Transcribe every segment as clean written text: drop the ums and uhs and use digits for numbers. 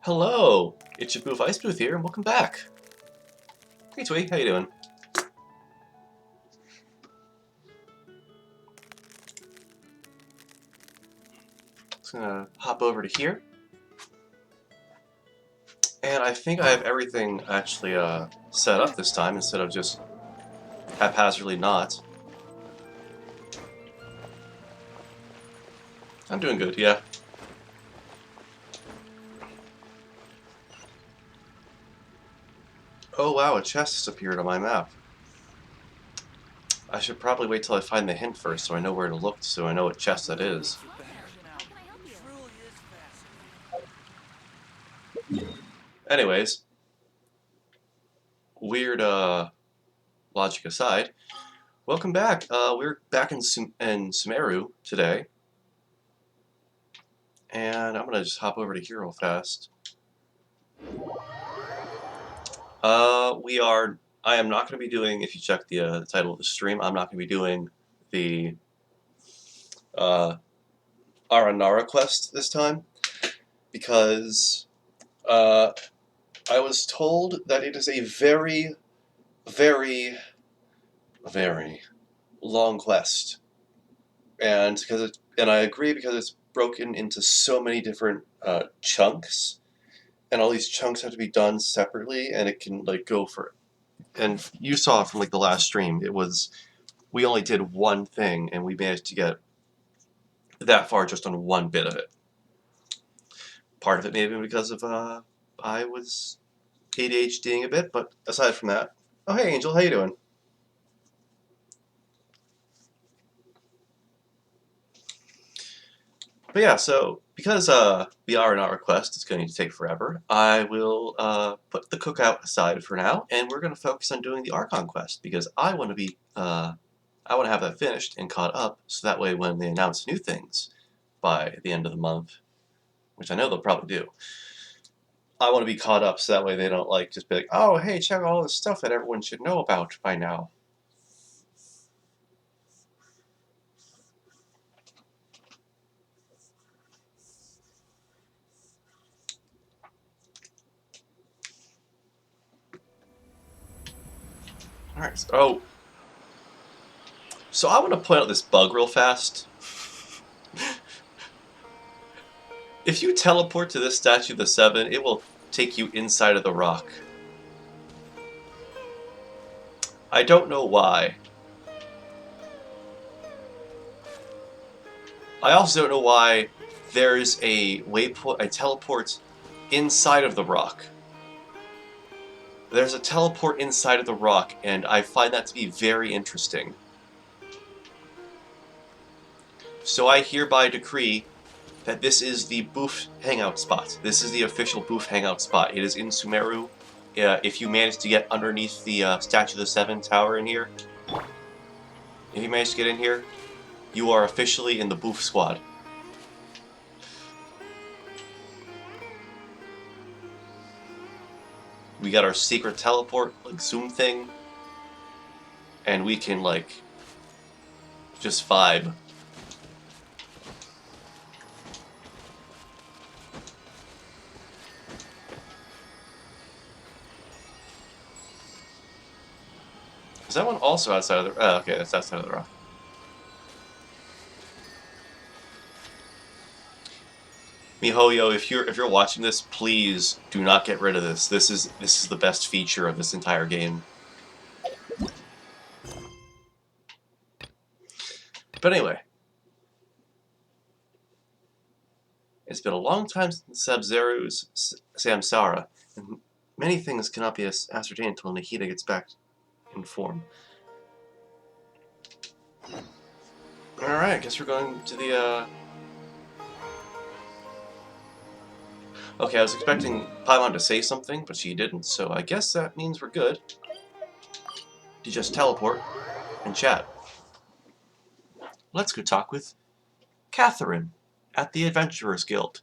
Hello, it's your Booth Ice Booth here, and welcome back. Hey Twee, how you doing? Just gonna hop over to here, and I think I have everything actually set up this time instead of just haphazardly not. I'm doing good, yeah. Oh wow, a chest has appeared on my map. I should probably wait till I find the hint first so I know where to look, so I know what chest that is. Anyways, weird logic aside, welcome back. We're back in Sumeru today, and I'm gonna just hop over to here real fast. I am not going to be doing, if you check the title of the stream, I'm not going to be doing the Aranara quest this time, because I was told that it is a very, very, very long quest. And I agree, because it's broken into so many different chunks, and all these chunks have to be done separately, and it can like go for. And you saw from like the last stream, we only did one thing, and we managed to get that far just on one bit of it. Part of it may have been because of I was ADHDing a bit, but aside from that, oh hey Angel, how you doing? But yeah, so because the R&R quest is going to take forever, I will put the cookout aside for now, and we're going to focus on doing the Archon quest, because I want to have that finished and caught up, so that way when they announce new things by the end of the month, which I know they'll probably do, I want to be caught up, so that way they don't like just be like, oh hey, check out all this stuff that everyone should know about by now. Alright, so I want to point out this bug real fast. If you teleport to this statue of the Seven, it will take you inside of the rock. I don't know why. I also don't know why there's a teleport inside of the rock. There's a teleport inside of the rock, and I find that to be very interesting. So I hereby decree that this is the Boof hangout spot. This is the official Boof hangout spot. It is in Sumeru. If you manage to get underneath the Statue of the Seven tower in here, if you manage to get in here, you are officially in the Boof squad. We got our secret teleport, like, zoom thing, and we can, like, just vibe. Is that one also outside of the... Oh, okay, that's outside of the rock. MiHoYo, if you're watching this, please do not get rid of this. This is the best feature of this entire game. But anyway, it's been a long time since Sub-Zero's Samsara, and many things cannot be ascertained until Nahida gets back in form. Alright, I guess we're going to the, Okay, I was expecting Paimon to say something, but she didn't, so I guess that means we're good to just teleport and chat. Let's go talk with Catherine at the Adventurers Guild,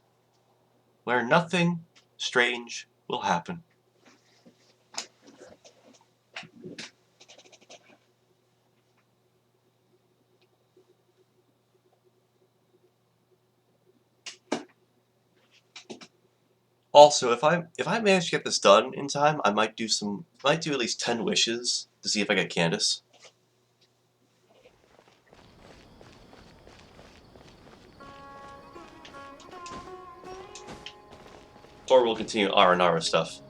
where nothing strange will happen. Also, if I manage to get this done in time, I might do at least 10 wishes to see if I get Candace. Or we'll continue R&R stuff.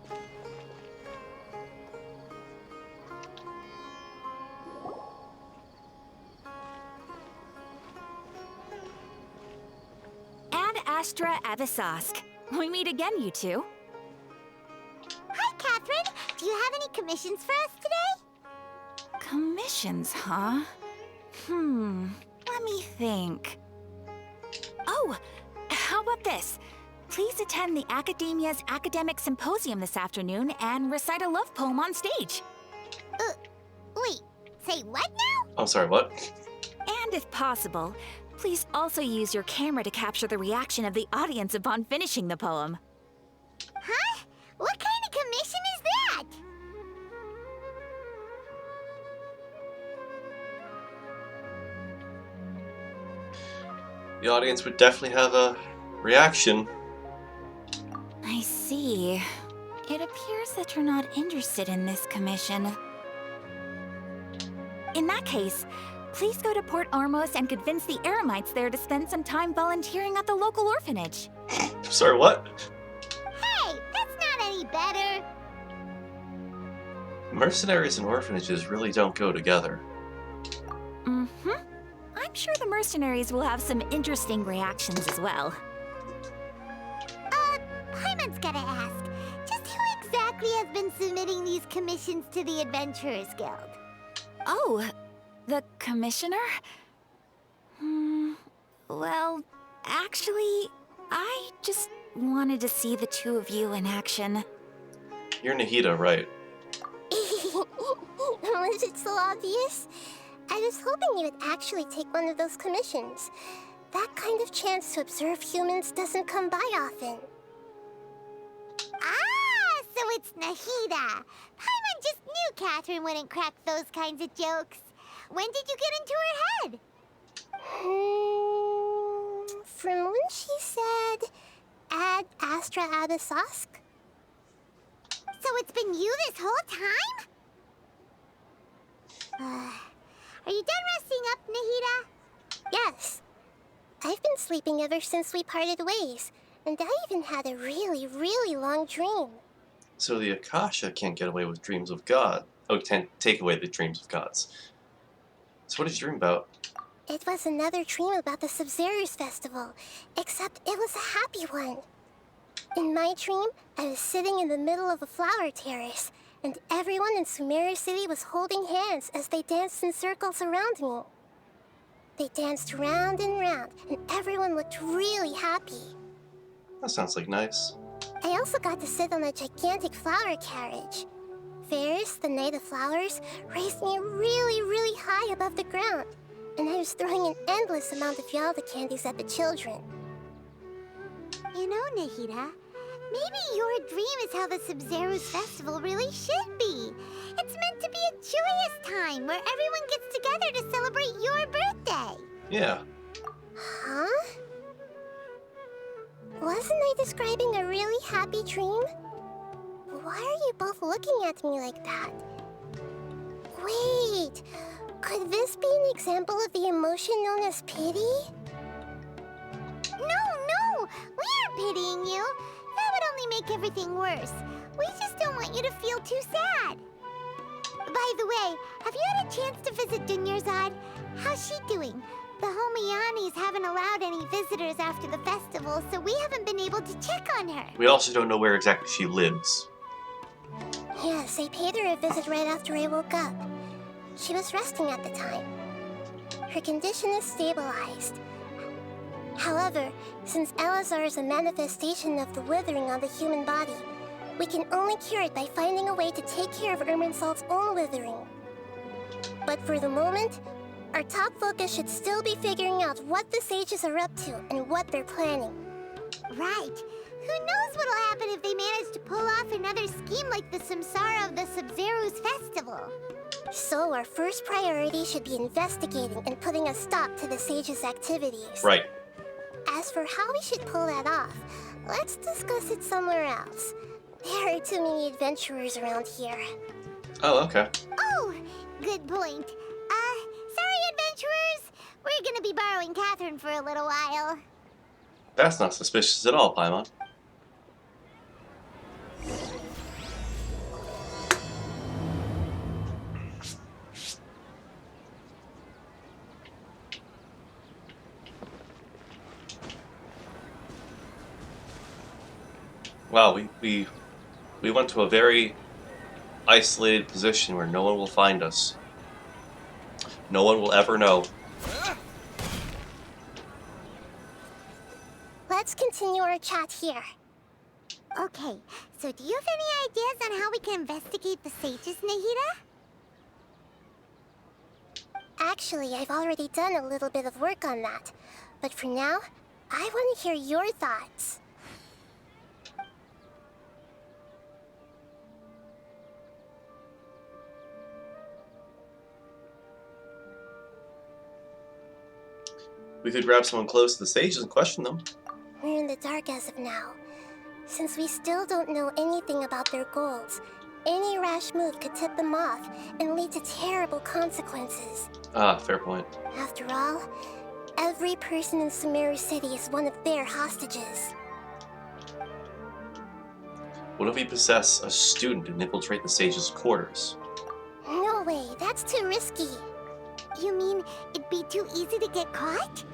Ad Astra Avisask. We meet again, you two. Hi, Catherine. Do you have any commissions for us today? Commissions, huh? Let me think. Oh, how about this? Please attend the Academia's Academic Symposium this afternoon and recite a love poem on stage. Wait, say what now? I'm sorry, what? And if possible, please also use your camera to capture the reaction of the audience upon finishing the poem. Huh? What kind of commission is that? The audience would definitely have a reaction. I see. It appears that you're not interested in this commission. In that case, please go to Port Ormos and convince the Eremites there to spend some time volunteering at the local orphanage. Sorry, what? Hey, that's not any better. Mercenaries and orphanages really don't go together. I'm sure the mercenaries will have some interesting reactions as well. Paimon's gotta ask, just who exactly has been submitting these commissions to the Adventurers Guild? Oh, the commissioner? Well, actually, I just wanted to see the two of you in action. You're Nahida, right? Was it so obvious? I was hoping you would actually take one of those commissions. That kind of chance to observe humans doesn't come by often. Ah, so it's Nahida. Paimon just knew Catherine wouldn't crack those kinds of jokes. When did you get into her head? From when she said, Ad Astra Abisask? So it's been you this whole time? Are you done resting up, Nahida? Yes. I've been sleeping ever since we parted ways, and I even had a really, really long dream. So the Akasha can't get away with dreams of God. Oh, can't take away the dreams of gods. So what did you dream about? It was another dream about the Sub-Zerus festival, except it was a happy one. In my dream, I was sitting in the middle of a flower terrace, and everyone in Sumeru City was holding hands as they danced in circles around me. They danced round and round, and everyone looked really happy. That sounds like nice. I also got to sit on a gigantic flower carriage. Ferris, the Knight of Flowers, raised me really, really high above the ground, and I was throwing an endless amount of Yalda candies at the children. You know, Nahida, maybe your dream is how the Sub-Zerus festival really should be. It's meant to be a joyous time where everyone gets together to celebrate your birthday. Yeah. Huh? Wasn't I describing a really happy dream? Why are you both looking at me like that? Wait, could this be an example of the emotion known as pity? No, we aren't pitying you. That would only make everything worse. We just don't want you to feel too sad. By the way, have you had a chance to visit Dunyarzad? How's she doing? The Homianis haven't allowed any visitors after the festival, so we haven't been able to check on her. We also don't know where exactly she lives. Yes, I paid her a visit right after I woke up. She was resting at the time. Her condition is stabilized. However, since Elazar is a manifestation of the withering on the human body, we can only cure it by finding a way to take care of Irminsul's own withering. But for the moment, our top focus should still be figuring out what the sages are up to and what they're planning. Right. Who knows what'll happen if they manage to pull off another scheme like the Samsara of the Sub-Zerus festival. So our first priority should be investigating and putting a stop to the sages' activities. Right. As for how we should pull that off, let's discuss it somewhere else. There are too many adventurers around here. Oh, okay. Oh, good point. Sorry, adventurers. We're gonna be borrowing Catherine for a little while. That's not suspicious at all, Paimon. Wow, we went to a very isolated position where no one will find us. No one will ever know. Let's continue our chat here. Okay, so do you have any ideas on how we can investigate the sages, Nahida? Actually, I've already done a little bit of work on that. But for now, I want to hear your thoughts. We could grab someone close to the sages and question them. We're in the dark as of now. Since we still don't know anything about their goals, any rash move could tip them off and lead to terrible consequences. Ah, fair point. After all, every person in Sumeru City is one of their hostages. What if we possess a student and infiltrate the sages' quarters? No way, that's too risky. You mean it'd be too easy to get caught?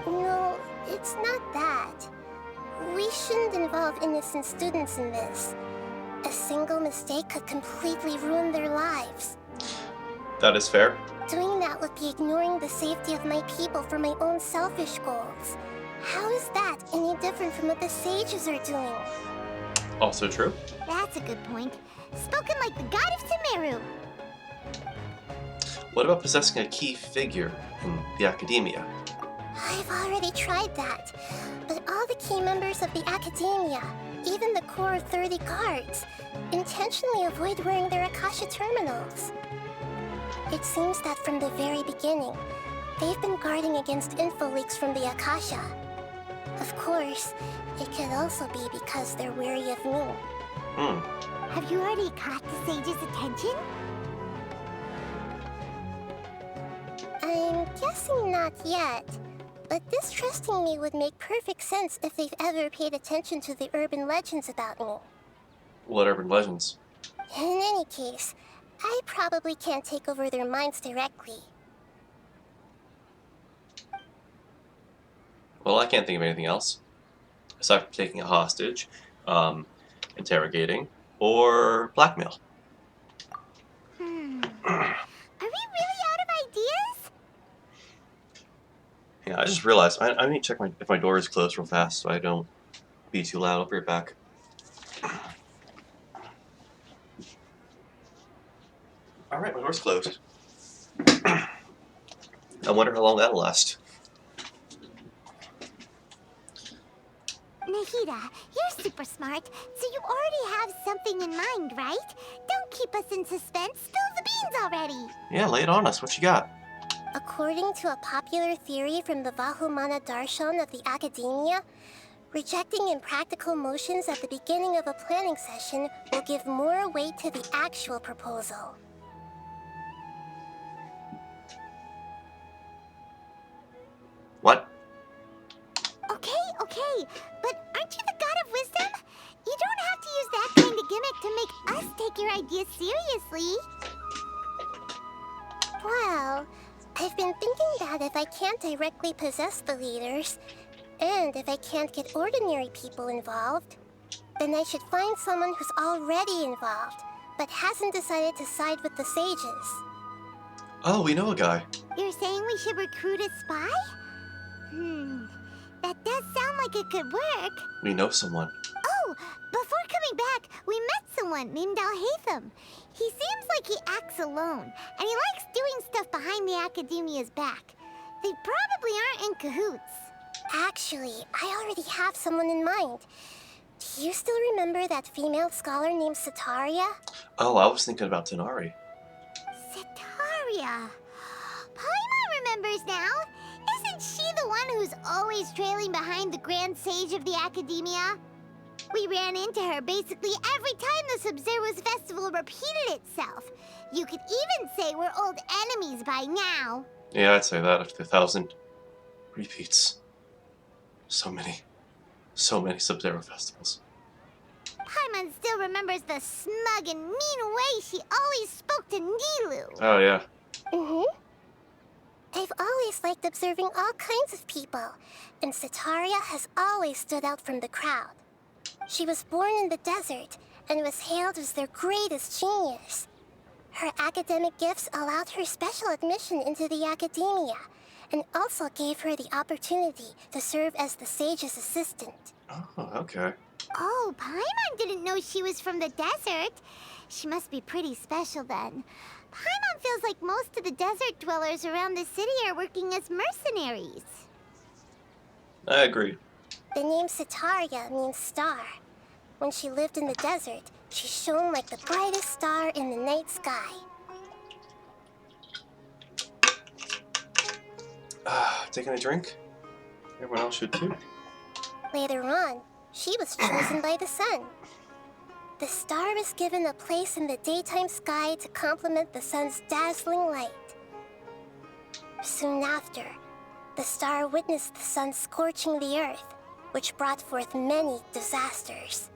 No, it's not that. We shouldn't involve innocent students in this. A single mistake could completely ruin their lives. That is fair. Doing that would be ignoring the safety of my people for my own selfish goals. How is that any different from what the sages are doing? Also true. That's a good point. Spoken like the god of Sumeru. What about possessing a key figure in the academia? I've already tried that, but all the key members of the academia, even the core 30 guards, intentionally avoid wearing their Akasha terminals. It seems that from the very beginning, they've been guarding against info leaks from the Akasha. Of course, it could also be because they're wary of me. Have you already caught the sage's attention? I'm guessing not yet, but distrusting me would make perfect sense if they've ever paid attention to the urban legends about me. What urban legends? In any case, I probably can't take over their minds directly. Well, I can't think of anything else. Aside from taking a hostage, interrogating, or blackmail. Are we really out of ideas? Yeah, I just realized I need to check if my door is closed real fast so I don't be too loud. I'll be right back. Alright, my door's closed. I wonder how long that'll last. Nahida, you're super smart, so you already have something in mind, right? Don't keep us in suspense. Spill the beans already. Yeah, lay it on us. What you got? According to a popular theory from the Vahumana Darshan of the academia, rejecting impractical motions at the beginning of a planning session will give more weight to the actual proposal. What? Okay, but aren't you the god of wisdom? You don't have to use that kind of gimmick to make us take your ideas seriously. Well, I've been thinking that if I can't directly possess the leaders, and if I can't get ordinary people involved, then I should find someone who's already involved, but hasn't decided to side with the sages. Oh, we know a guy. You're saying we should recruit a spy? That does sound like it could work. We know someone. Oh, before coming back, we met someone named Alhaitham. He seems like he acts alone, and he likes doing stuff behind the academia's back. They probably aren't in cahoots. Actually, I already have someone in mind. Do you still remember that female scholar named Sataria? Oh, I was thinking about Tenari. Sataria. Paimon remembers now. Isn't she the one who's always trailing behind the Grand Sage of the Academia? We ran into her basically every time the Sub-Zero's festival repeated itself. You could even say we're old enemies by now. Yeah, I'd say that after 1,000 repeats. So many Sub-Zero festivals. Paimon still remembers the smug and mean way she always spoke to Nilou. Oh, yeah. I've always liked observing all kinds of people, and Setaria has always stood out from the crowd. She was born in the desert and was hailed as their greatest genius. Her academic gifts allowed her special admission into the academia, and also gave her the opportunity to serve as the sage's assistant. Oh, okay. Oh, Paimon didn't know she was from the desert. She must be pretty special then. Paimon feels like most of the desert dwellers around the city are working as mercenaries. I agree. The name Setaria means star. When she lived in the desert, she shone like the brightest star in the night sky. Taking a drink? Everyone else should too. Later on, she was chosen by the sun. The star was given a place in the daytime sky to complement the sun's dazzling light. Soon after, the star witnessed the sun scorching the earth, which brought forth many disasters.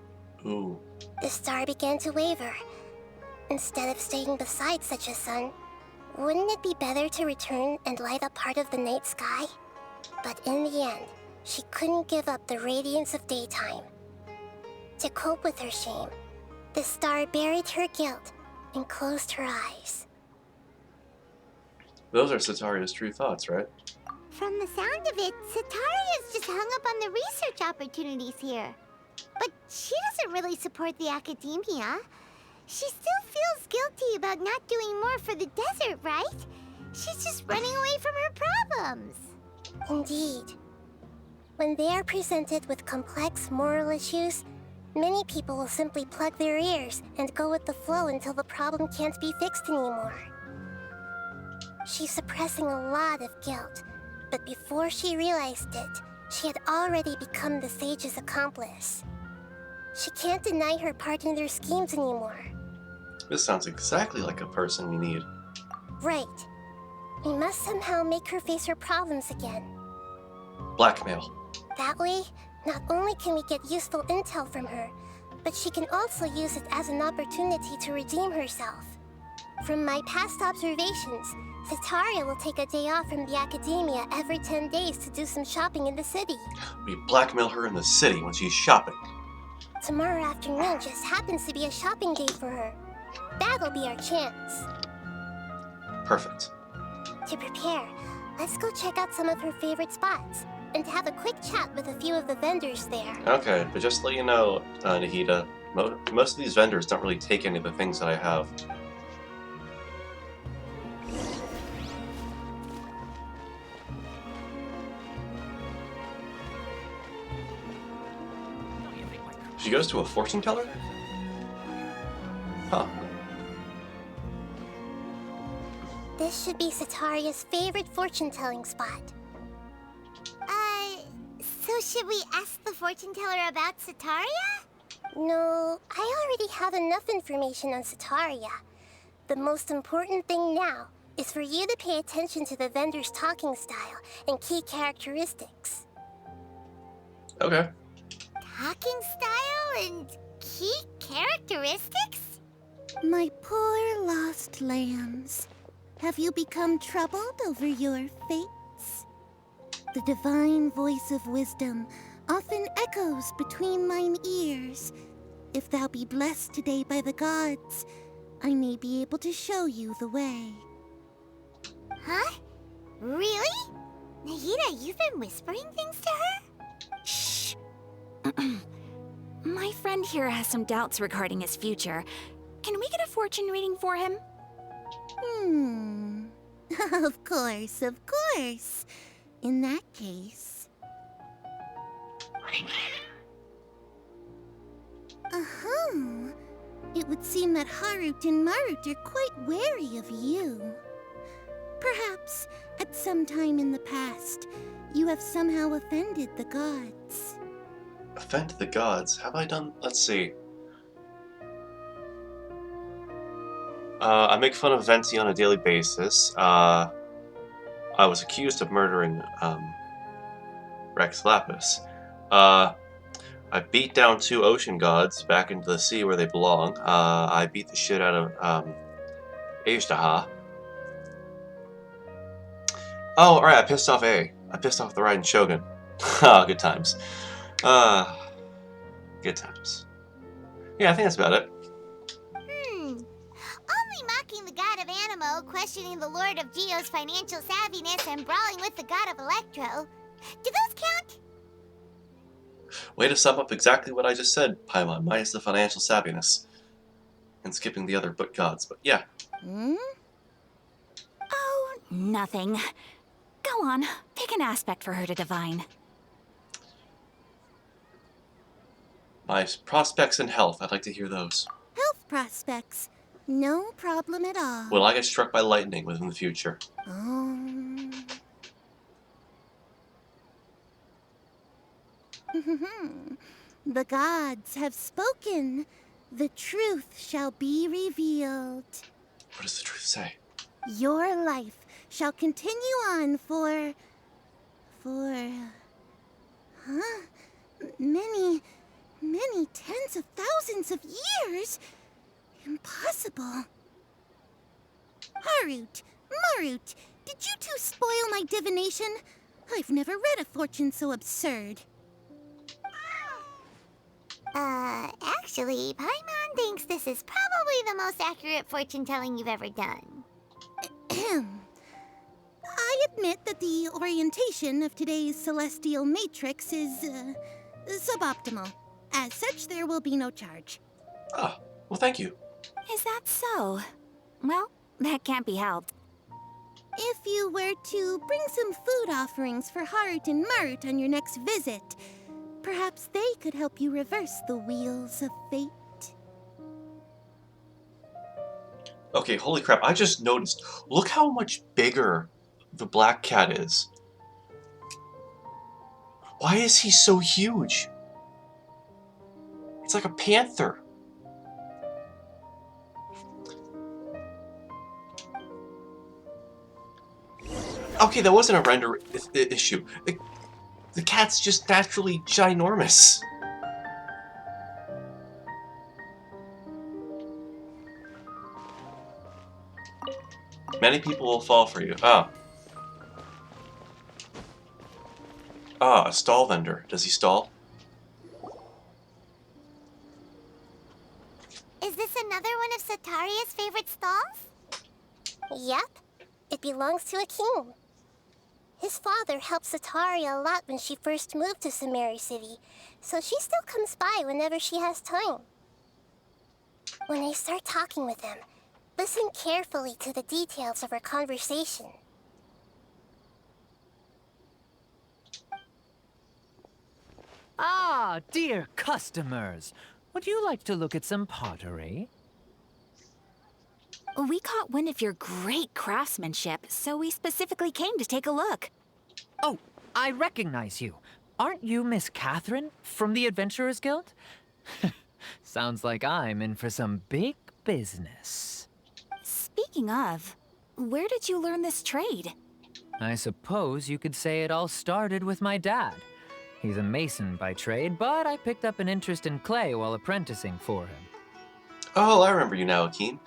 Ooh. The star began to waver. Instead of staying beside such a sun, wouldn't it be better to return and light up part of the night sky? But in the end, she couldn't give up the radiance of daytime. To cope with her shame, the star buried her guilt and closed her eyes. Those are Setaria's true thoughts, right? From the sound of it, Setaria's just hung up on the research opportunities here. But she doesn't really support the academia. She still feels guilty about not doing more for the desert, right? She's just running away from her problems. Indeed. When they are presented with complex moral issues, many people will simply plug their ears and go with the flow until the problem can't be fixed anymore. She's suppressing a lot of guilt, but before she realized it, she had already become the sage's accomplice. She can't deny her part in their schemes anymore. This sounds exactly like a person we need. Right. We must somehow make her face her problems again. Blackmail. That way, not only can we get useful intel from her, but she can also use it as an opportunity to redeem herself. From my past observations, Setaria will take a day off from the academia every 10 days to do some shopping in the city. We blackmail her in the city when she's shopping. Tomorrow afternoon just happens to be a shopping day for her. That'll be our chance. Perfect. To prepare, let's go check out some of her favorite spots, and have a quick chat with a few of the vendors there. Okay, but just to let you know, Nahida, most of these vendors don't really take any of the things that I have. She goes to a fortune teller? Huh. This should be Setaria's favorite fortune-telling spot. So should we ask the fortune teller about Setaria? No, I already have enough information on Setaria. The most important thing now is for you to pay attention to the vendor's talking style and key characteristics. Okay. Talking style and key characteristics? My poor lost lambs, have you become troubled over your fates? The divine voice of wisdom often echoes between mine ears. If thou be blessed today by the gods, I may be able to show you the way. Huh? Really? Nahida, you've been whispering things to her? Shh. My friend here has some doubts regarding his future. Can we get a fortune reading for him? Of course, of course. In that case... It would seem that Harut and Marut are quite wary of you. Perhaps, at some time in the past, You have somehow offended the gods. Offend the gods? Have I done? Let's see. I make fun of Venti on a daily basis. I was accused of murdering Rex Lapis. I beat down 2 ocean gods back into the sea where they belong. I beat the shit out of Ashtaha. Oh, alright, I pissed off A. I pissed off the Raiden Shogun. Ah, good times. Good times. Yeah, I think that's about it. Only mocking the god of Animo, questioning the lord of Geo's financial savviness, and brawling with the god of Electro. Do those count? Way to sum up exactly what I just said, Paimon, minus the financial savviness. And skipping the other but gods, but yeah. Oh, nothing. Go on, pick an aspect for her to divine. My prospects in health, I'd like to hear those. Health prospects. No problem at all. Will I get struck by lightning within the future? The gods have spoken. The truth shall be revealed. What does the truth say? Your life shall continue on for... many tens of thousands of years? Impossible. Harut, Marut, did you two spoil my divination? I've never read a fortune so absurd. Actually, Paimon thinks this is probably the most accurate fortune-telling you've ever done. I admit that the orientation of today's celestial matrix is, suboptimal. As such, there will be no charge. Ah, well thank you. Is that so? Well, that can't be helped. If you were to bring some food offerings for Harut and Marut on your next visit, perhaps they could help you reverse the wheels of fate. Okay, holy crap, I just noticed. Look how much bigger the black cat is. Why is he so huge? It's like a panther. Okay, that wasn't a render issue. The cat's just naturally ginormous. Many people will fall for you. Ah. Ah, a stall vendor. Does he stall? Is this another one of Sataria's favorite stalls? Yep. It belongs to a king. His father helped Sataria a lot when she first moved to Samari City, so she still comes by whenever she has time. When I start talking with him, listen carefully to the details of our conversation. Ah, dear customers. Would you like to look at some pottery? We caught wind of your great craftsmanship, so we specifically came to take a look. Oh, I recognize you. Aren't you Miss Catherine from the Adventurers Guild? Sounds like I'm in for some big business. Speaking of, where did you learn this trade? I suppose you could say it all started with my dad. He's a mason by trade, but I picked up an interest in clay while apprenticing for him. Oh, I remember you now, Akeem.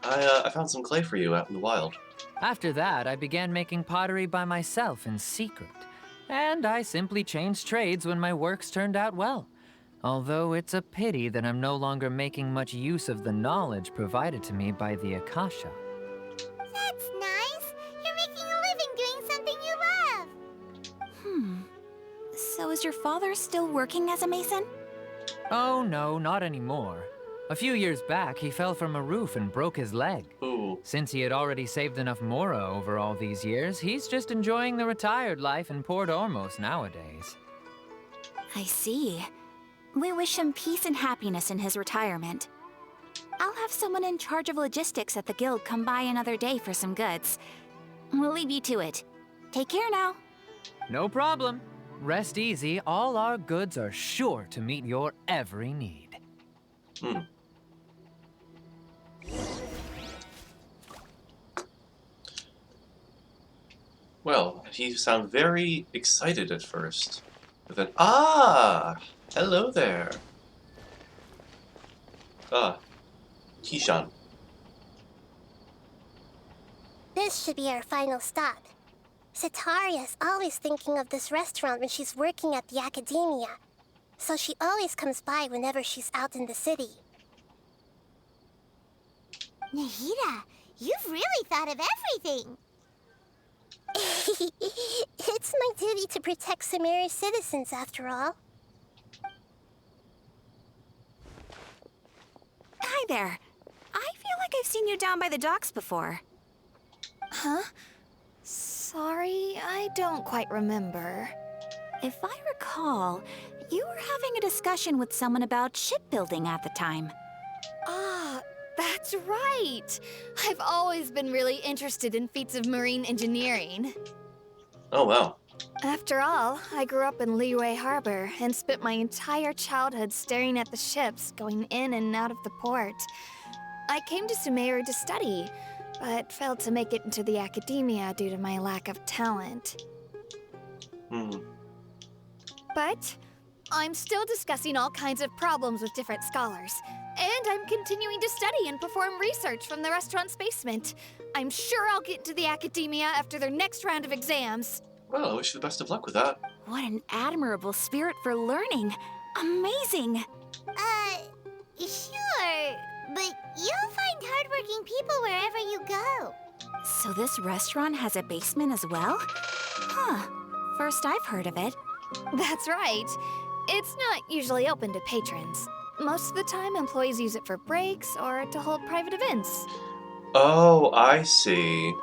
I found some clay for you out in the wild. After that, I began making pottery by myself in secret. And I simply changed trades when my works turned out well. Although it's a pity that I'm no longer making much use of the knowledge provided to me by the Akasha. That's nice. You're making a living doing something you love. So is your father still working as a mason? Oh no, not anymore. A few years back, he fell from a roof and broke his leg. Ooh. Since he had already saved enough Mora over all these years, he's just enjoying the retired life in Port Ormos nowadays. I see. We wish him peace and happiness in his retirement. I'll have someone in charge of logistics at the guild come by another day for some goods. We'll leave you to it. Take care now. No problem. Rest easy, all our goods are sure to meet your every need. Hmm. Well, he sounded very excited at first. But then, hello there. Ah, Kishan. This should be our final stop. Sataria's always thinking of this restaurant when she's working at the academia, so she always comes by whenever she's out in the city. Nahida, you've really thought of everything. It's my duty to protect Samari's citizens, after all. Hi there. I feel like I've seen you down by the docks before. Huh? Sorry, I don't quite remember. If I recall, you were having a discussion with someone about shipbuilding at the time. Ah, that's right! I've always been really interested in feats of marine engineering. Oh, wow. After all, I grew up in Liyue Harbor and spent my entire childhood staring at the ships going in and out of the port. I came to Sumeru to study, but failed to make it into the academia due to my lack of talent. Hmm. But I'm still discussing all kinds of problems with different scholars, and I'm continuing to study and perform research from the restaurant's basement. I'm sure I'll get into the academia after their next round of exams. Well, I wish you the best of luck with that. What an admirable spirit for learning. Amazing. Sure, but you'll find hardworking people wherever you go. So this restaurant has a basement as well? Huh. First I've heard of it. That's right. It's not usually open to patrons. Most of the time, employees use it for breaks or to hold private events. Oh, I see.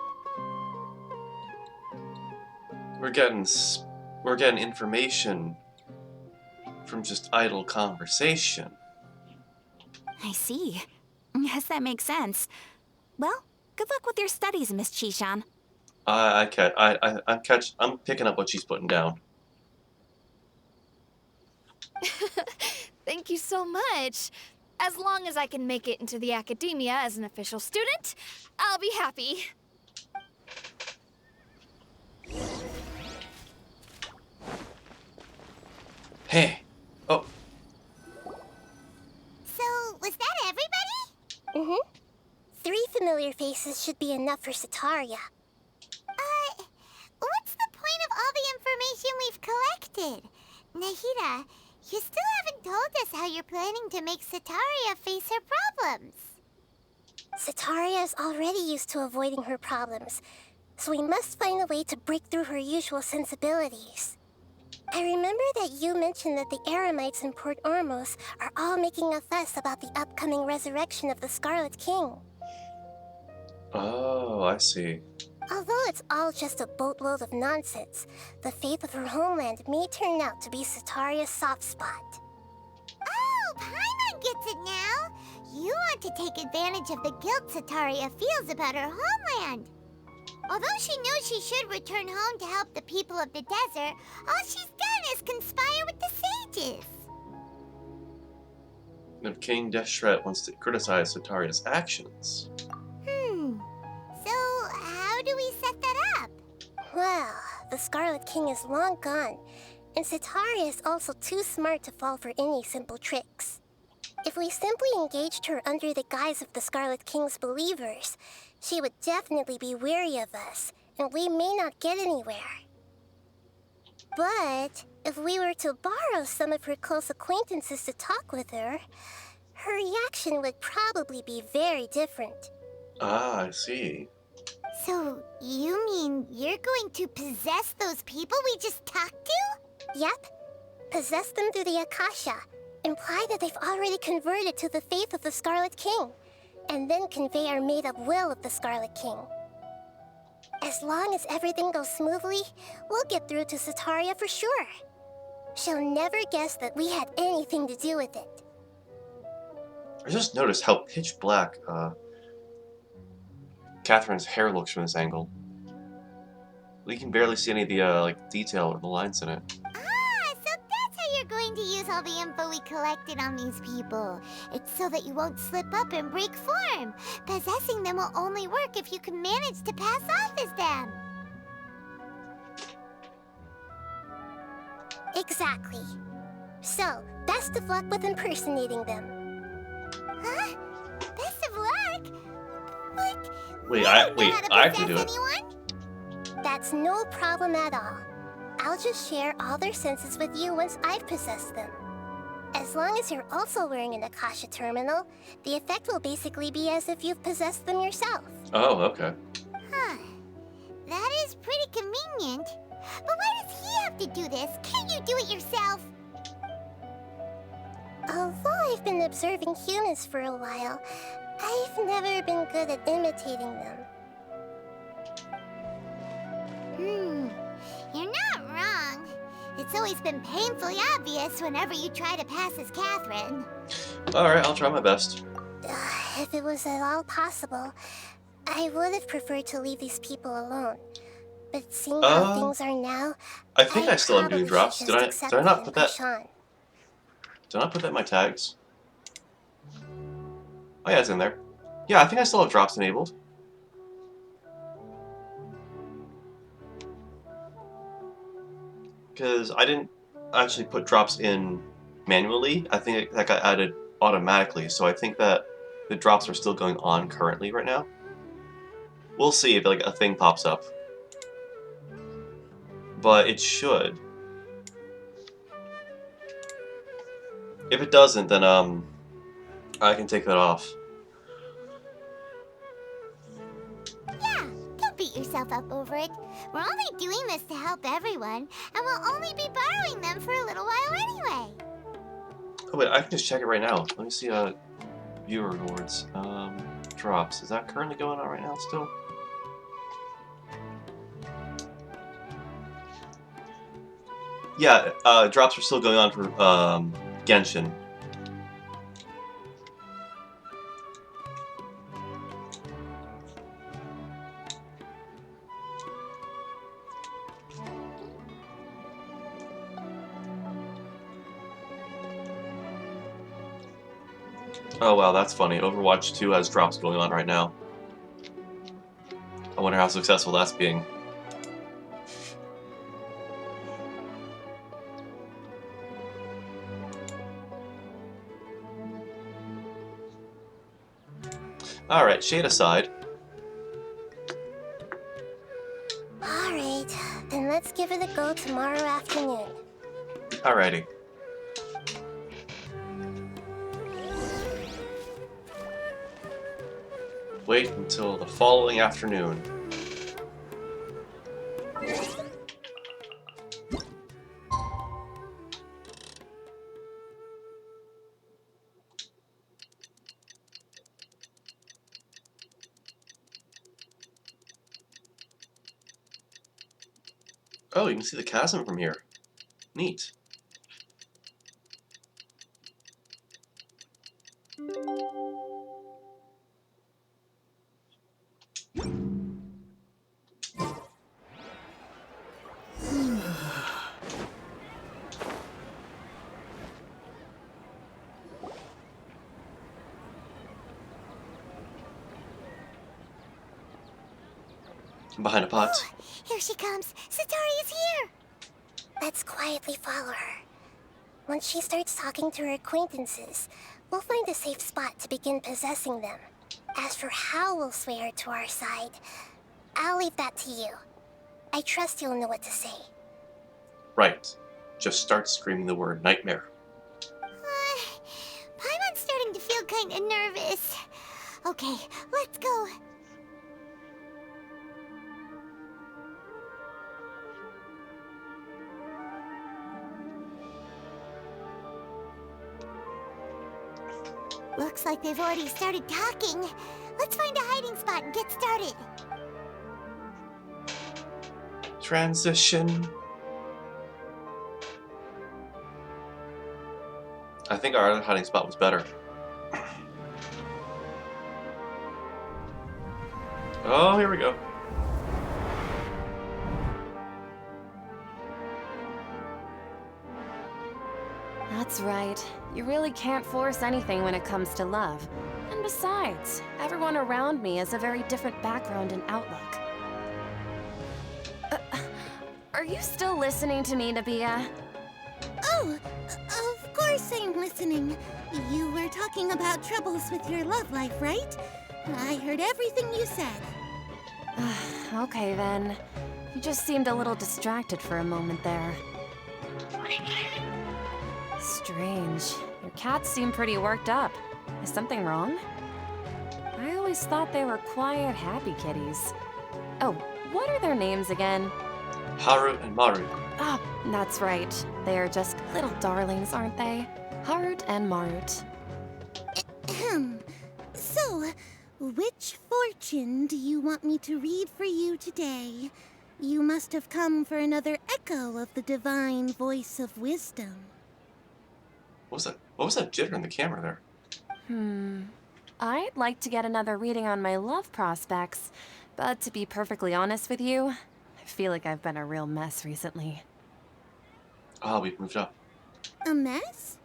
We're getting information from just idle conversation. I see. Yes, that makes sense. Well, good luck with your studies, Miss Chishan. I'm picking up what she's putting down. Thank you so much. As long as I can make it into the academia as an official student, I'll be happy. Hey. Oh. So, was that everybody? Mm-hmm. 3 familiar faces should be enough for Sataria. What's the point of all the information we've collected? Nahida, you still haven't told us how you're planning to make Sataria face her problems. Sataria is already used to avoiding her problems, so we must find a way to break through her usual sensibilities. I remember that you mentioned that the Eremites in Port Ormos are all making a fuss about the upcoming resurrection of the Scarlet King. Oh, I see. Although it's all just a boatload of nonsense, the fate of her homeland may turn out to be Sataria's soft spot. Oh, Paimon gets it now! You want to take advantage of the guilt Sataria feels about her homeland. Although she knew she should return home to help the people of the desert, all she's done is conspire with the sages. If King Deshret wants to criticize Sataria's actions. So, how do we set that up? Well, the Scarlet King is long gone, and Sataria is also too smart to fall for any simple tricks. If we simply engaged her under the guise of the Scarlet King's believers, she would definitely be weary of us, and we may not get anywhere. But if we were to borrow some of her close acquaintances to talk with her, her reaction would probably be very different. Ah, I see. So, you mean you're going to possess those people we just talked to? Yep. Possess them through the Akasha. Imply that they've already converted to the faith of the Scarlet King, and then convey our made-up will of the Scarlet King. As long as everything goes smoothly, we'll get through to Sataria for sure. She'll never guess that we had anything to do with it. I just noticed how pitch black Catherine's hair looks from this angle. We can barely see any of the like detail or the lines in it. Ah, so that's how you're going to use all the info we collected on these people. It's so that you won't slip up and break form. Possessing them will only work if you can manage to pass off as them. Exactly. So, best of luck with impersonating them. Huh? Best of luck? But Wait, I don't know how to I have to do possess it. anyone? That's no problem at all. I'll just share all their senses with you once I've possessed them. As long as you're also wearing an Akasha terminal, the effect will basically be as if you've possessed them yourself. Oh, okay. Huh. That is pretty convenient. But why does he have to do this? Can't you do it yourself? Although I've been observing humans for a while, I've never been good at imitating them. You're not wrong. It's always been painfully obvious whenever you try to pass as Catherine. Alright, I'll try my best. If it was at all possible, I would have preferred to leave these people alone. But seeing how things are now, I think I still have new probably drops. should Did I just not accept put the that? Archon. Did I not put that in my tags? Oh yeah, it's in there. Yeah, I think I still have drops enabled. Because I didn't actually put drops in manually. I think that got added automatically, so I think that the drops are still going on currently right now. We'll see if like a thing pops up. But it should. If it doesn't, then I can take that off. Yeah, don't beat yourself up over it. We're only doing this to help everyone, and we'll only be borrowing them for a little while anyway. Oh wait, I can just check it right now. Let me see viewer rewards. Drops. Is that currently going on right now still? Yeah, drops are still going on for Genshin. Oh wow, that's funny. Overwatch 2 has drops going on right now. I wonder how successful that's being. Alright, shade aside. Alright, then let's give it a go tomorrow afternoon. Alrighty. Wait until the following afternoon. Oh, you can see the chasm from here. Neat. Behind a pot. Here she comes. Satori is here. Let's quietly follow her. Once she starts talking to her acquaintances, we'll find a safe spot to begin possessing them. As for how we'll sway her to our side, I'll leave that to you. I trust you'll know what to say. Right. Just start screaming the word nightmare. Paimon's starting to feel kind of nervous. Okay, let's go. Looks like they've already started talking. Let's find a hiding spot and get started. Transition. I think our other hiding spot was better. Oh, here we go. That's right. You really can't force anything when it comes to love. And besides, everyone around me has a very different background and outlook. Are you still listening to me, Nabia? Oh, of course I'm listening. You were talking about troubles with your love life, right? I heard everything you said. Okay then. You just seemed a little distracted for a moment there. Strange. Your cats seem pretty worked up. Is something wrong? I always thought they were quiet, happy kitties. Oh, what are their names again? Haru and Maru. Ah, that's right. They are just little darlings, aren't they? Harut and Marut. Ahem. So, which fortune do you want me to read for you today? You must have come for another echo of the divine voice of wisdom. What was that? What was that jitter in the camera there? I'd like to get another reading on my love prospects, but to be perfectly honest with you, I feel like I've been a real mess recently. Ah, we've moved up. A mess?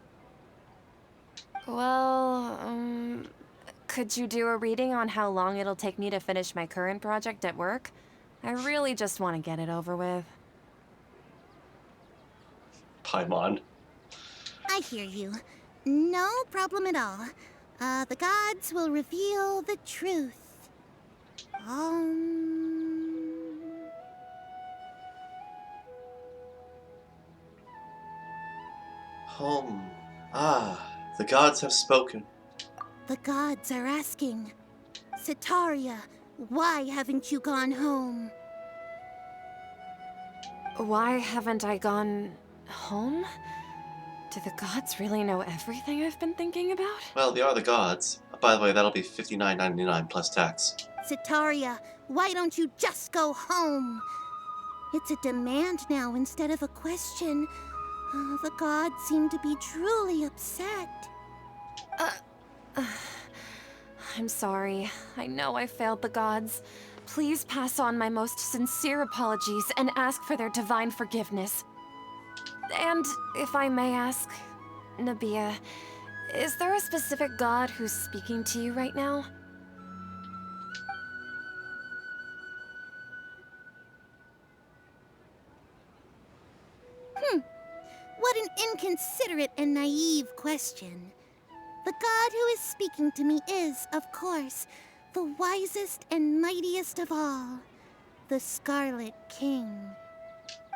Well, could you do a reading on how long it'll take me to finish my current project at work? I really just want to get it over with. Paimon. I hear you. No problem at all. The gods will reveal the truth. Home. Ah, the gods have spoken. The gods are asking, Sitaria, why haven't you gone home? Why haven't I gone home? Do the gods really know everything I've been thinking about? Well, they are the gods. By the way, that'll be $59.99 plus tax. Sitaria, why don't you just go home? It's a demand now instead of a question. The gods seem to be truly upset. I'm sorry. I know I failed the gods. Please pass on my most sincere apologies and ask for their divine forgiveness. And if I may ask, Nabia, is there a specific god who's speaking to you right now? What an inconsiderate and naive question. The god who is speaking to me is, of course, the wisest and mightiest of all, the Scarlet King.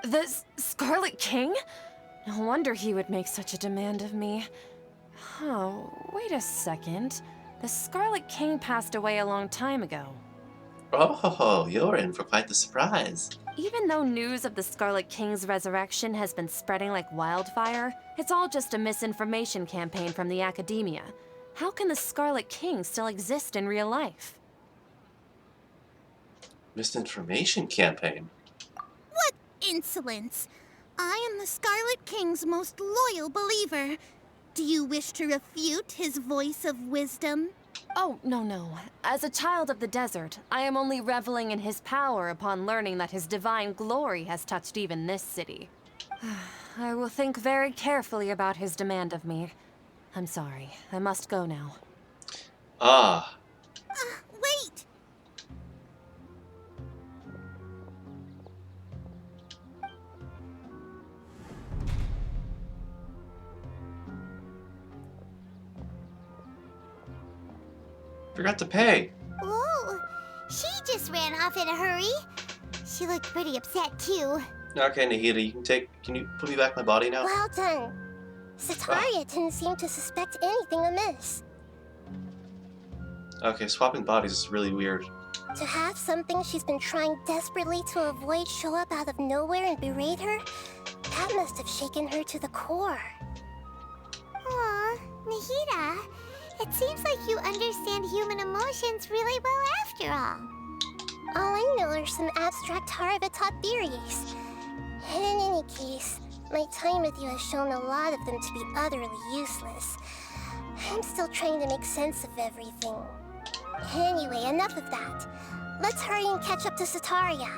The Scarlet King? No wonder he would make such a demand of me. Oh, wait a second. The Scarlet King passed away a long time ago. Oh, you're in for quite the surprise. Even though news of the Scarlet King's resurrection has been spreading like wildfire, it's all just a misinformation campaign from the academia. How can the Scarlet King still exist in real life? Misinformation campaign? What insolence! I am the Scarlet King's most loyal believer. Do you wish to refute his voice of wisdom? Oh, no. As a child of the desert, I am only reveling in his power upon learning that his divine glory has touched even this city. I will think very carefully about his demand of me. I'm sorry. I must go now. Ah. Wait! Forgot to pay. Whoa, she just ran off in a hurry. She looked pretty upset too. Okay, Nahida, can you put me back my body now? Well done. Sitaria didn't seem to suspect anything amiss. Okay, swapping bodies is really weird. To have something she's been trying desperately to avoid show up out of nowhere and berate her, that must have shaken her to the core. Aw, Nahida, it seems like you understand human emotions really well after all. All I know are some abstract Harvard-taught theories. And in any case, my time with you has shown a lot of them to be utterly useless. I'm still trying to make sense of everything. Anyway, enough of that. Let's hurry and catch up to Sitaria.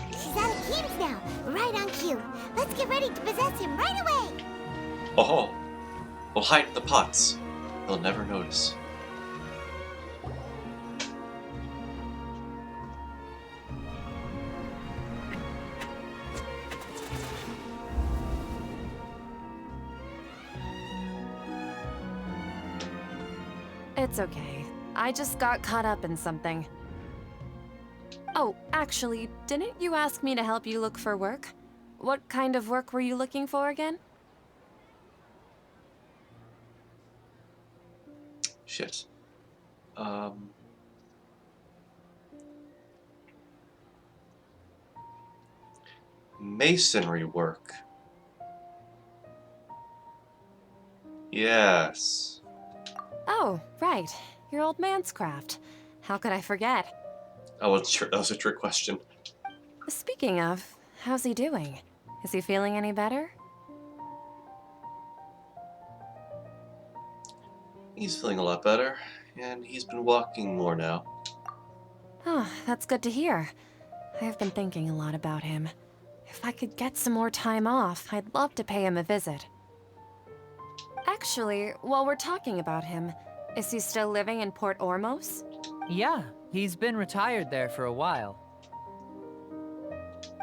She's at a Akeem's now, right on cue. Let's get ready to possess him right away. Oh, we'll hide in the pots. They'll never notice. It's okay. I just got caught up in something. Oh, actually, didn't you ask me to help you look for work? What kind of work were you looking for again? Shit. Masonry work. Yes. Oh, right. Your old man's craft. How could I forget? I wasn't sure that was a trick question. Speaking of, how's he doing? Is he feeling any better? He's feeling a lot better, and he's been walking more now. Oh, that's good to hear. I've been thinking a lot about him. If I could get some more time off, I'd love to pay him a visit. Actually, while we're talking about him, is he still living in Port Ormos? Yeah, he's been retired there for a while.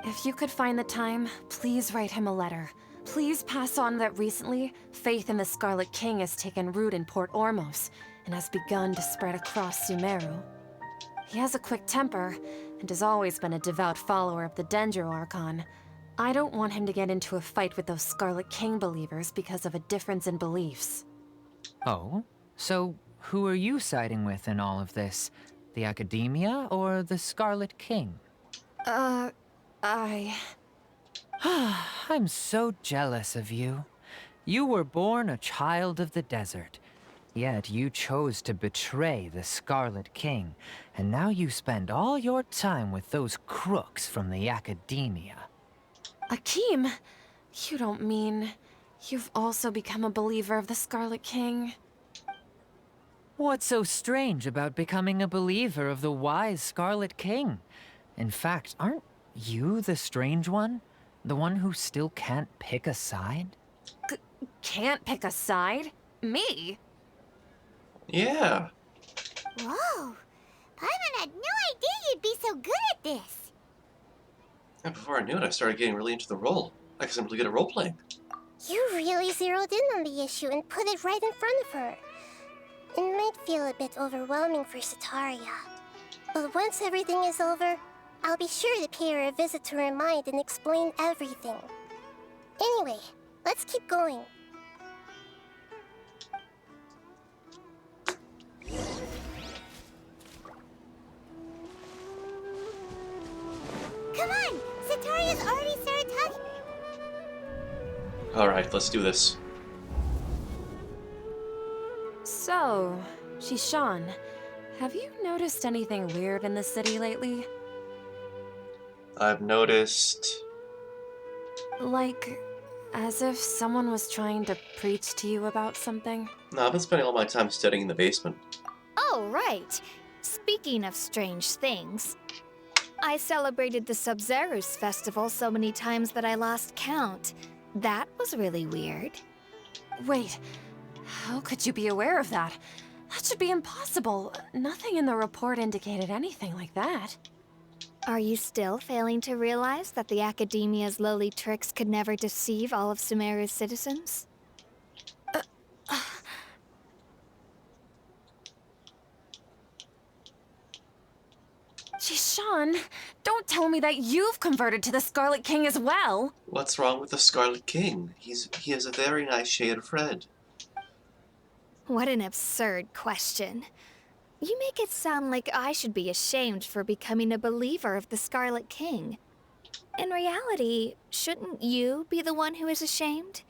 If you could find the time, please write him a letter. Please pass on that recently, faith in the Scarlet King has taken root in Port Ormos and has begun to spread across Sumeru. He has a quick temper and has always been a devout follower of the Dendro Archon. I don't want him to get into a fight with those Scarlet King believers because of a difference in beliefs. Oh? So, who are you siding with in all of this? The Academia or the Scarlet King? I'm so jealous of you. You were born a child of the desert. Yet you chose to betray the Scarlet King, and now you spend all your time with those crooks from the Academia. Akeem, you don't mean you've also become a believer of the Scarlet King? What's so strange about becoming a believer of the wise Scarlet King? In fact, aren't you the strange one? The one who still can't pick a side? Can't pick a side? Me? Yeah. Whoa. Paimon had no idea you'd be so good at this. And before I knew it, I started getting really into the role. I guess I'm really good at role-playing. You really zeroed in on the issue and put it right in front of her. It might feel a bit overwhelming for Sataria. But once everything is over, I'll be sure to pay her a visit to her mind and explain everything. Anyway, let's keep going. Come on! Sataria's already started talking. Alright, let's do this. So, Shishan, have you noticed anything weird in the city lately? I've noticed... Like, as if someone was trying to preach to you about something? No, I've been spending all my time studying in the basement. Oh, right. Speaking of strange things, I celebrated the Sub-Zerus festival so many times that I lost count. That was really weird. Wait, how could you be aware of that? That should be impossible. Nothing in the report indicated anything like that. Are you still failing to realize that the Academia's lowly tricks could never deceive all of Sumeru's citizens? Shishan, don't tell me that you've converted to the Scarlet King as well! What's wrong with the Scarlet King? He has a very nice shade of red. What an absurd question. You make it sound like I should be ashamed for becoming a believer of the Scarlet King. In reality, shouldn't you be the one who is ashamed?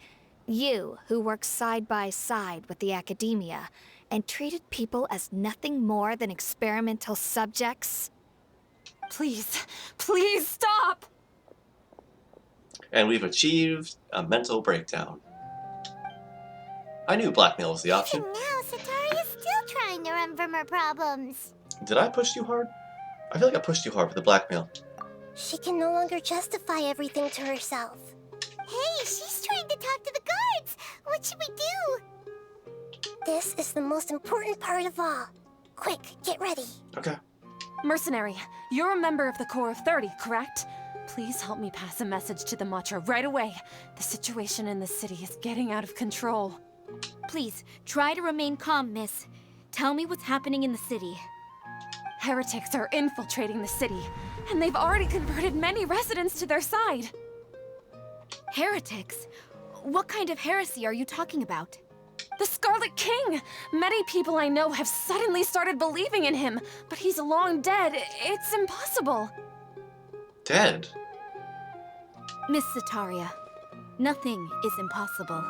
You, who works side by side with the Academia and treated people as nothing more than experimental subjects? Please, please stop! And we've achieved a mental breakdown. I knew blackmail was the option. And now Sataria's still trying to run from her problems. Did I push too hard? I feel like I pushed too hard with the blackmail. She can no longer justify everything to herself. Hey, she's trying to talk to the guards! What should we do? This is the most important part of all. Quick, get ready. Okay. Mercenary, you're a member of the Corps of 30, correct? Please help me pass a message to the Matcha right away. The situation in the city is getting out of control. Please, try to remain calm, miss. Tell me what's happening in the city. Heretics are infiltrating the city, and they've already converted many residents to their side. Heretics? What kind of heresy are you talking about? The Scarlet King! Many people I know have suddenly started believing in him, but he's long dead. It's impossible. Dead? Miss Sataria, nothing is impossible.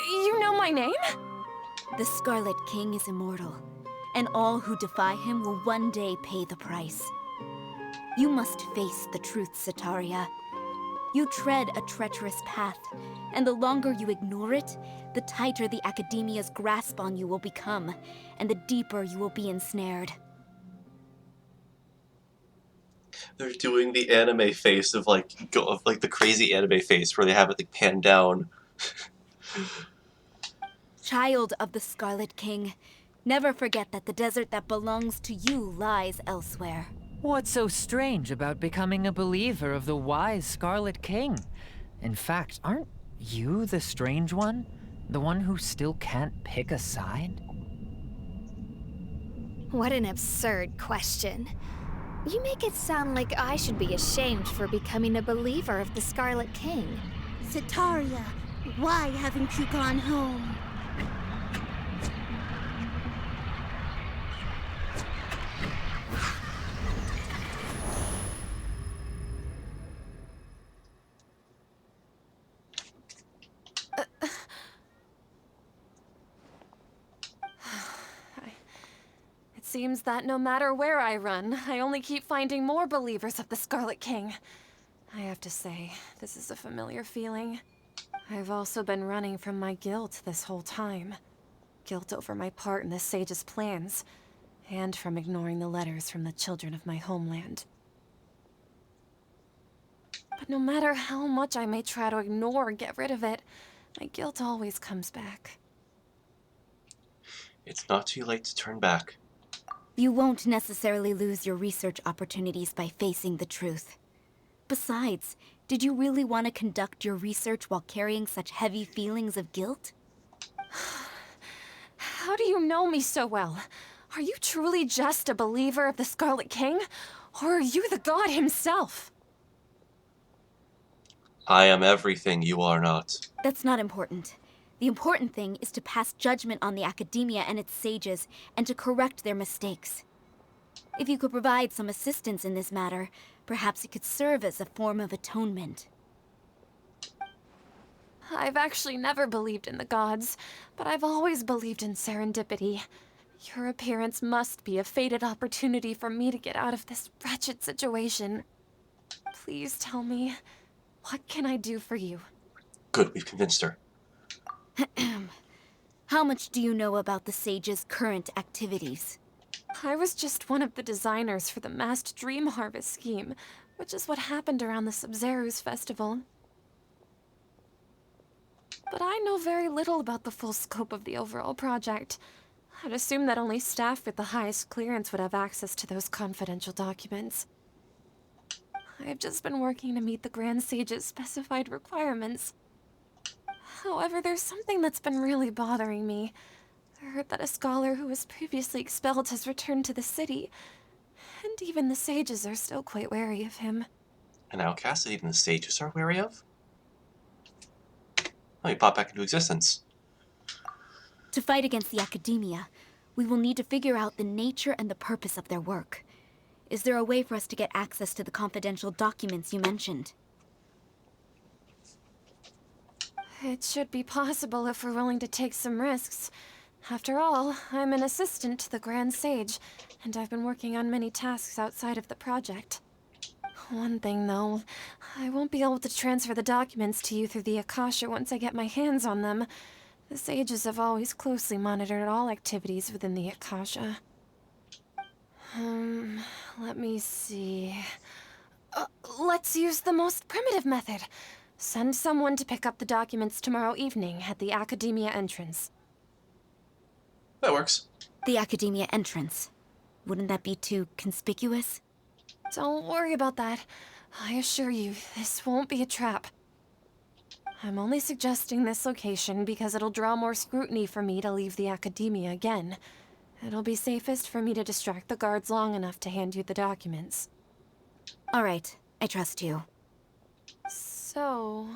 You know my name? The Scarlet King is immortal, and all who defy him will one day pay the price. You must face the truth, Sataria. You tread a treacherous path, and the longer you ignore it, the tighter the Academia's grasp on you will become, and the deeper you will be ensnared. They're doing the anime face of like the crazy anime face where they have it like panned down. Child of the Scarlet King, never forget that the desert that belongs to you lies elsewhere. What's so strange about becoming a believer of the wise Scarlet King? In fact, aren't you the strange one? The one who still can't pick a side? What an absurd question. You make it sound like I should be ashamed for becoming a believer of the Scarlet King. Sataria, why haven't you gone home? It seems that no matter where I run, I only keep finding more believers of the Scarlet King. I have to say, this is a familiar feeling. I've also been running from my guilt this whole time. Guilt over my part in the Sage's plans, and from ignoring the letters from the children of my homeland. But no matter how much I may try to ignore or get rid of it, my guilt always comes back. It's not too late to turn back. You won't necessarily lose your research opportunities by facing the truth. Besides, did you really want to conduct your research while carrying such heavy feelings of guilt? How do you know me so well? Are you truly just a believer of the Scarlet King? Or are you the god himself? I am everything you are not. That's not important. The important thing is to pass judgment on the Academia and its sages, and to correct their mistakes. If you could provide some assistance in this matter, perhaps it could serve as a form of atonement. I've actually never believed in the gods, but I've always believed in serendipity. Your appearance must be a fated opportunity for me to get out of this wretched situation. Please tell me, what can I do for you? Good, we've convinced her. How much do you know about the sage's current activities? I was just one of the designers for the massed dream harvest scheme, which is what happened around the Sub-Zeru's festival. But I know very little about the full scope of the overall project. I'd assume that only staff with the highest clearance would have access to those confidential documents. I've just been working to meet the Grand Sage's specified requirements. However, there's something that's been really bothering me. I heard that a scholar who was previously expelled has returned to the city, and even the sages are still quite wary of him. An outcast that even the sages are wary of? Oh, he popped back into existence. To fight against the Academia, we will need to figure out the nature and the purpose of their work. Is there a way for us to get access to the confidential documents you mentioned? It should be possible if we're willing to take some risks. After all, I'm an assistant to the Grand Sage, and I've been working on many tasks outside of the project. One thing, though, I won't be able to transfer the documents to you through the Akasha once I get my hands on them. The sages have always closely monitored all activities within the Akasha. Let me see. let's use the most primitive method. Send someone to pick up the documents tomorrow evening at the Academia entrance. That works. The Academia entrance. Wouldn't that be too conspicuous? Don't worry about that. I assure you, this won't be a trap. I'm only suggesting this location because it'll draw more scrutiny for me to leave the Academia again. It'll be safest for me to distract the guards long enough to hand you the documents. All right, I trust you. So,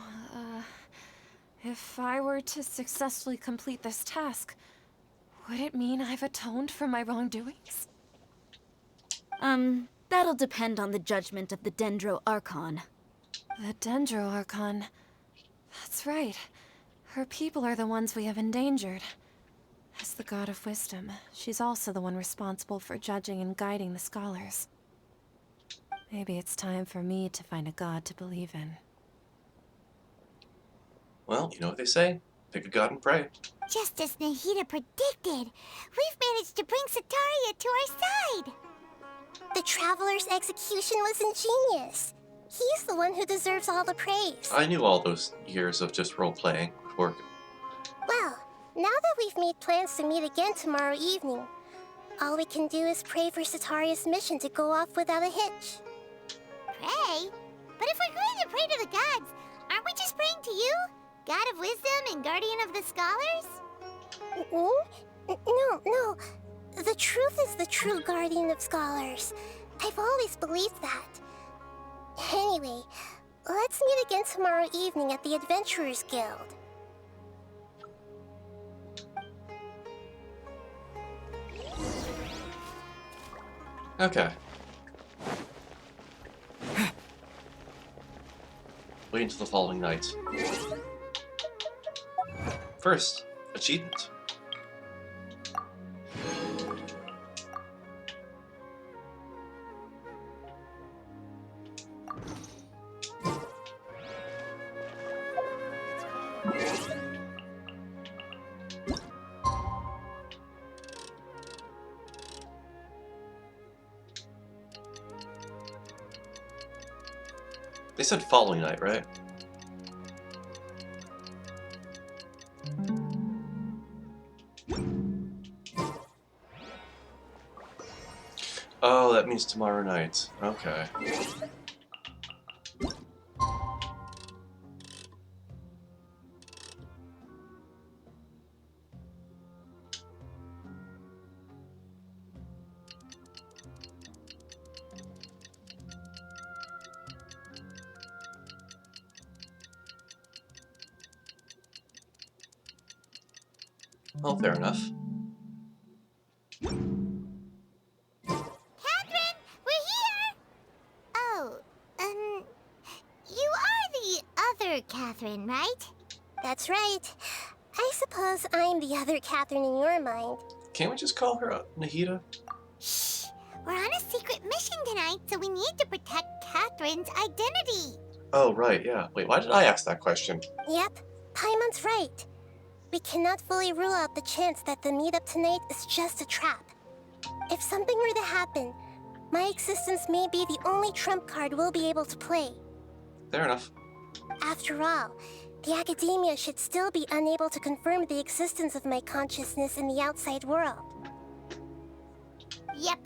if I were to successfully complete this task, would it mean I've atoned for my wrongdoings? That'll depend on the judgment of the Dendro Archon. The Dendro Archon. That's right. Her people are the ones we have endangered. As the God of Wisdom, she's also the one responsible for judging and guiding the scholars. Maybe it's time for me to find a god to believe in. Well, you know what they say. Pick a god and pray. Just as Nahida predicted, we've managed to bring Sataria to our side. The Traveler's execution was ingenious. He's the one who deserves all the praise. I knew all those years of just role-playing would work. Well, now that we've made plans to meet again tomorrow evening, all we can do is pray for Sataria's mission to go off without a hitch. Pray? But if we're going to pray to the gods, aren't we just praying to you? God of Wisdom and Guardian of the Scholars? No. The truth is the true Guardian of Scholars. I've always believed that. Anyway, let's meet again tomorrow evening at the Adventurers Guild. Okay. Wait until the following night. First, achievement. They said following night, right? Oh, that means tomorrow night. Okay. Well, fair enough. Catherine, we're here! Oh, you are the other Catherine, right? That's right. I suppose I'm the other Catherine in your mind. Can't we just call her Nahida? Shh! We're on a secret mission tonight, so we need to protect Catherine's identity. Oh, right, yeah. Wait, why did I ask that question? Yep, Paimon's right. We cannot fully rule out the chance that the meetup tonight is just a trap. If something were to happen, my existence may be the only trump card we'll be able to play. Fair enough. After all, the Academia should still be unable to confirm the existence of my consciousness in the outside world. Yep,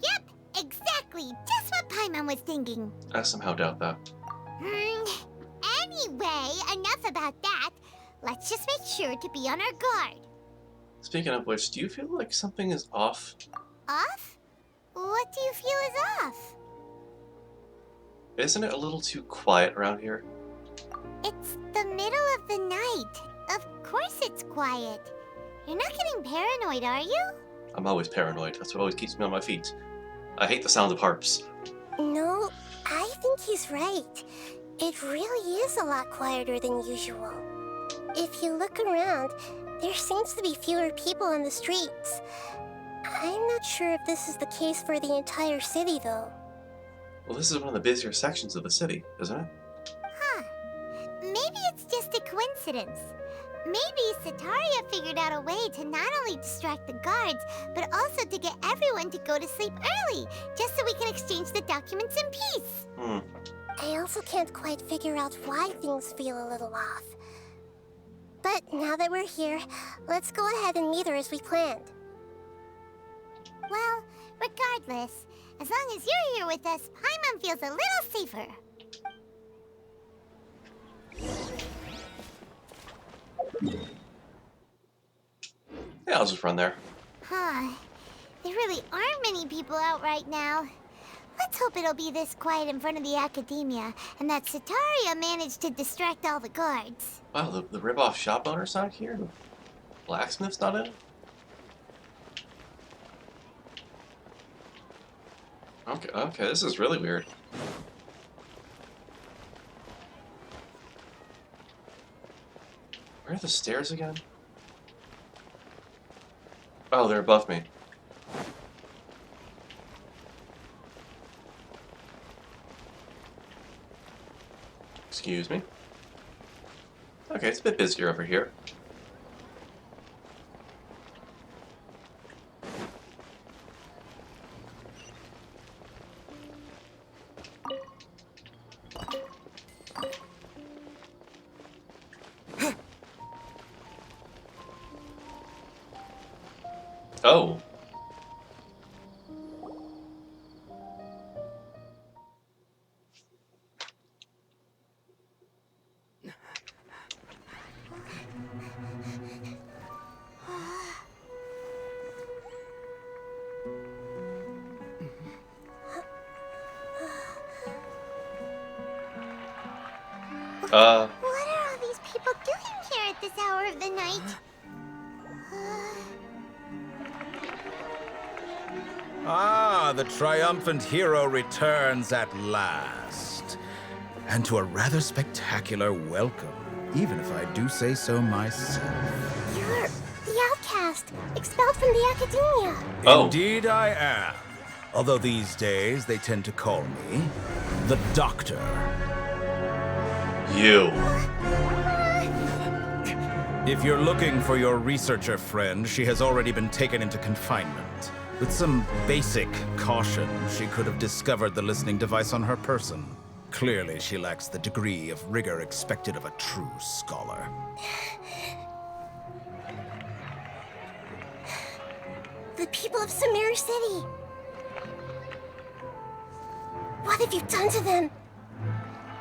exactly. Just what Paimon was thinking. I somehow doubt that. Anyway, enough about that. Let's just make sure to be on our guard. Speaking of which, do you feel like something is off? Off? What do you feel is off? Isn't it a little too quiet around here? It's the middle of the night. Of course it's quiet. You're not getting paranoid, are you? I'm always paranoid. That's what always keeps me on my feet. I hate the sound of harps. No, I think he's right. It really is a lot quieter than usual. If you look around, there seems to be fewer people on the streets. I'm not sure if this is the case for the entire city, though. Well, this is one of the busier sections of the city, isn't it? Huh. Maybe it's just a coincidence. Maybe Sataria figured out a way to not only distract the guards, but also to get everyone to go to sleep early, just so we can exchange the documents in peace. I also can't quite figure out why things feel a little off. But now that we're here, let's go ahead and meet her as we planned. Well, regardless, as long as you're here with us, Paimon feels a little safer. Yeah, I'll just run there. Huh. There really aren't many people out right now. Let's hope it'll be this quiet in front of the Academia, and that Sataria managed to distract all the guards. Wow, the rip-off shop owner's not here? The blacksmith's not in? Okay, this is really weird. Where are the stairs again? Oh, they're above me. Excuse me. Okay, it's a bit busier over here. Oh. What are all these people doing here at this hour of the night? Ah, the triumphant hero returns at last. And to a rather spectacular welcome, even if I do say so myself. You're the outcast, expelled from the Academia. Oh. Indeed I am. Although these days they tend to call me the Doctor. You. If you're looking for your researcher friend, she has already been taken into confinement. With some basic caution, she could have discovered the listening device on her person. Clearly, she lacks the degree of rigor expected of a true scholar. The people of Sumeru City. What have you done to them?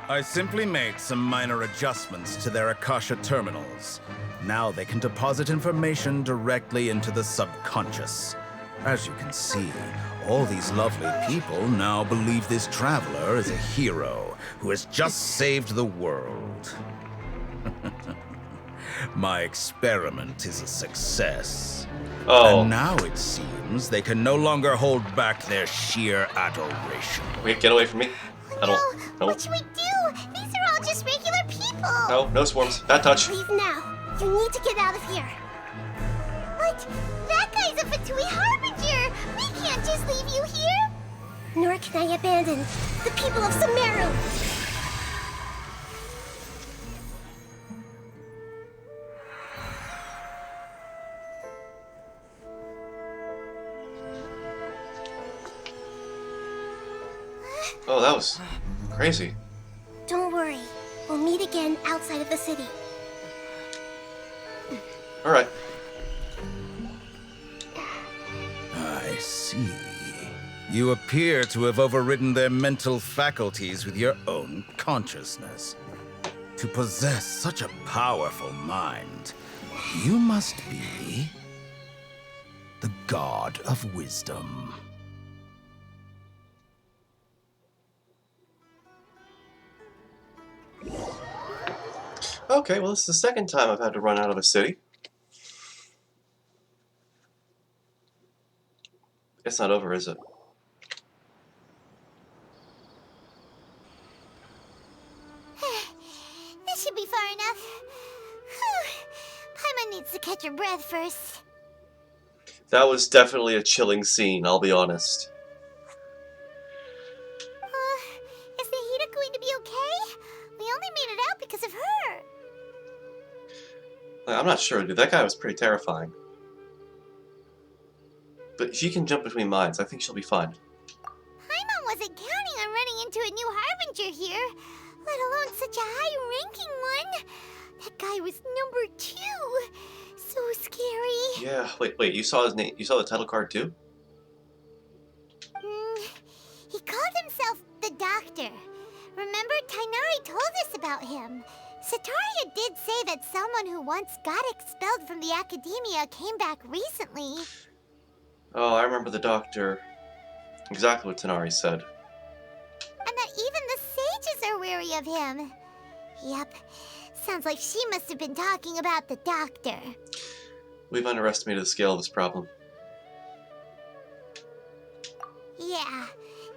I simply made some minor adjustments to their Akasha terminals. Now they can deposit information directly into the subconscious. As you can see, all these lovely people now believe this traveler is a hero who has just saved the world. My experiment is a success. Oh. And now it seems they can no longer hold back their sheer adoration. Wait, get away from me. I No, don't. No. what should we do? These are all just regular people. No, no swarms. Bad touch. Leave now. You need to get out of here. What? That guy's a Fatui Harbinger. We can't just leave you here. Nor can I abandon the people of Sumeru. Oh, that was crazy. Don't worry. We'll meet again outside of the city. Alright. I see. You appear to have overridden their mental faculties with your own consciousness. To possess such a powerful mind, you must be the god of wisdom. Okay, well, this is the second time I've had to run out of a city. It's not over, is it? This should be far enough. Whew. Paimon needs to catch her breath first. That was definitely a chilling scene, I'll be honest. Is the Hida going to be okay? We only made it out because of her. I'm not sure, dude. That guy was pretty terrifying. But she can jump between mines. I think she'll be fine. Paimon wasn't counting on running into a new Harbinger here, let alone such a high-ranking one. That guy was number 2. So scary. Yeah, wait, you saw his name? You saw the title card too? He called himself the Doctor. Remember, Tainari told us about him. Sataria did say that someone who once got expelled from the Academia came back recently. Oh, I remember the Doctor. Exactly what Tanari said. And that even the sages are wary of him. Yep. Sounds like she must have been talking about the Doctor. We've underestimated the scale of this problem. Yeah.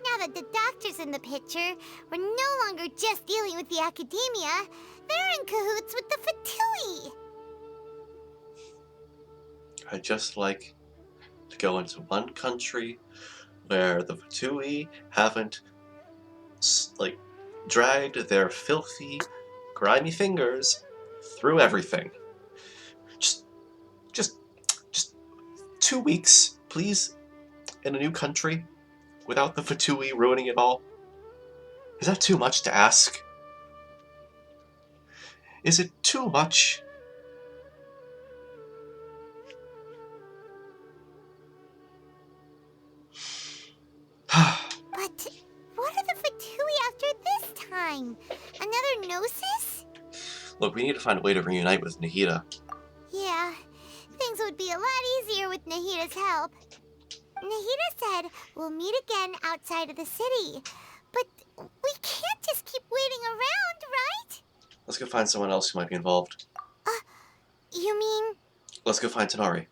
Now that the Doctor's in the picture, we're no longer just dealing with the Academia. They're in cahoots with the Fatui. I'd just like to go into one country where the Fatui haven't, like, dragged their filthy, grimy fingers through everything. Just 2 weeks, please, in a new country without the Fatui ruining it all. Is that too much to ask? Is it too much? But what are the Fatui after this time? Another Gnosis? Look, we need to find a way to reunite with Nahida. Yeah, things would be a lot easier with Nahida's help. Nahida said we'll meet again outside of the city. But we can't just keep waiting around, right? Let's go find someone else who might be involved. You mean... Let's go find Tanari.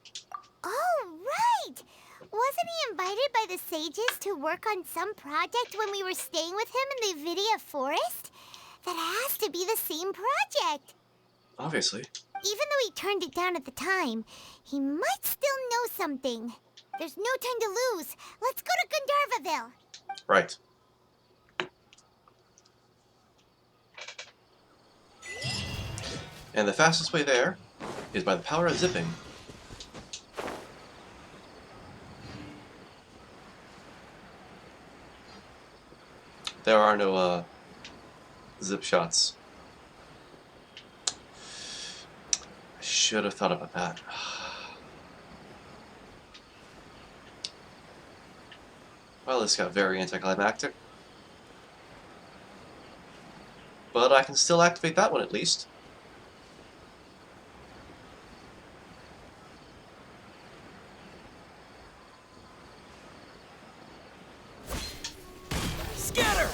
Oh, right! Wasn't he invited by the sages to work on some project when we were staying with him in the Vidia Forest? That has to be the same project. Obviously. Even though he turned it down at the time, he might still know something. There's no time to lose. Let's go to Gandharvaville. Right. And the fastest way there is by the power of zipping. There are no, zip shots. I should have thought about that. Well, this got very anticlimactic. But I can still activate that one at least. Scatter!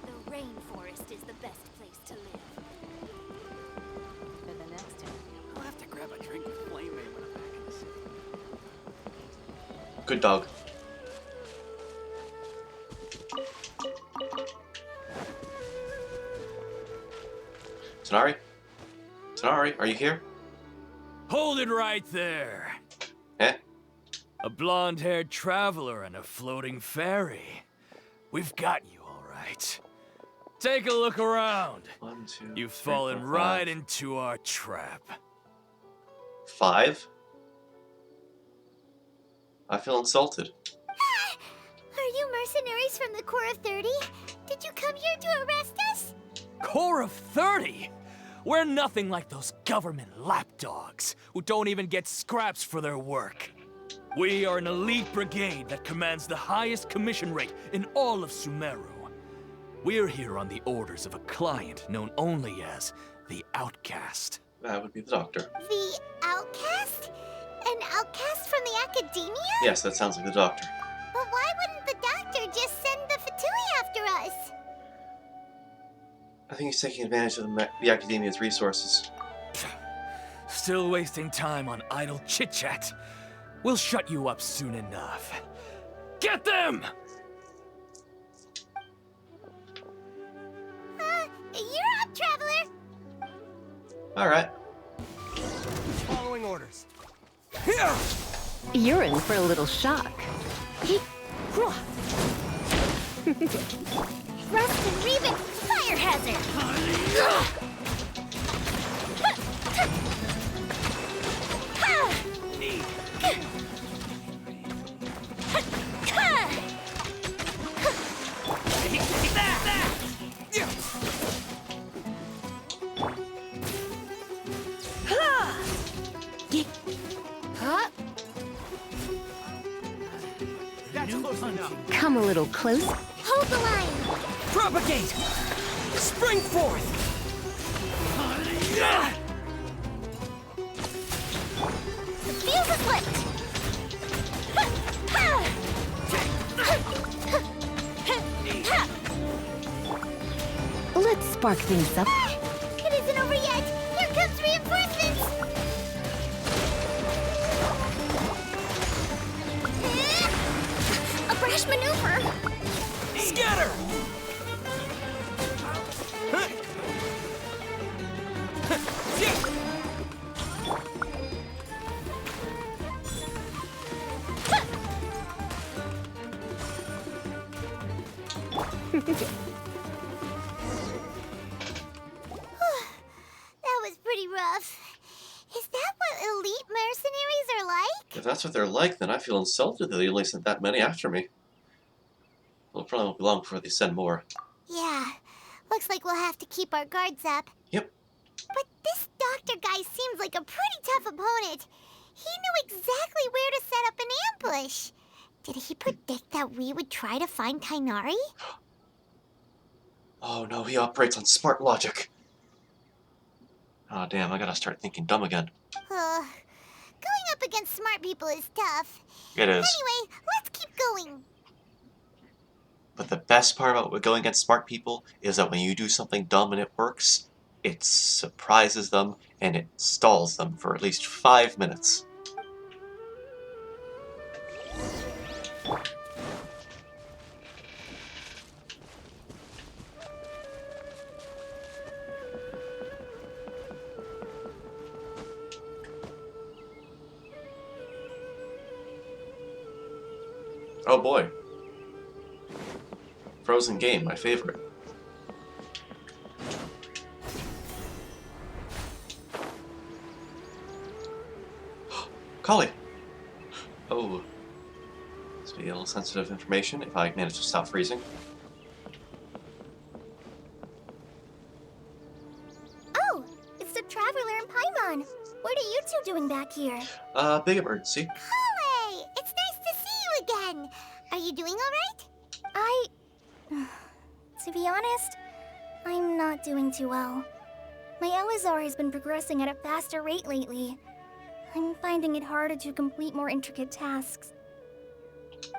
The rainforest is the best place to live. For the next time. I'll have to grab a drink with Flame when I'm back in the city. Good dog. Tanari? Tanari, are you here? Hold it right there. Eh? A blonde-haired traveler and a floating fairy. We've got you, all right. Take a look around. 1, 2, You've 3, fallen 4, right 5. into our trap. 5? I feel insulted. Are you mercenaries from the Corps of 30? Did you come here to arrest us? Corps of 30? We're nothing like those government lapdogs who don't even get scraps for their work. We are an elite brigade that commands the highest commission rate in all of Sumeru. We're here on the orders of a client known only as the Outcast. That would be the Doctor. The Outcast? An outcast from the Academia? Yes, that sounds like the Doctor. But why wouldn't the Doctor just send the Fatui after us? I think he's taking advantage of the Academia's resources. Still wasting time on idle chit-chat. We'll shut you up soon enough. Get them! You're up, Traveler! Alright. Following orders. You're in for a little shock. Rust and Reven, fire hazard! Come a little close. Hold the line! Propagate! Spring forth! The fuse is lit! Let's spark things up. It isn't over yet! Here comes reinforcements! A brash maneuver! Scatter! That was pretty rough. Is that what elite mercenaries are like? If that's what they're like, then I feel insulted that they only sent that many after me. Well, it probably won't be long before they send more. Yeah, looks like we'll have to keep our guards up. Yep. But this doctor guy seems like a pretty tough opponent. He knew exactly where to set up an ambush. Did he predict that we would try to find Tainari? Oh no, he operates on smart logic. Oh damn, I gotta start thinking dumb again. Going up against smart people is tough. It is. Anyway, let's keep going. But the best part about going against smart people is that when you do something dumb and it works, it surprises them and it stalls them for at least 5 minutes. Oh boy. Frozen game, my favorite. Collie! Oh. This will be a little sensitive information if I manage to stop freezing. Oh, it's the Traveler and Paimon. What are you two doing back here? Big emergency. Kale, it's nice to see you again. Are you doing all right? To be honest, I'm not doing too well. My Elazar has been progressing at a faster rate lately. I'm finding it harder to complete more intricate tasks.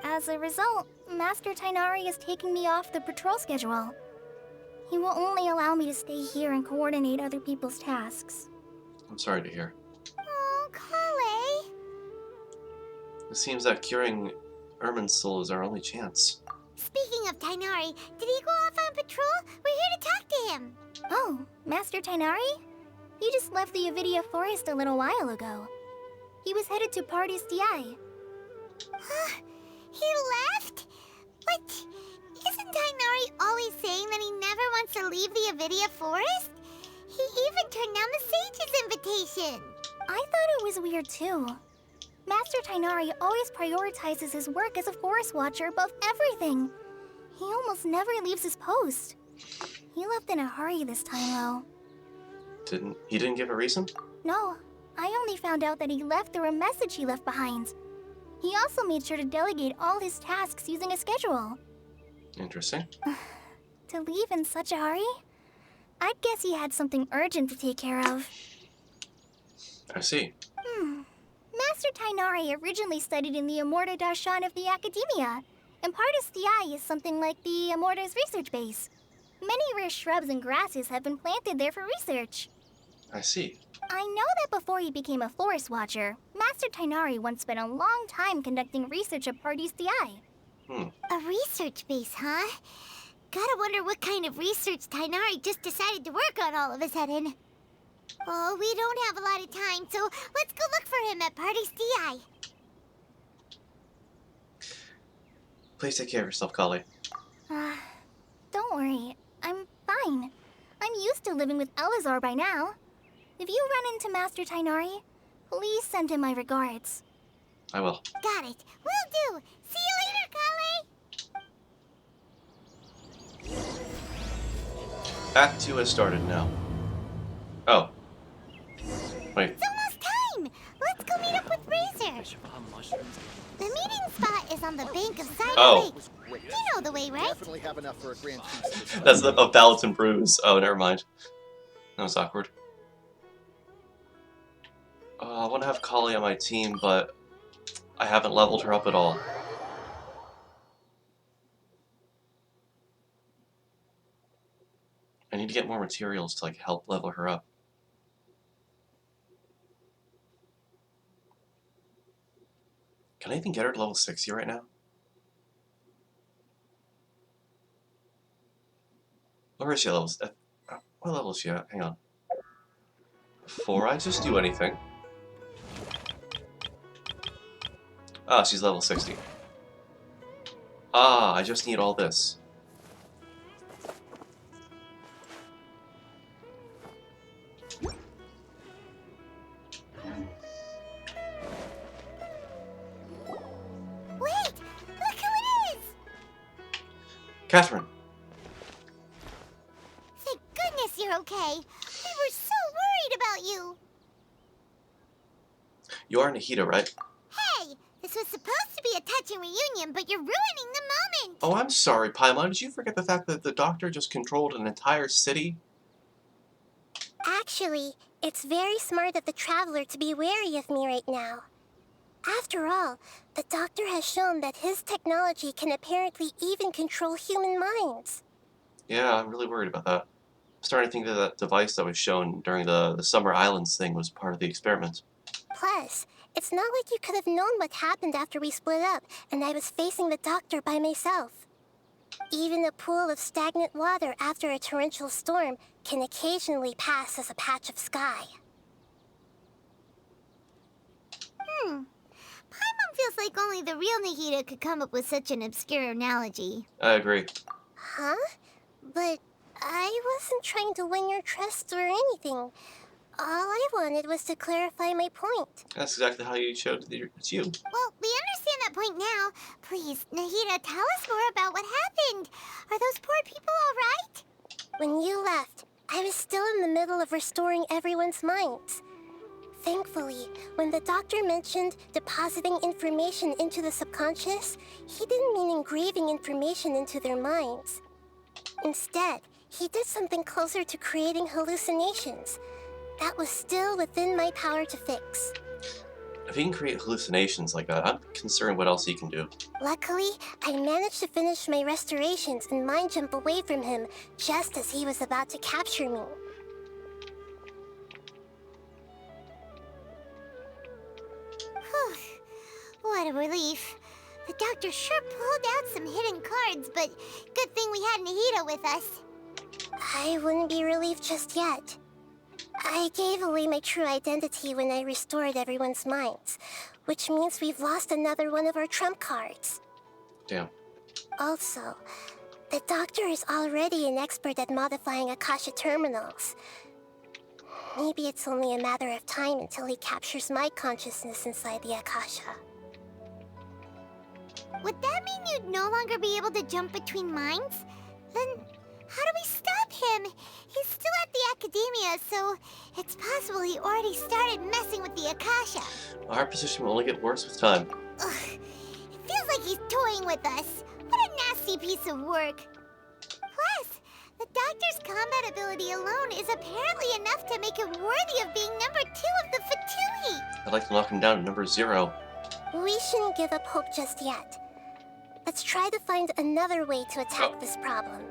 As a result, Master Tainari is taking me off the patrol schedule. He will only allow me to stay here and coordinate other people's tasks. I'm sorry to hear. Oh, Kale. It seems that curing Irminsul is our only chance. Speaking of Tainari, did he go off on patrol? We're here to talk to him. Oh, Master Tainari? He just left the Avidia Forest a little while ago. He was headed to Party's DI. He left? But isn't Tainari always saying that he never wants to leave the Avidia Forest? He even turned down the Sage's invitation. I thought it was weird too. Master Tainari always prioritizes his work as a forest watcher above everything. He almost never leaves his post. He left in a hurry this time, though. He didn't give a reason? No, I only found out that he left through a message he left behind. He also made sure to delegate all his tasks using a schedule. Interesting. To leave in such a hurry? I'd guess he had something urgent to take care of. I see. Master Tainari originally studied in the Amorta Darshan of the Academia, and Partis DI is something like the Amorta's research base. Many rare shrubs and grasses have been planted there for research. I see. I know that before he became a forest watcher, Master Tainari once spent a long time conducting research at Partis DI. A research base, huh? Gotta wonder what kind of research Tainari just decided to work on all of a sudden. Oh, we don't have a lot of time, so let's go look for him at Party's DI. Please take care of yourself, Kali. Don't worry. I'm fine. I'm used to living with Elazar by now. If you run into Master Tainari, please send him my regards. I will. Got it. Will do. See you later, Kali! Act 2 has started now. Oh. Wait. It's almost time! Let's go meet up with Razor. The meeting spot is on the bank of Cider Lake. You know the way, right? Definitely have enough for a grand feast. That's a Ballads and Brews. Oh, never mind. That was awkward. I want to have Kali on my team, but I haven't leveled her up at all. I need to get more materials to like help level her up. Can I even get her to level 60 right now? Where is she at levels? What level is she at? Hang on. Before I just do anything. Ah, she's level 60. Ah, I just need all this. Wait! Look who it is! Catherine! Thank goodness you're okay. We were so worried about you. You are Nahida, right? Hey, this was supposed to be a touching reunion, but you're ruining the moment. Oh, I'm sorry, Paimon. Did you forget the fact that the doctor just controlled an entire city? Actually, it's very smart of the Traveler to be wary of me right now. After all, the Doctor has shown that his technology can apparently even control human minds. Yeah, I'm really worried about that. I'm starting to think that that device that was shown during the Summer Islands thing was part of the experiment. Plus, it's not like you could have known what happened after we split up and I was facing the Doctor by myself. Even a pool of stagnant water after a torrential storm can occasionally pass as a patch of sky. Paimon feels like only the real Nahida could come up with such an obscure analogy. I agree. Huh? But I wasn't trying to win your trust or anything. All I wanted was to clarify my point. That's exactly how you showed that it's you. Well, we understand that point now. Please, Nahida, tell us more about what happened. Are those poor people all right? When you left, I was still in the middle of restoring everyone's minds. Thankfully, when the Doctor mentioned depositing information into the subconscious, he didn't mean engraving information into their minds. Instead, he did something closer to creating hallucinations. That was still within my power to fix. If he can create hallucinations like that, I'm concerned what else he can do. Luckily, I managed to finish my restorations and mind jump away from him just as he was about to capture me. What a relief. The Doctor sure pulled out some hidden cards, but good thing we had Nahida with us. I wouldn't be relieved just yet. I gave away my true identity when I restored everyone's minds, which means we've lost another one of our trump cards. Damn. Also, the Doctor is already an expert at modifying Akasha terminals. Maybe it's only a matter of time until he captures my consciousness inside the Akasha. Would that mean you'd no longer be able to jump between minds? Then how do we stop him? He's still at the Academia, so it's possible he already started messing with the Akasha. Our position will only get worse with time. Ugh, it feels like he's toying with us. What a nasty piece of work. Plus, the Doctor's combat ability alone is apparently enough to make him worthy of being number 2 of the Fatui. I'd like to knock him down to number 0. We shouldn't give up hope just yet. Let's try to find another way to attack this problem.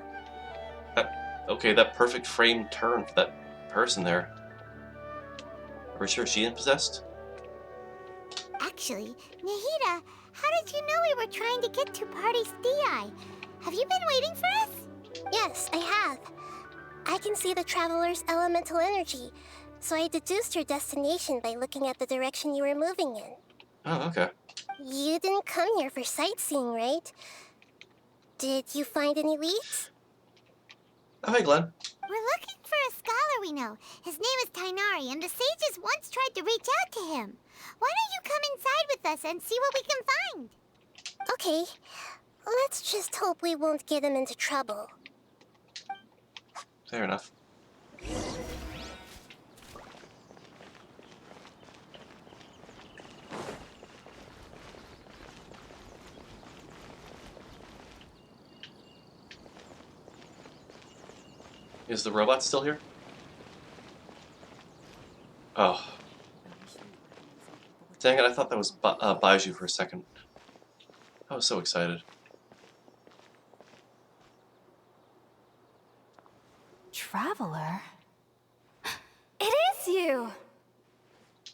Okay, that perfect frame turn for that person there. Are we sure she isn't possessed? Actually, Nahida, how did you know we were trying to get to Party's DI? Have you been waiting for us? Yes, I have. I can see the Traveler's elemental energy, so I deduced your destination by looking at the direction you were moving in. Oh, okay. You didn't come here for sightseeing, right? Did you find any leads? Oh, hey, Glenn. We're looking for a scholar we know. His name is Tainari, and the sages once tried to reach out to him. Why don't you come inside with us and see what we can find? Okay. Let's just hope we won't get him into trouble. Fair enough. Is the robot still here? Oh. Dang it, I thought that was Baiju for a second. I was so excited. Traveler? It is you!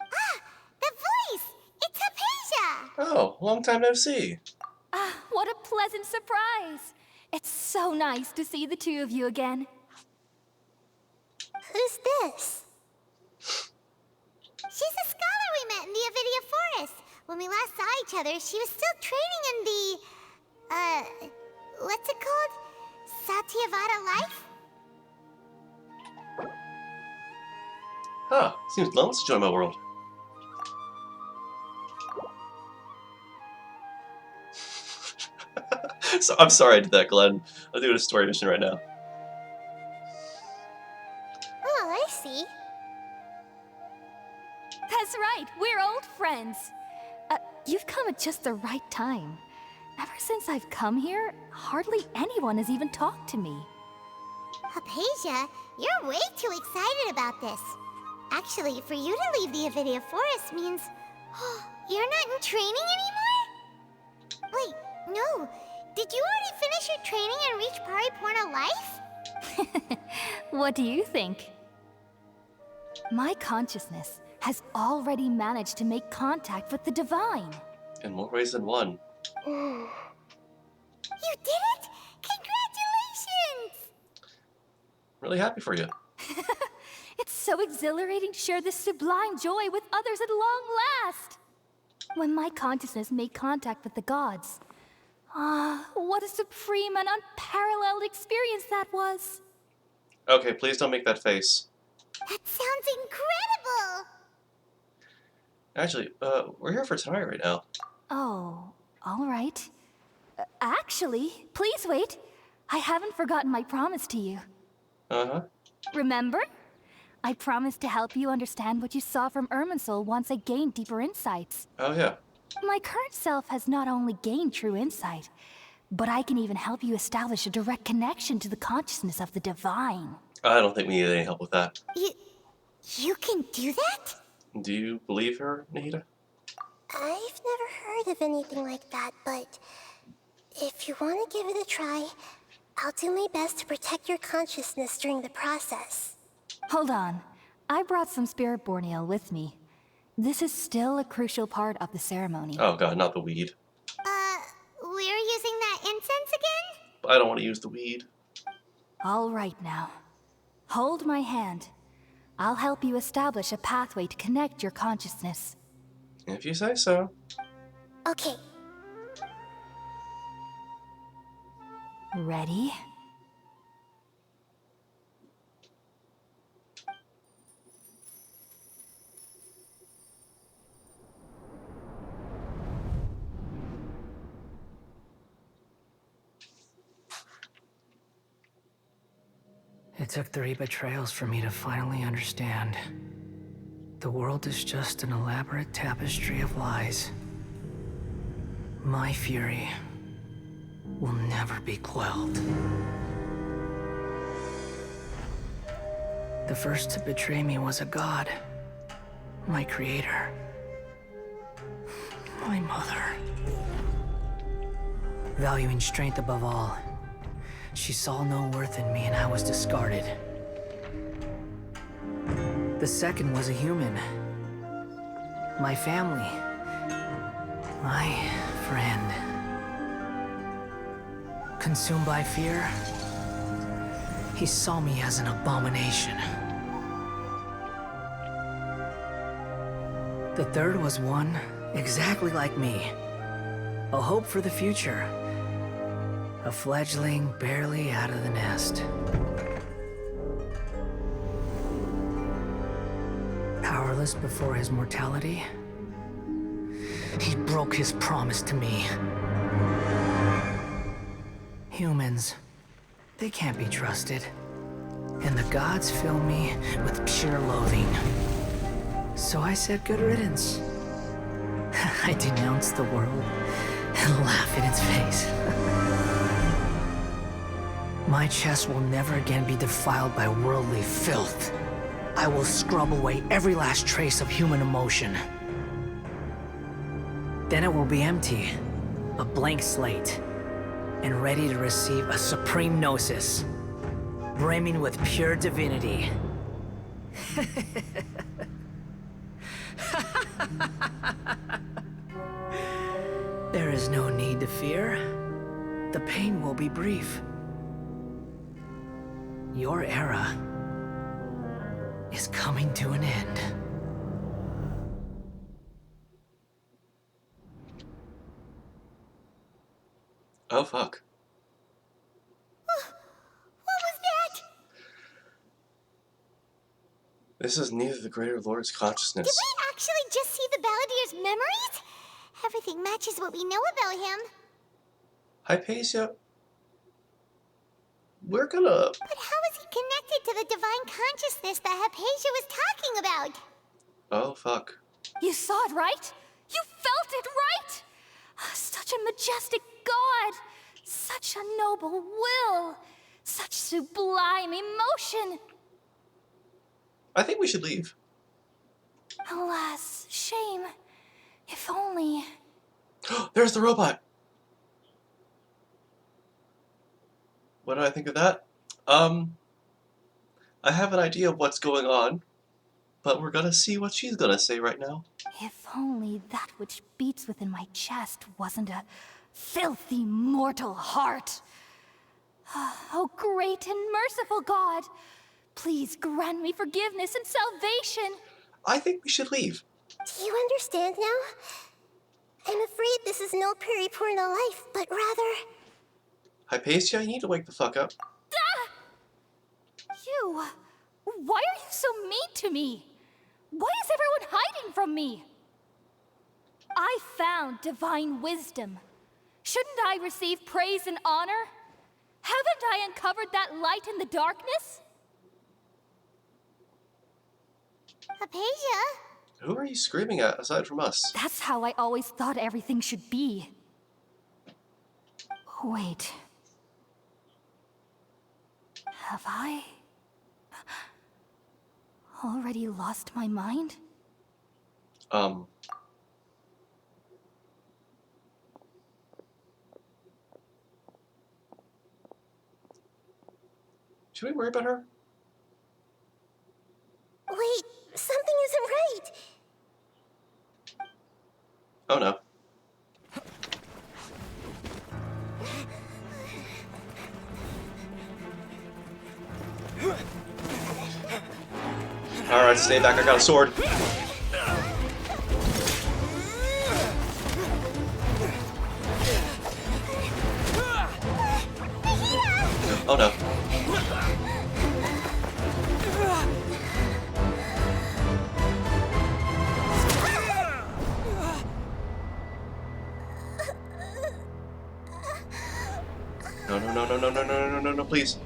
Ah, the voice! It's Hypatia! Oh, long time no see. Ah, what a pleasant surprise! It's so nice to see the two of you again. Who's this? She's a scholar we met in the Avidia Forest. When we last saw each other, she was still training in the... what's it called? Satyavada life? Huh, seems Glenn wants to join my world. So, I'm sorry I did that, Glenn. I'm doing a story mission right now. Oh, I see. That's right, we're old friends. You've come at just the right time. Ever since I've come here, hardly anyone has even talked to me. Hypatia, you're way too excited about this. Actually, for you to leave the Avidia Forest means... you're not in training anymore? Wait, no. Did you already finish your training and reach Pariporna life? What do you think? My consciousness has already managed to make contact with the divine. In more ways than one. You did it! Congratulations! Really happy for you. It's so exhilarating to share this sublime joy with others at long last. When my consciousness made contact with the gods, what a supreme and unparalleled experience that was. Okay, please don't make that face. That sounds incredible! Actually, we're here for tonight right now. Oh, all right. Actually, please wait. I haven't forgotten my promise to you. Uh-huh. Remember? I promised to help you understand what you saw from Irminsul once I gained deeper insights. Oh, yeah. My current self has not only gained true insight, but I can even help you establish a direct connection to the consciousness of the divine. I don't think we need any help with that. You can do that? Do you believe her, Nahida? I've never heard of anything like that, but if you want to give it a try, I'll do my best to protect your consciousness during the process. Hold on. I brought some spirit borneal with me. This is still a crucial part of the ceremony. Oh god, not the weed. We're using that incense again? I don't want to use the weed. All right now. Hold my hand. I'll help you establish a pathway to connect your consciousness. If you say so. Okay. Ready? It took 3 betrayals for me to finally understand. The world is just an elaborate tapestry of lies. My fury will never be quelled. The first to betray me was a god. My creator. My mother. Valuing strength above all, she saw no worth in me and I was discarded. The second was a human. My family. My friend. Consumed by fear, he saw me as an abomination. The third was one exactly like me. A hope for the future. A fledgling barely out of the nest. Powerless before his mortality, he broke his promise to me. Humans, they can't be trusted. And the gods fill me with pure loathing. So I said good riddance. I denounce the world and laugh in its face. My chest will never again be defiled by worldly filth. I will scrub away every last trace of human emotion. Then it will be empty, a blank slate, and ready to receive a supreme gnosis, brimming with pure divinity. There is no need to fear. The pain will be brief. Your era is coming to an end. Oh, fuck. What was that? This is neither the Greater Lord's consciousness. Did we actually just see the Balladeer's memories? Everything matches what we know about him. Hypatia, we're gonna... But how is he connected to the divine consciousness that Hypatia was talking about? Oh, fuck. You saw it, right? You felt it, right? Such a majestic god! Such a noble will! Such sublime emotion! I think we should leave. Alas, shame. If only... There's the robot! What do I think of that? I have an idea of what's going on, but we're gonna see what she's gonna say right now. If only that which beats within my chest wasn't a filthy mortal heart. Oh, great and merciful God, please grant me forgiveness and salvation. I think we should leave. Do you understand now? I'm afraid this is no periporno life, but rather... Hypatia, you need to wake the fuck up. You, why are you so mean to me? Why is everyone hiding from me? I found divine wisdom. Shouldn't I receive praise and honor? Haven't I uncovered that light in the darkness? Hypatia? Who are you screaming at aside from us? That's how I always thought everything should be. Wait. Have I already lost my mind? Should we worry about her? Wait, something isn't right. Oh no. Alright, stay back, I got a sword. Oh no. No, no, no, no, no, no, no, no, no, no, please.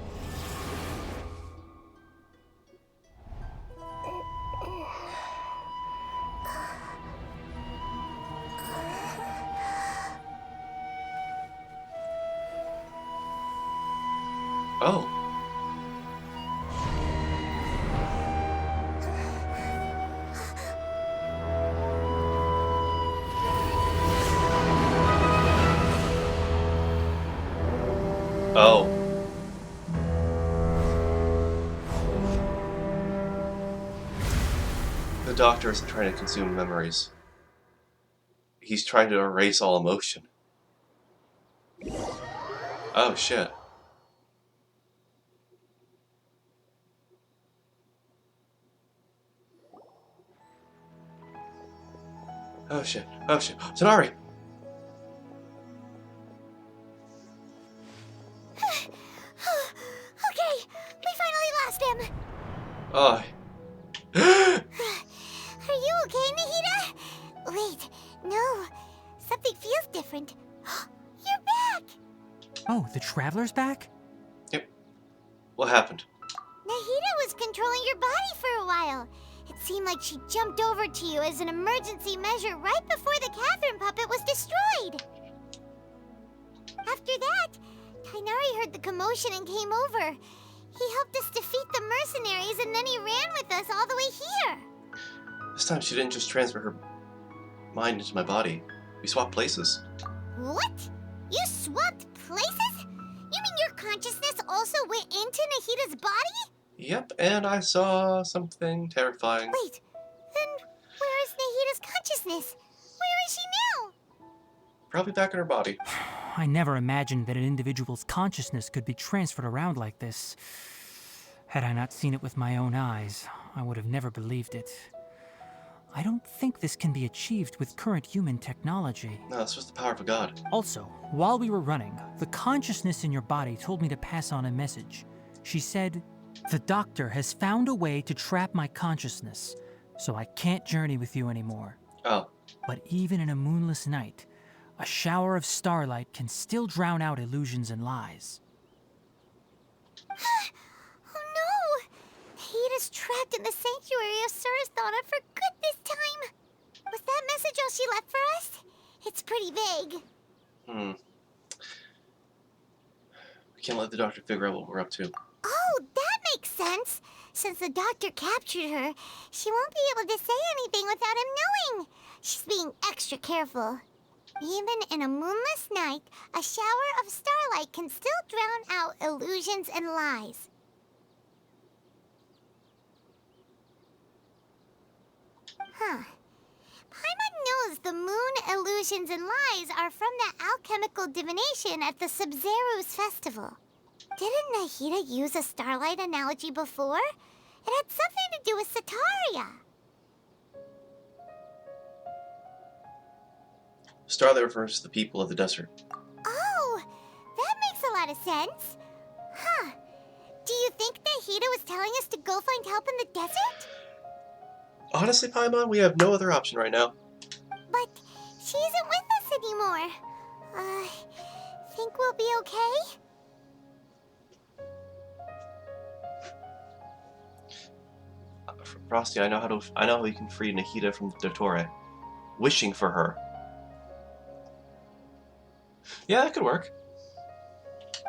Oh. Oh. The doctor isn't trying to consume memories. He's trying to erase all emotion. Oh shit. Oh shit. Oh shit. Sonari! Oh. Are you okay, Nahida? Wait, no. Something feels different. You're back! Oh, the Traveler's back? Yep. What happened? Nahida was controlling your body for a while. It seemed like she jumped over to you as an emergency measure right before the Catherine puppet was destroyed. After that, Tainari heard the commotion and came over. He helped us defeat the mercenaries and then he ran with us all the way here. This time she didn't just transfer her mind into my body. We swapped places. What? You swapped places? You mean your consciousness also went into Nahida's body? Yep, and I saw something terrifying. Wait, then where is Nahida's consciousness? Where is she now? Probably back in her body. I never imagined that an individual's consciousness could be transferred around like this. Had I not seen it with my own eyes, I would have never believed it. I don't think this can be achieved with current human technology. No, it's just the power of a god. Also, while we were running, the consciousness in your body told me to pass on a message. She said, "The doctor has found a way to trap my consciousness, so I can't journey with you anymore." Oh. But even in a moonless night, a shower of starlight can still drown out illusions and lies. Oh no! Nahida's trapped in the sanctuary of Surasthana for good this time. Was that message all she left for us? It's pretty vague. We can't let the doctor figure out what we're up to. Oh, that makes sense. Since the doctor captured her, she won't be able to say anything without him knowing. She's being extra careful. Even in a moonless night, a shower of starlight can still drown out illusions and lies. Huh. Paimon knows the moon illusions and lies are from the alchemical divination at the Sub-Zero's festival. Didn't Nahida use a starlight analogy before? It had something to do with Sataria. Starlight refers to the people of the desert. Oh, that makes a lot of sense. Huh. Do you think Nahida was telling us to go find help in the desert? Honestly, Paimon, we have no other option right now. But she isn't with us anymore. Think we'll be okay? Frosty, I know how we can free Nahida from the Dottore. Wishing for her. Yeah, that could work.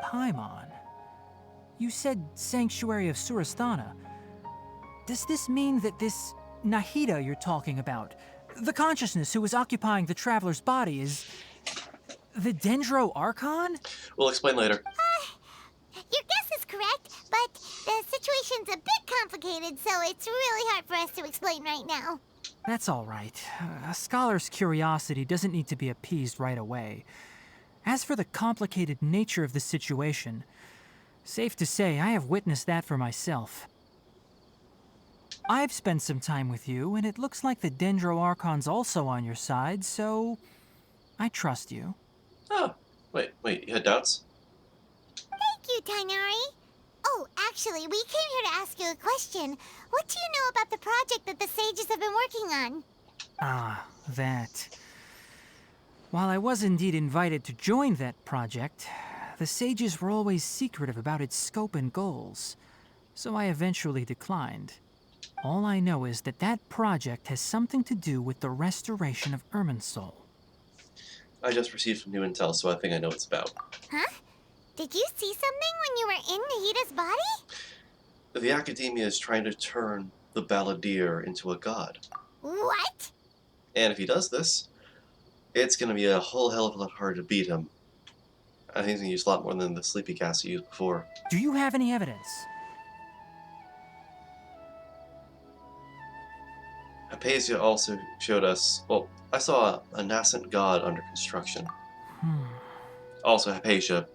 Paimon, you said Sanctuary of Surasthana. Does this mean that this Nahida you're talking about, the consciousness who was occupying the Traveler's body, is the Dendro Archon? We'll explain later. Your guess is correct, but the situation's a bit complicated, so it's really hard for us to explain right now. That's all right. A scholar's curiosity doesn't need to be appeased right away. As for the complicated nature of the situation, safe to say I have witnessed that for myself. I've spent some time with you, and it looks like the Dendro Archon's also on your side, so I trust you. Oh, wait, you had doubts? Thank you, Tainari. Oh, actually, we came here to ask you a question. What do you know about the project that the sages have been working on? Ah, that. While I was indeed invited to join that project, the sages were always secretive about its scope and goals, so I eventually declined. All I know is that that project has something to do with the restoration of Irminsul. I just received some new intel, so I think I know what it's about. Huh? Did you see something when you were in Nahida's body? The Academia is trying to turn the Balladeer into a god. What? And if he does this, it's going to be a whole hell of a lot harder to beat him. I think he's going to use a lot more than the sleepy cast he used before. Do you have any evidence? Hypatia also showed us, well, I saw a nascent god under construction. Also, Hypatia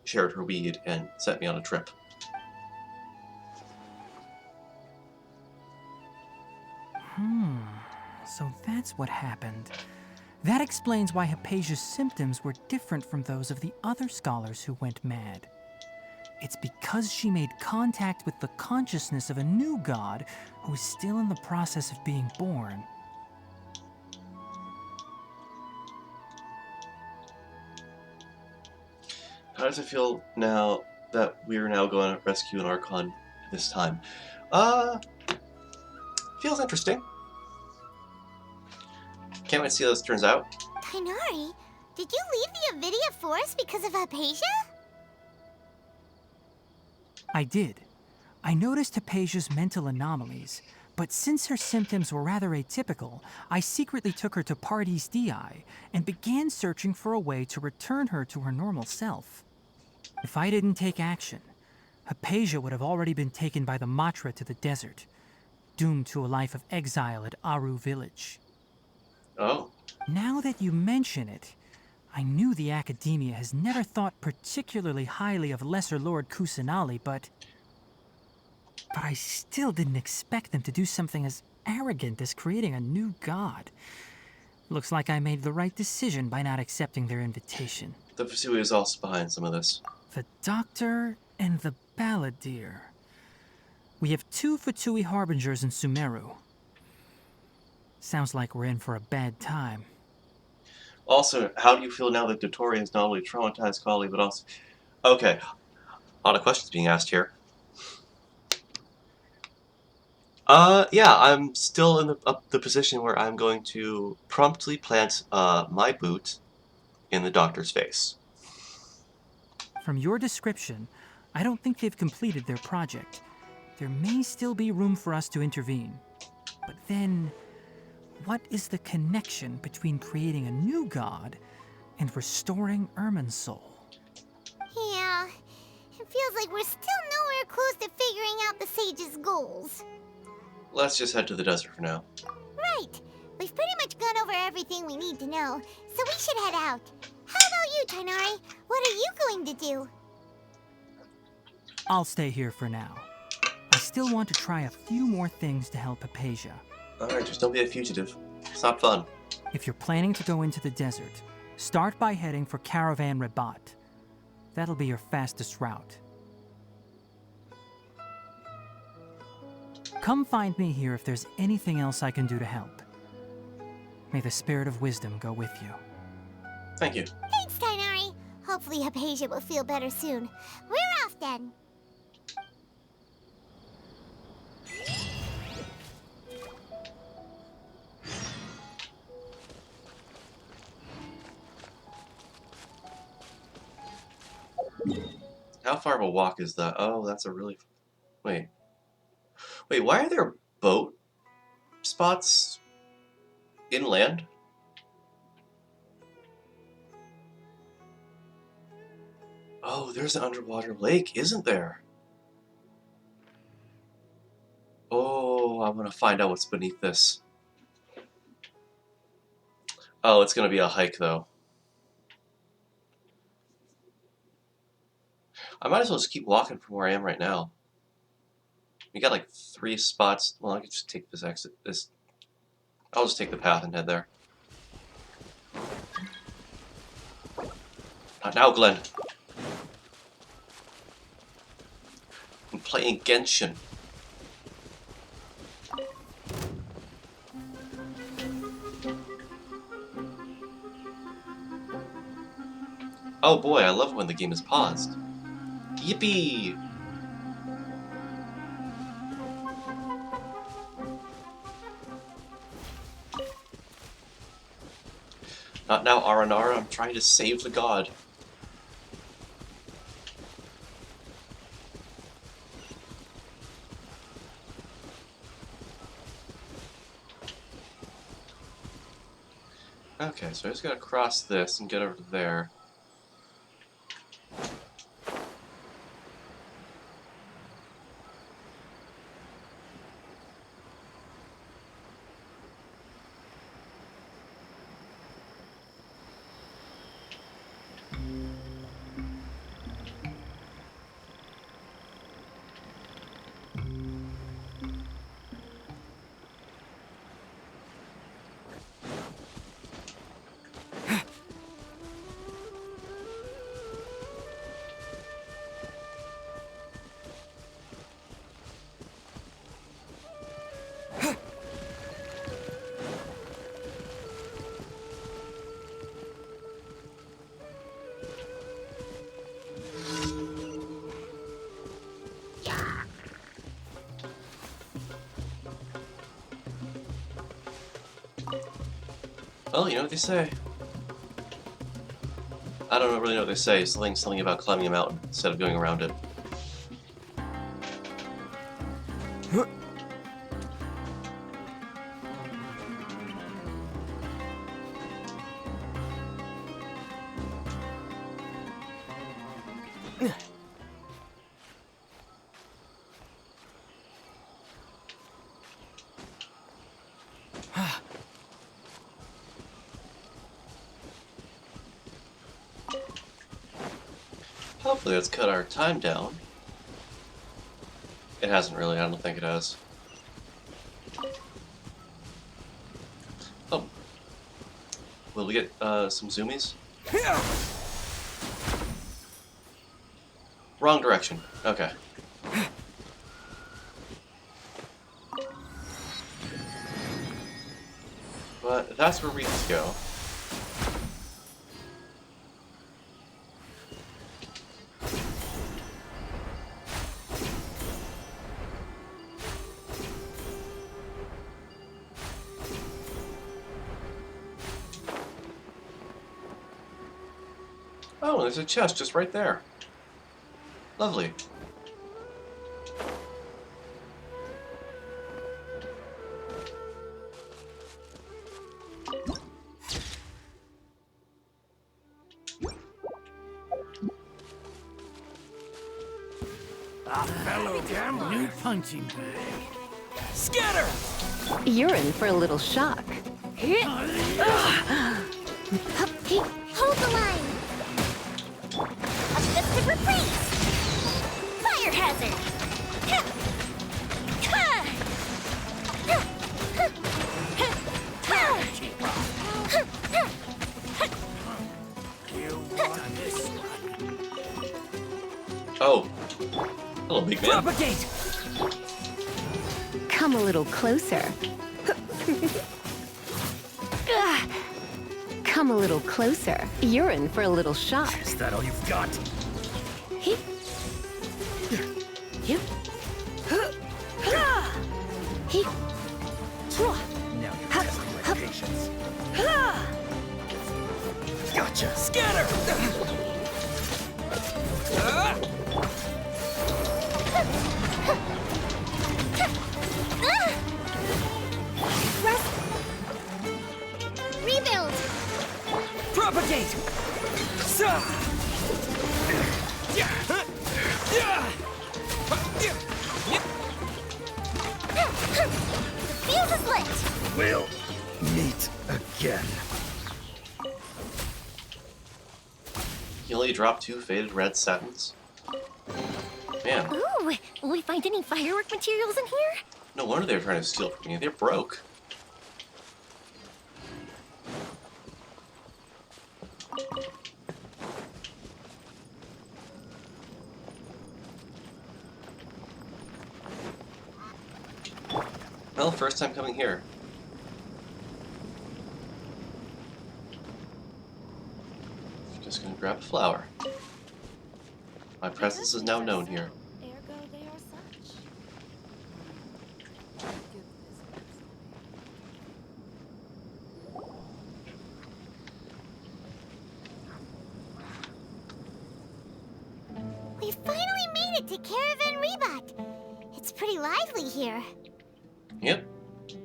shared her weed and sent me on a trip. So that's what happened. That explains why Hypatia's symptoms were different from those of the other scholars who went mad. It's because she made contact with the consciousness of a new god who is still in the process of being born. How does it feel now that we're now going to rescue an Archon this time? Feels interesting. Can't wait to see how this turns out. Tighnari, did you leave the Avidia Forest because of Hypatia? I did. I noticed Hypatia's mental anomalies, but since her symptoms were rather atypical, I secretly took her to Pardes Dii and began searching for a way to return her to her normal self. If I didn't take action, Hypatia would have already been taken by the Matra to the desert, doomed to a life of exile at Aru village. Oh. Now that you mention it, I knew the Academia has never thought particularly highly of Lesser Lord Kusanali, but I still didn't expect them to do something as arrogant as creating a new god. Looks like I made the right decision by not accepting their invitation. The Vasui is also behind some of this. The Doctor and the Balladeer. We have 2 Fatui Harbingers in Sumeru. Sounds like we're in for a bad time. Also, how do you feel now that Dottore has not only traumatized Kali, but also... Okay, a lot of questions being asked here. Yeah, I'm still in the position where I'm going to promptly plant my boot in the Doctor's face. From your description, I don't think they've completed their project. There may still be room for us to intervene. But then, what is the connection between creating a new god and restoring Irminsul? Yeah, it feels like we're still nowhere close to figuring out the Sage's goals. Let's just head to the desert for now. Right. We've pretty much gone over everything we need to know, so we should head out. How about you, Tighnari? What are you going to do? I'll stay here for now. I still want to try a few more things to help Hypatia. Alright, just don't be a fugitive. It's not fun. If you're planning to go into the desert, start by heading for Caravan Rabat. That'll be your fastest route. Come find me here if there's anything else I can do to help. May the spirit of wisdom go with you. Thank you. Thanks, Tighnari. Hopefully Hypatia will feel better soon. We're off then. How far of a walk is that? Oh, that's a really... Wait. Wait, why are there boat spots inland? Oh, there's an underwater lake, isn't there? Oh, I want to find out what's beneath this. Oh, it's going to be a hike, though. I might as well just keep walking from where I am right now. We got like 3 spots. Well, I could just take this exit. I'll just take the path and head there. Not now, Glenn. I'm playing Genshin. Oh boy, I love when the game is paused. Yippee! Not now, Aranara. I'm trying to save the god. Okay, so I just gotta cross this and get over to there. Well, you know what they say. I don't really know what they say. Something about climbing a mountain instead of going around it. Hopefully that's cut our time down. It hasn't really, I don't think it has. Oh. Will we get some zoomies? Wrong direction. Okay. But that's where we need to go. Oh, there's a chest just right there. Lovely. Fellow gambler. New punching bag. Scatter! You're in for a little shock. Hold the line! Assisted reprise! Fire hazard! Oh. Hello, big man. Propagate! Come a little closer. Come a little closer. You're in for a little shock. Is that all you've got? Now you're testing my patience. Gotcha. Scatter! Rebuild! Propagate! Fuse is lit! We'll meet again. He only dropped 2 faded red satins. Man, Ooh, will we find any firework materials in here? no wonder they were trying to steal from me. They're broke. Well, first time coming here. Just gonna grab a flower. My presence is now known here. Ergo they are such. We finally made it to Caravan Rebot. It's pretty lively here. Yep.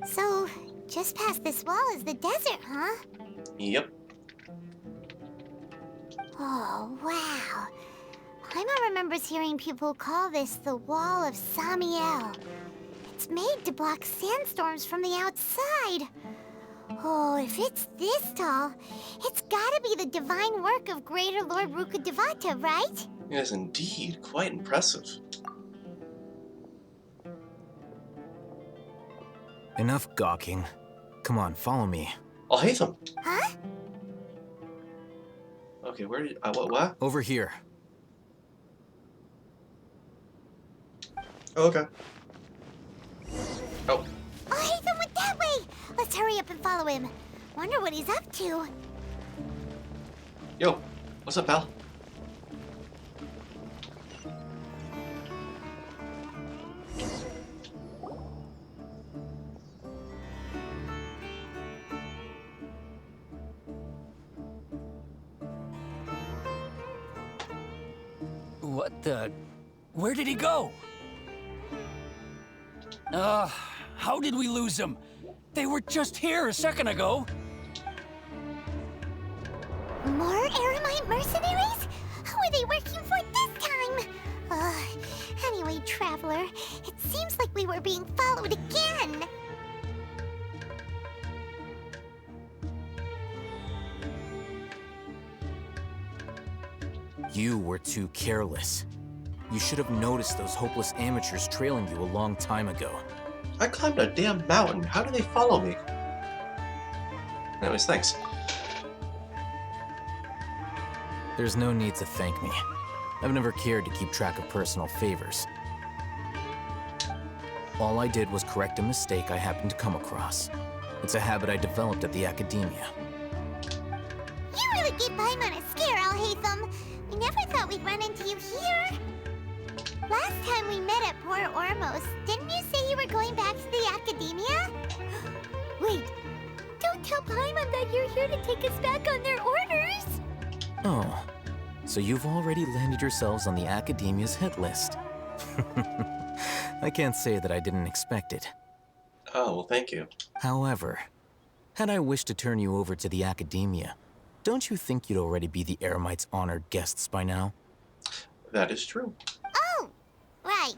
So, just past this wall is the desert, huh? Yep. Oh, wow. Paimon remembers hearing people call this the Wall of Samiel. It's made to block sandstorms from the outside. Oh, if it's this tall, it's gotta be the divine work of Greater Lord Rukkhadevata, right? It is indeed quite impressive. Enough gawking. Come on, follow me. I'll hate them. Huh? Okay, where did what? Over here. Oh, okay. Oh, Oh, Hatham went that way! Let's hurry up and follow him. Wonder what he's up to. yo, what's up, pal? What the... Where did he go? How did we lose them? They were just here a second ago. More Eremite mercenaries? Who are they working for this time? Anyway, Traveler, it seems like we were being followed again. You were too careless. You should have noticed those hopeless amateurs trailing you a long time ago. I climbed a damn mountain. How do they follow me? Anyways, thanks. There's no need to thank me. I've never cared to keep track of personal favors. All I did was correct a mistake I happened to come across. It's a habit I developed at the Academia. You really gave Paimon a scare, Alhaitham. We never thought we'd run into you here. Last time we met at Port Ormos, didn't you say you were going back to the Academia? Wait, don't tell Paimon that you're here to take us back on their orders! Oh, so you've already landed yourselves on the Academia's hit list. I can't say that I didn't expect it. Oh, well, thank you. However, had I wished to turn you over to the Academia, don't you think you'd already be the Eremites' honored guests by now? That is true. Oh, right.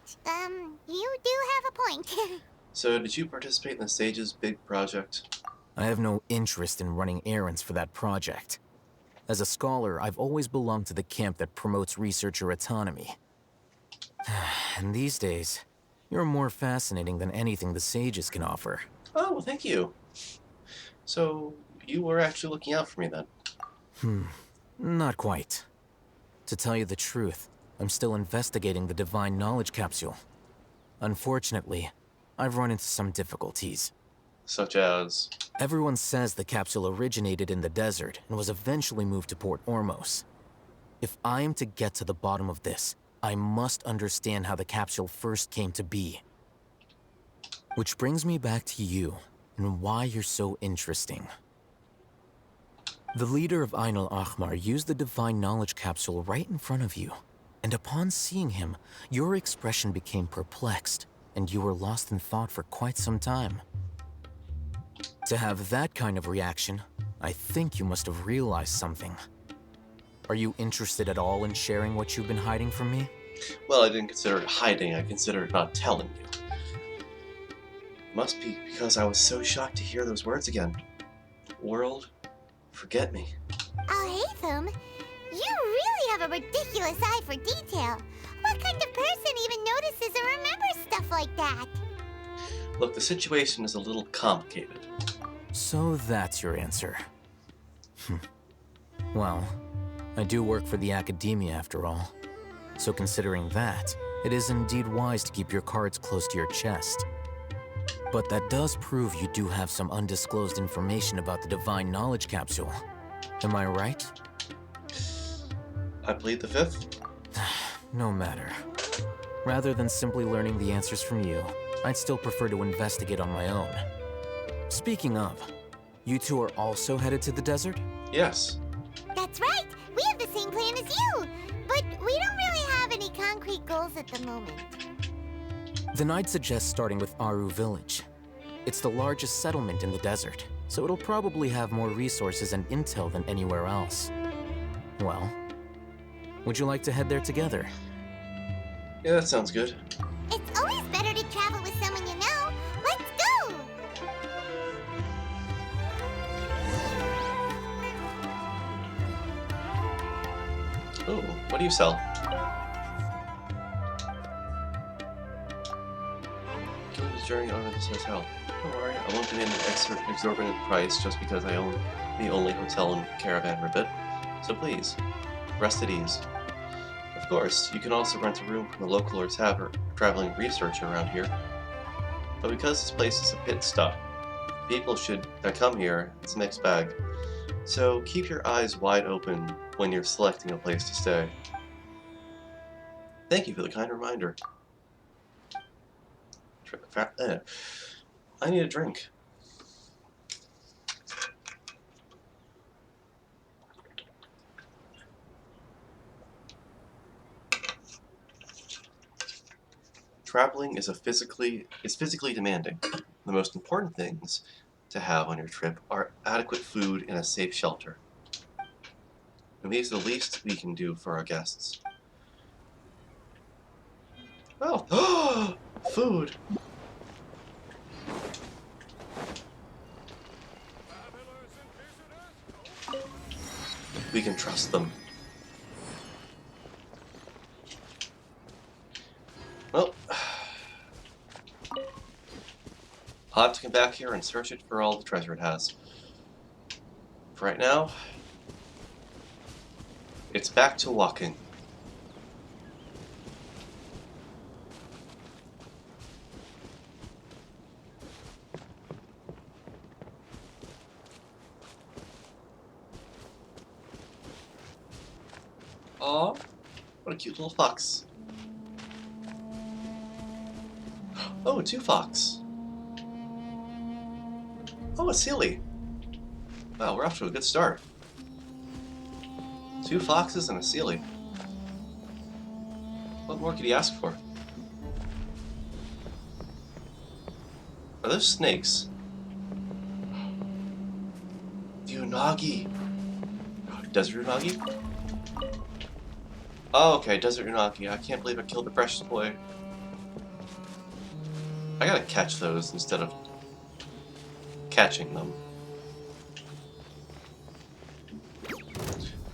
You do have a point. So, did you participate in the Sage's big project? I have no interest in running errands for that project. As a scholar, I've always belonged to the camp that promotes researcher autonomy. And these days, you're more fascinating than anything the Sages can offer. Oh, well, thank you. So, you were actually looking out for me then? Not quite. To tell you the truth, I'm still investigating the Divine Knowledge Capsule. Unfortunately, I've run into some difficulties. Such as? Everyone says the capsule originated in the desert and was eventually moved to Port Ormos. If I am to get to the bottom of this, I must understand how the capsule first came to be. Which brings me back to you, and why you're so interesting. The leader of Ain al-Ahmar used the Divine Knowledge Capsule right in front of you, and upon seeing him, your expression became perplexed, and you were lost in thought for quite some time. To have that kind of reaction, I think you must have realized something. Are you interested at all in sharing what you've been hiding from me? Well, I didn't consider it hiding, I considered not telling you. Must be because I was so shocked to hear those words again. World, forget me. Alhaitham, you really have a ridiculous eye for detail. What kind of person even notices and remembers stuff like that? Look, the situation is a little complicated. So that's your answer. Well, I do work for the Academia after all. So considering that, it is indeed wise to keep your cards close to your chest. But that does prove you do have some undisclosed information about the Divine Knowledge Capsule. Am I right? I plead the fifth. No matter. Rather than simply learning the answers from you, I'd still prefer to investigate on my own. Speaking of, you two are also headed to the desert? Yes. That's right! We have the same plan as you! But we don't really have any concrete goals at the moment. Then I'd suggest starting with Aru Village. It's the largest settlement in the desert, so it'll probably have more resources and intel than anywhere else. Well, would you like to head there together? Yeah, that sounds good. It's always better to travel with someone you know. Let's go! Ooh, what do you sell? Kill this journey over this hotel. Don't worry, I won't demand an exorbitant price just because I own the only hotel in Caravan Ribbit. So please, rest at ease. Of course, you can also rent a room from the local or traveling researcher around here. But because this place is a pit stop, people that come here, it's a mixed bag. So keep your eyes wide open when you're selecting a place to stay. Thank you for the kind reminder. I need a drink. traveling is physically demanding. The most important things to have on your trip are adequate food and a safe shelter. And these are the least we can do for our guests. Oh, food! We can trust them. Well, I'll have to come back here and search it for all the treasure it has. For right now, it's back to walking. Aw, what a cute little fox. Oh, 2 fox. Oh, a Sealy. Wow, we're off to a good start. 2 foxes and a Sealy. What more could he ask for? Are those snakes? The Unagi. Desert Unagi? Oh, okay, Desert Unagi. I can't believe I killed the precious boy. I gotta catch those instead of catching them.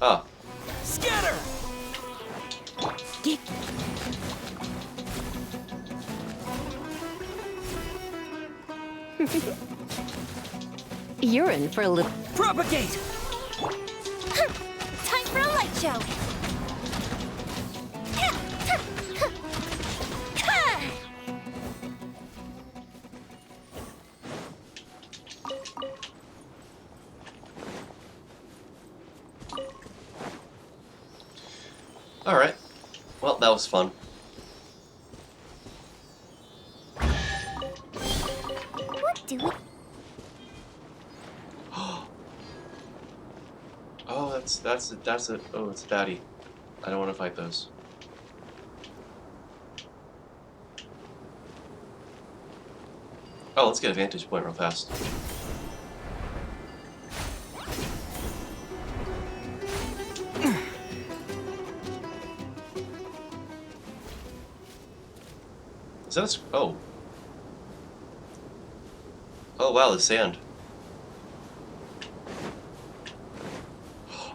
Ah. Scatter! You're in for a little... Propagate! Time for a light show! Alright. Well, that was fun. What do we... Oh, that's it. Oh, it's Daddy. I don't want to fight those. Oh, let's get a vantage point real fast. Is that a... Oh. Oh, wow, the sand.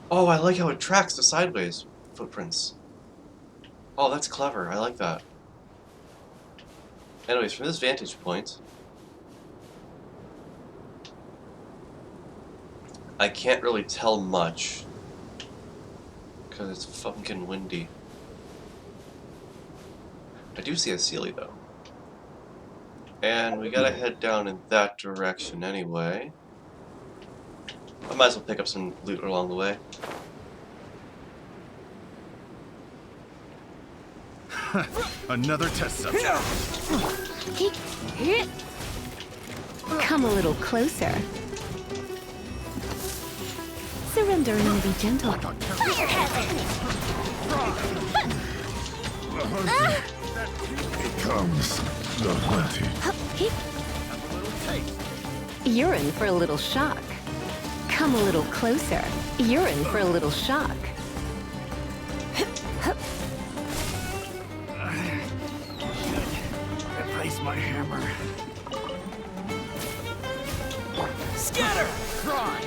Oh, I like how it tracks the sideways footprints. Oh, that's clever. I like that. Anyways, from this vantage point, I can't really tell much because it's fucking windy. I do see a Sealy though. And we gotta head down in that direction anyway. I might as well pick up some loot along the way. Another test subject. Come a little closer. Surrender and be gentle. Here comes the hunting. You're in for a little shock. Come a little closer. You're in for a little shock. Replace my hammer. Scatter! Try.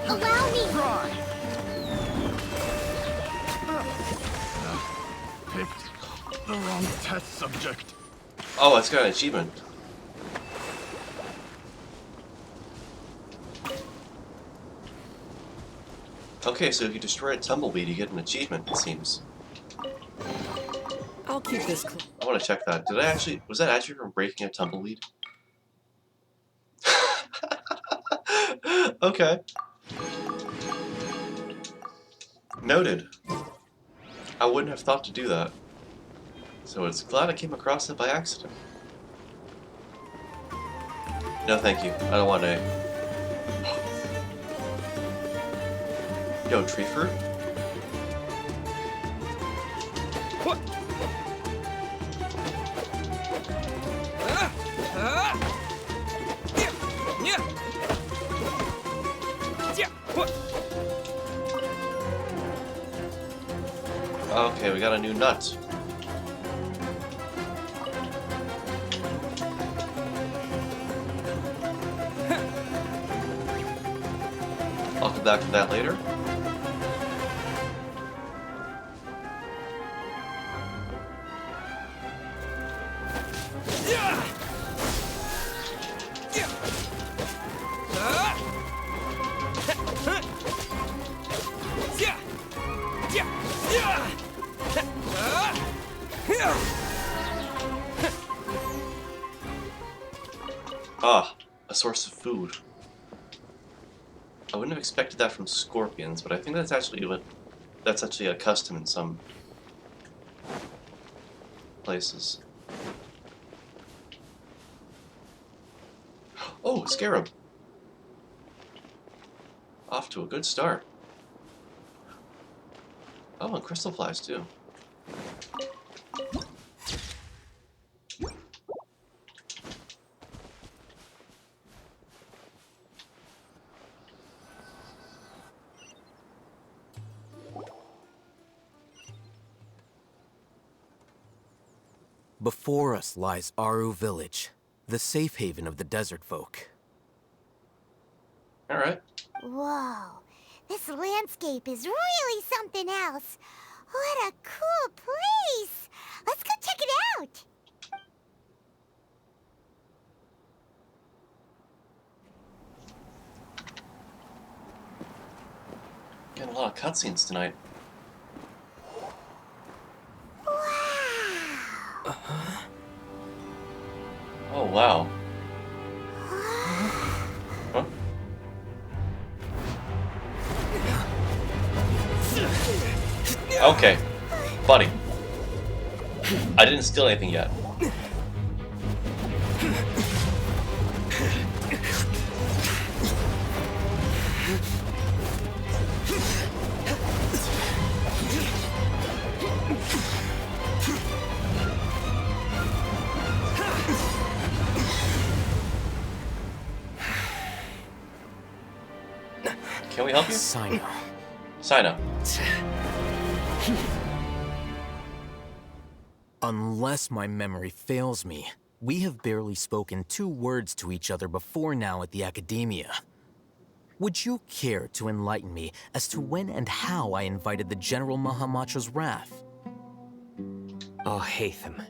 Allow me! Try. Picked the wrong test subject. Oh, it's got an achievement. Okay, so if you destroy a tumbleweed, you get an achievement, it seems. I'll keep this. I want to check that. Did I actually... Was that actually from breaking a tumbleweed? Okay. Noted. I wouldn't have thought to do that. So it's glad I came across it by accident. No, thank you. I don't want a... Yo, tree fruit? Okay, we got a new nut. I'll come back to that later. Ah, a source of food. I wouldn't have expected that from scorpions, but I think that's actually a custom in some places. Oh, scarab. Off to a good start. Oh, and crystal flies too. Before us lies Aru Village, the safe haven of the desert folk. Alright. Whoa, this landscape is really something else. What a cool place! Let's go check it out! Getting a lot of cutscenes tonight. Oh, wow. Huh? Okay. Buddy. I didn't steal anything yet. Can we help you? Sino. Sino. Unless my memory fails me, we have barely spoken 2 words to each other before now at the Academia. Would you care to enlighten me as to when and how I invited the General Mahamatra's wrath? Oh, Hatham.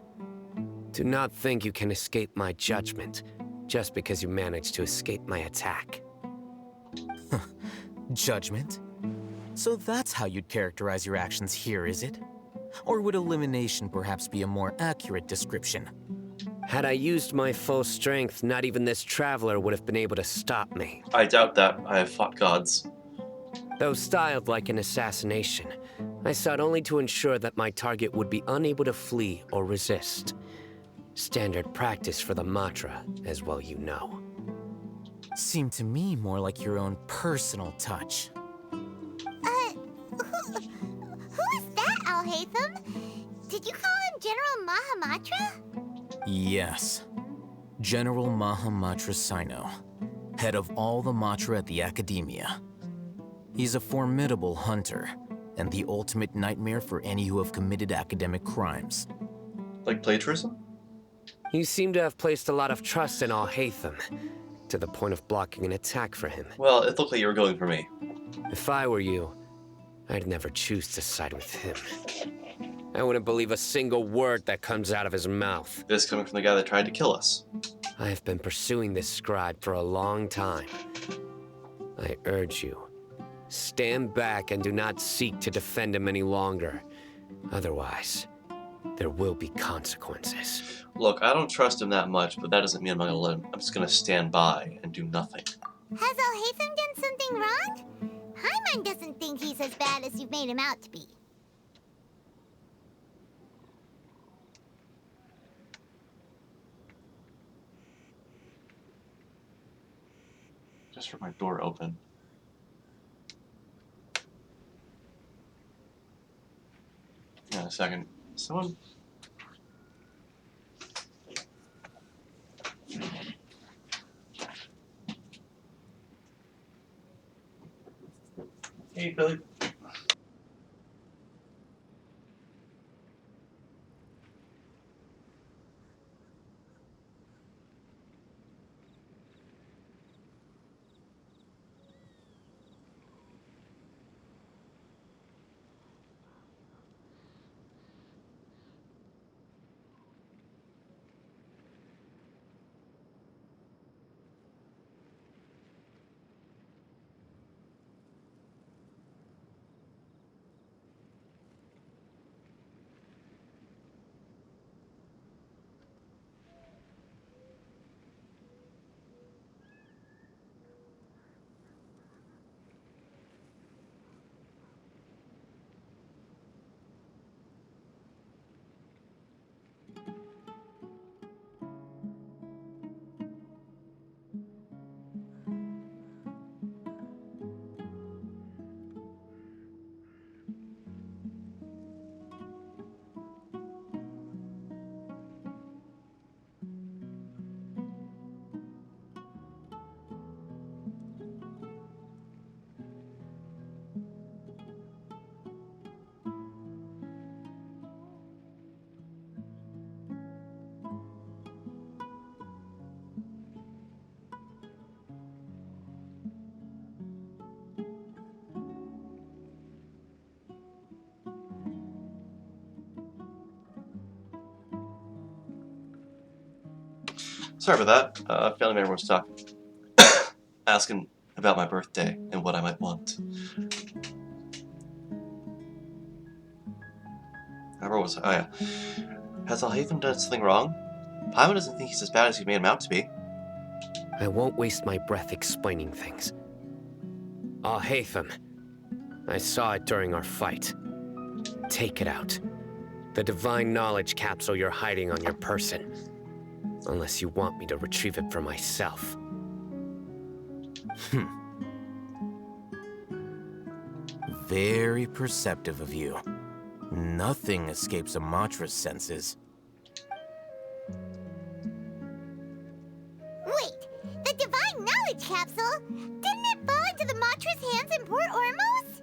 Do not think you can escape my judgment just because you managed to escape my attack. Judgment? So that's how you'd characterize your actions here, is it? Or would elimination perhaps be a more accurate description? Had I used my full strength, not even this traveler would have been able to stop me. I doubt that. I have fought gods. Though styled like an assassination, I sought only to ensure that my target would be unable to flee or resist. Standard practice for the Matra, as well you know. Seemed to me more like your own personal touch. Who is that, Al-Hatham? Did you call him General Mahamatra? Yes. General Mahamatra Sino, head of all the Matra at the Academia. He's a formidable hunter, and the ultimate nightmare for any who have committed academic crimes. Like plagiarism? You seem to have placed a lot of trust in Al-Hatham, to the point of blocking an attack for him. Well, it looked like you were going for me. If I were you, I'd never choose to side with him. I wouldn't believe a single word that comes out of his mouth. This coming from the guy that tried to kill us. I have been pursuing this scribe for a long time. I urge you, stand back and do not seek to defend him any longer. Otherwise, there will be consequences. Look, I don't trust him that much, but that doesn't mean I'm not gonna let him. I'm just gonna stand by and do nothing. Has Al-Hatham done something wrong? Hyman doesn't think he's as bad as you've made him out to be. Just for my door open. Hang on a second. Someone. Hey, Billy. Sorry about that. Family member was talking, asking about my birthday and what I might want. Oh yeah. Has Alhaitham done something wrong? Paimon doesn't think he's as bad as you made him out to be. I won't waste my breath explaining things. Alhaitham. I saw it during our fight. Take it out. The divine knowledge capsule you're hiding on your person. Unless you want me to retrieve it for myself. Very perceptive of you. Nothing escapes a Matra's senses. Wait, the divine knowledge capsule? Didn't it fall into the Matra's hands in Port Ormos?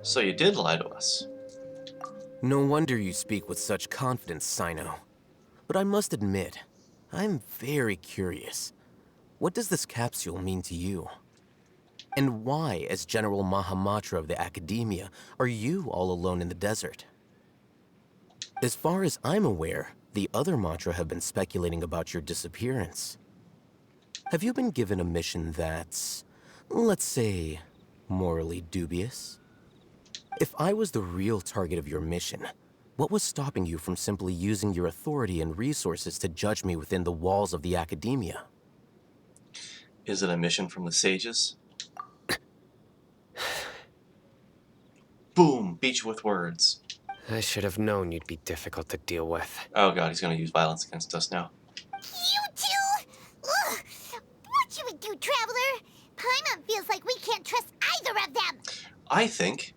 So you did lie to us. No wonder you speak with such confidence, Sino. But I must admit, I'm very curious. What does this capsule mean to you? And why, as General Mahamatra of the Academia, are you all alone in the desert? As far as I'm aware, the other Matra have been speculating about your disappearance. Have you been given a mission that's, let's say, morally dubious? If I was the real target of your mission, what was stopping you from simply using your authority and resources to judge me within the walls of the Academia? Is it a mission from the sages? Boom! Beat you with words. I should have known you'd be difficult to deal with. Oh god, he's gonna use violence against us now. You two? Ugh. What should we do, Traveler? Paimon feels like we can't trust either of them. I think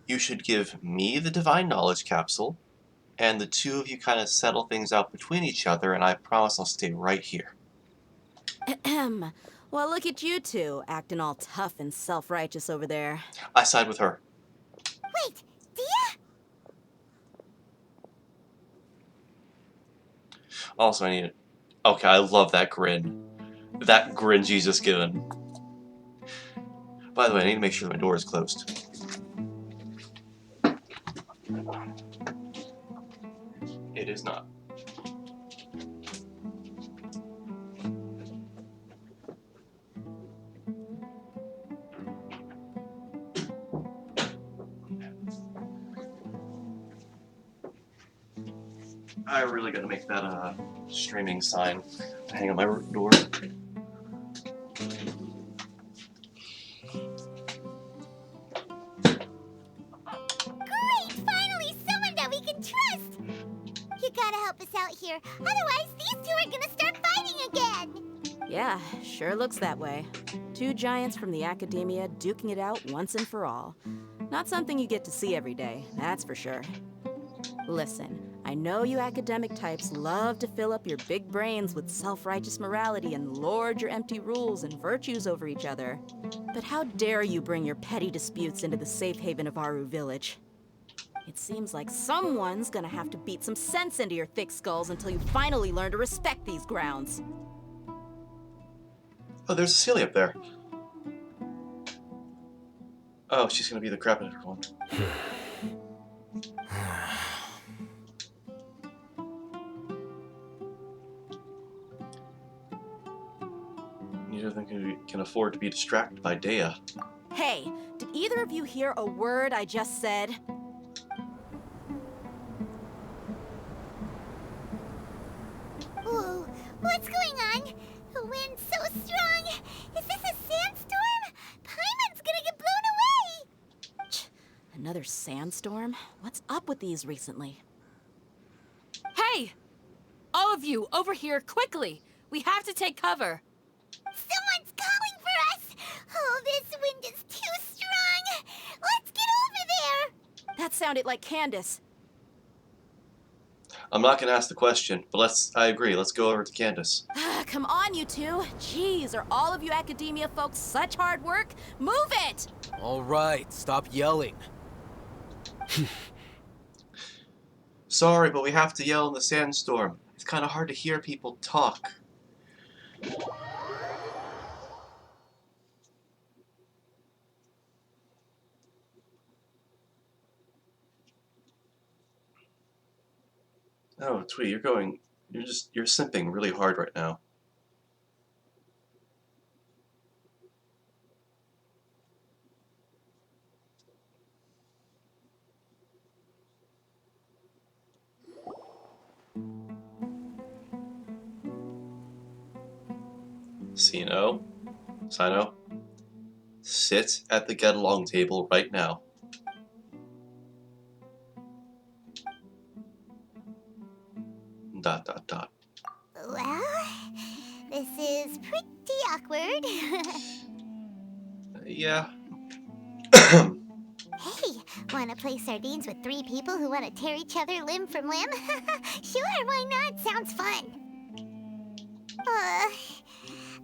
you should give me the divine knowledge capsule, and the two of you kind of settle things out between each other, and I promise I'll stay right here. Ahem. Well, look at you two, acting all tough and self-righteous over there. I side with her. Wait, Dia? Also, I need it. Okay, I love that grin. That grin she's just given. By the way, I need to make sure my door is closed. It is not. I really gotta make that streaming sign hang on my door. Great! Finally, someone that we can trust! You gotta help us out here. Otherwise, these two are gonna start fighting again. Yeah, sure looks that way. Two giants from the academia duking it out once and for all. Not something you get to see every day, that's for sure. Listen, I know you academic types love to fill up your big brains with self-righteous morality and lord your empty rules and virtues over each other. But how dare you bring your petty disputes into the safe haven of Aru Village? It seems like someone's gonna have to beat some sense into your thick skulls until you finally learn to respect these grounds. Oh, there's Cecilia up there. Oh, she's gonna be the crap out of everyone. Neither of them can afford to be distracted by Dea. Hey, did either of you hear a word I just said? Whoa, what's going on? The wind's so strong. Is this a sandstorm? Paimon's gonna get blown away. Another sandstorm? What's up with these recently? Hey! All of you, over here, quickly! We have to take cover! Someone's calling for us! Oh, this wind is too strong! Let's get over there! That sounded like Candace. I'm not gonna ask the question, but I agree, let's go over to Candace. Come on, you two. Jeez, are all of you academia folks such hard work? Move it! All right, stop yelling. Sorry, but we have to yell in the sandstorm. It's kind of hard to hear people talk. Oh, Twee, you're simping really hard right now. Sino, sit at the get-along table right now. Dot, dot, dot. Well, this is pretty awkward. Yeah. Hey, wanna play sardines with three people who wanna tear each other limb from limb? Sure, why not? Sounds fun.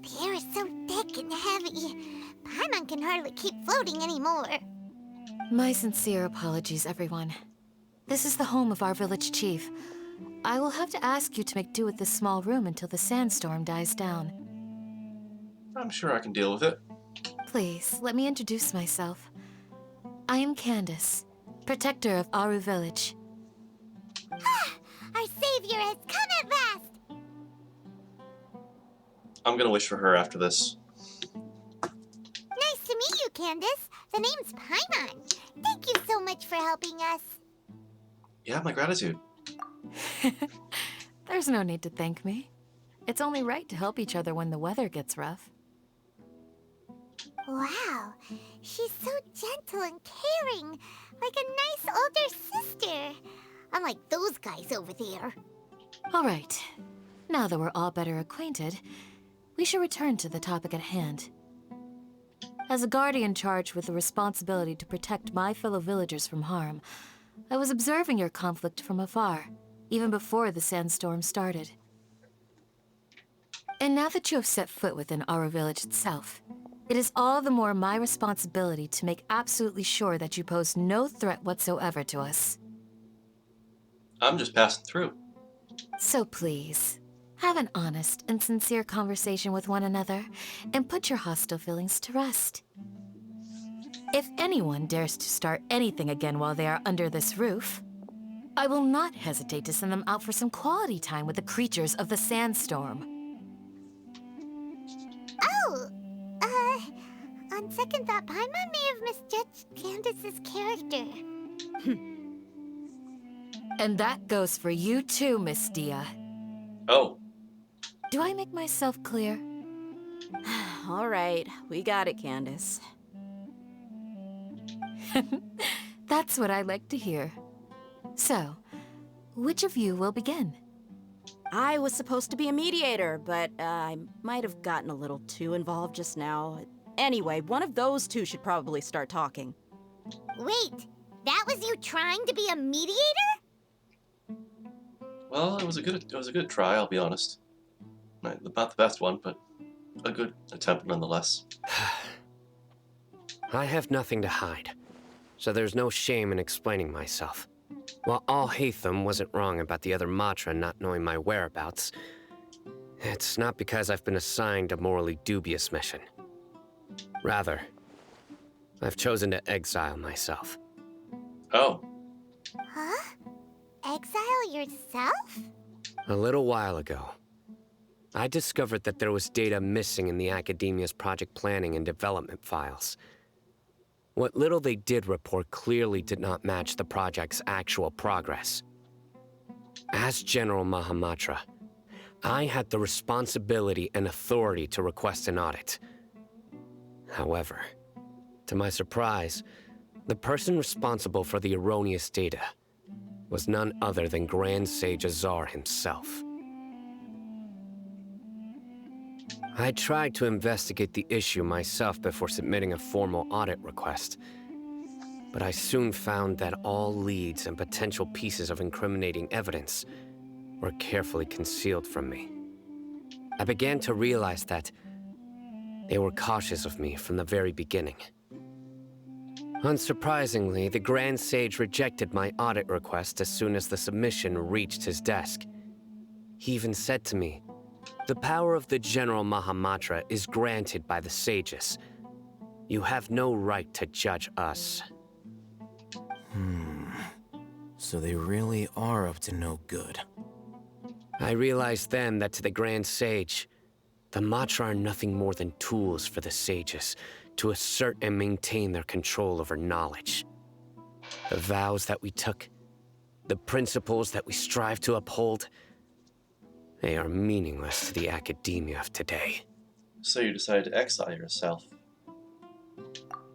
The air is so thick and heavy. Paimon can hardly keep floating anymore. My sincere apologies, everyone. This is the home of our village chief. I will have to ask you to make do with this small room until the sandstorm dies down. I'm sure I can deal with it. Please, let me introduce myself. I am Candace, protector of Aru Village. Our savior has come at last! I'm gonna wish for her after this. Nice to meet you, Candace. The name's Paimon. Thank you so much for helping us. You have my gratitude. There's no need to thank me. It's only right to help each other when the weather gets rough. Wow, she's so gentle and caring, like a nice older sister. Unlike those guys over there. All right. Now that we're all better acquainted, we should return to the topic at hand. As a guardian charged with the responsibility to protect my fellow villagers from harm, I was observing your conflict from afar, even before the sandstorm started. And now that you have set foot within our village itself, it is all the more my responsibility to make absolutely sure that you pose no threat whatsoever to us. I'm just passing through. So please, have an honest and sincere conversation with one another, and put your hostile feelings to rest. If anyone dares to start anything again while they are under this roof, I will not hesitate to send them out for some quality time with the creatures of the sandstorm. Oh, on second thought, Paimon may have misjudged Candace's character. And that goes for you too, Miss Dia. Oh. Do I make myself clear? All right, we got it, Candace. That's what I like to hear. So, which of you will begin? I was supposed to be a mediator, but I might have gotten a little too involved just now. Anyway, one of those two should probably start talking. Wait, that was you trying to be a mediator? Well, it was a good try, I'll be honest. Not the best one, but a good attempt nonetheless. I have nothing to hide, so there's no shame in explaining myself. While Alhaitham wasn't wrong about the other Matra not knowing my whereabouts, it's not because I've been assigned a morally dubious mission. Rather, I've chosen to exile myself. Oh. Huh? Exile yourself? A little while ago, I discovered that there was data missing in the Academia's project planning and development files. What little they did report clearly did not match the project's actual progress. As General Mahamatra, I had the responsibility and authority to request an audit. However, to my surprise, the person responsible for the erroneous data was none other than Grand Sage Azar himself. I tried to investigate the issue myself before submitting a formal audit request, but I soon found that all leads and potential pieces of incriminating evidence were carefully concealed from me. I began to realize that they were cautious of me from the very beginning. Unsurprisingly, the Grand Sage rejected my audit request as soon as the submission reached his desk. He even said to me, "The power of the General Mahamatra is granted by the sages. You have no right to judge us." So they really are up to no good. I realized then that to the Grand Sage, the Matra are nothing more than tools for the sages to assert and maintain their control over knowledge. The vows that we took, the principles that we strive to uphold, they are meaningless to the academia of today. So you decided to exile yourself.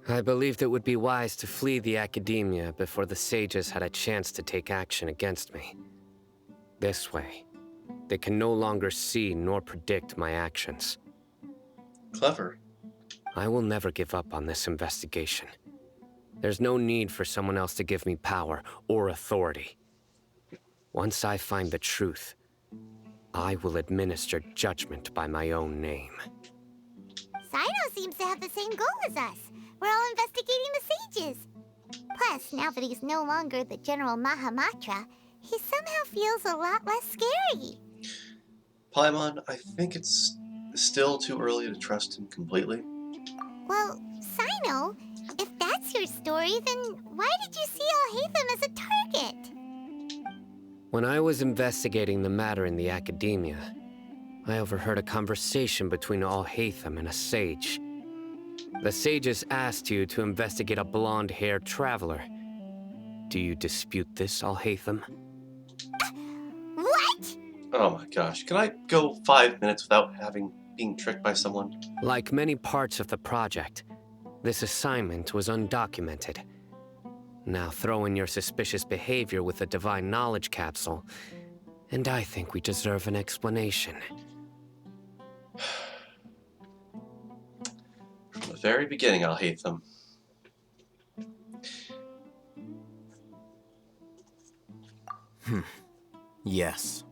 I believed it would be wise to flee the academia before the sages had a chance to take action against me. This way, they can no longer see nor predict my actions. Clever. I will never give up on this investigation. There's no need for someone else to give me power or authority. Once I find the truth, I will administer judgment by my own name. Sino seems to have the same goal as us. We're all investigating the sages. Plus, now that he's no longer the General Mahamatra, he somehow feels a lot less scary. Paimon, I think it's still too early to trust him completely. Well, Sino, if that's your story, then why did you see Alhaitham as a target? When I was investigating the matter in the academia, I overheard a conversation between Alhaitham and a sage. The sages asked you to investigate a blonde-haired traveler. Do you dispute this, Alhaitham? What? Oh my gosh, can I go 5 minutes without being tricked by someone? Like many parts of the project, this assignment was undocumented. Now throw in your suspicious behavior with the Divine Knowledge Capsule, and I think we deserve an explanation. From the very beginning, I'll hate them. Yes.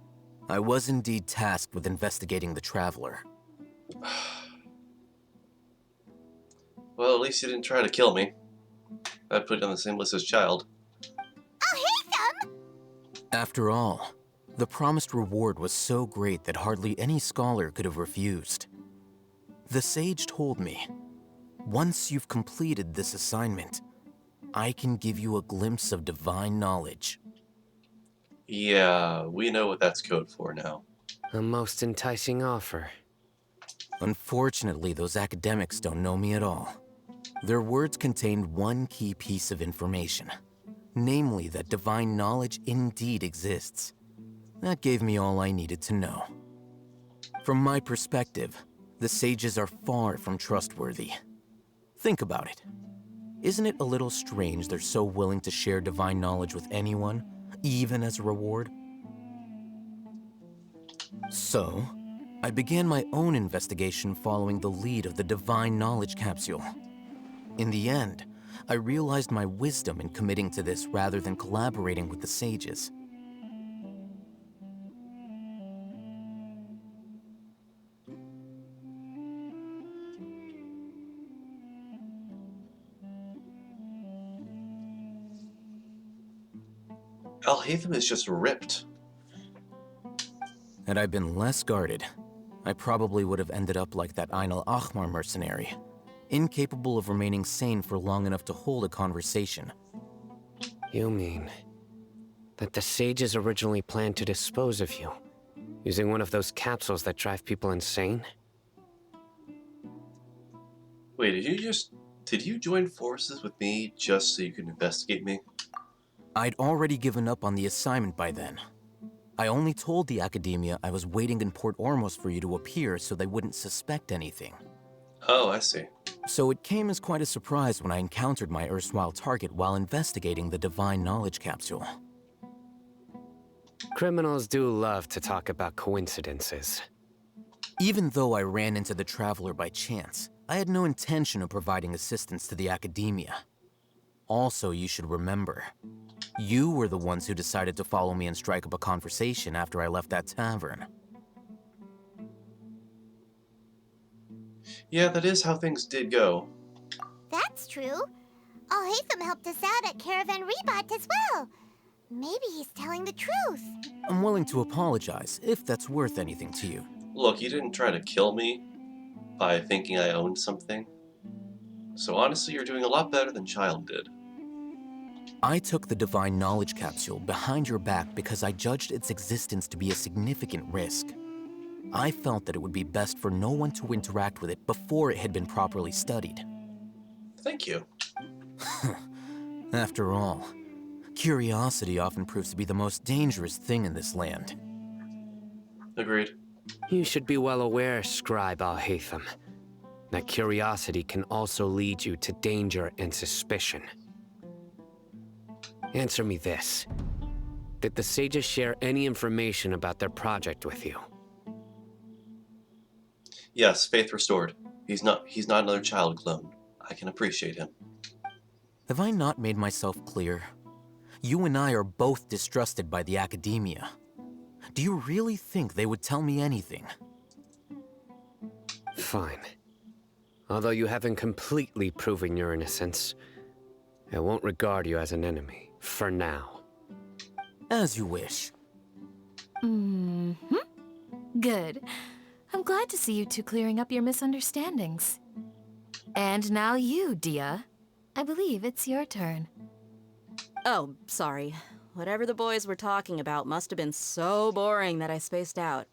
I was indeed tasked with investigating the Traveler. Well, at least you didn't try to kill me. I'd put it on the same list as Child. Alhaitham! After all, the promised reward was so great that hardly any scholar could have refused. The sage told me, once you've completed this assignment, I can give you a glimpse of divine knowledge. Yeah, we know what that's code for now. A most enticing offer. Unfortunately, those academics don't know me at all. Their words contained one key piece of information, namely that divine knowledge indeed exists. That gave me all I needed to know. From my perspective, the sages are far from trustworthy. Think about it. Isn't it a little strange they're so willing to share divine knowledge with anyone, even as a reward? So, I began my own investigation following the lead of the Divine Knowledge Capsule. In the end, I realized my wisdom in committing to this rather than collaborating with the sages. Alhaitham is just ripped. Had I been less guarded, I probably would have ended up like that Ain al-Ahmar mercenary, incapable of remaining sane for long enough to hold a conversation. You mean that the sages originally planned to dispose of you, using one of those capsules that drive people insane? Wait, did you join forces with me just so you could investigate me? I'd already given up on the assignment by then. I only told the Academia I was waiting in Port Ormos for you to appear so they wouldn't suspect anything. Oh, I see. So it came as quite a surprise when I encountered my erstwhile target while investigating the Divine Knowledge Capsule. Criminals do love to talk about coincidences. Even though I ran into the Traveler by chance, I had no intention of providing assistance to the Academia. Also, you should remember, you were the ones who decided to follow me and strike up a conversation after I left that tavern. Yeah, that is how things did go. That's true. Alhaitham helped us out at Caravan Rebat as well. Maybe he's telling the truth. I'm willing to apologize, if that's worth anything to you. Look, you didn't try to kill me by thinking I owned something. So honestly, you're doing a lot better than Child did. I took the Divine Knowledge Capsule behind your back because I judged its existence to be a significant risk. I felt that it would be best for no one to interact with it before it had been properly studied. Thank you. After all, curiosity often proves to be the most dangerous thing in this land. Agreed. You should be well aware, Scribe Alhaitham, that curiosity can also lead you to danger and suspicion. Answer me this. Did the sages share any information about their project with you? Yes, faith restored. He's not another child clone. I can appreciate him. Have I not made myself clear? You and I are both distrusted by the Academia. Do you really think they would tell me anything? Fine. Although you haven't completely proven your innocence, I won't regard you as an enemy, for now. As you wish. Good. I'm glad to see you two clearing up your misunderstandings. And now you, Dia. I believe it's your turn. Oh, sorry. Whatever the boys were talking about must have been so boring that I spaced out.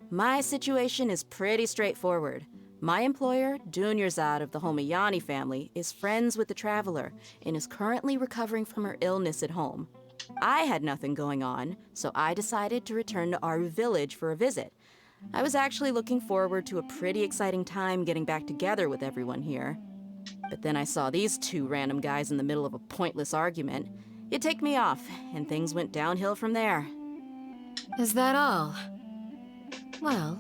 My situation is pretty straightforward. My employer, Dunyarzad of the Homayani family, is friends with the Traveler and is currently recovering from her illness at home. I had nothing going on, so I decided to return to Aru village for a visit. I was actually looking forward to a pretty exciting time getting back together with everyone here. But then I saw these two random guys in the middle of a pointless argument. It ticked me off, and things went downhill from there. Is that all? Well,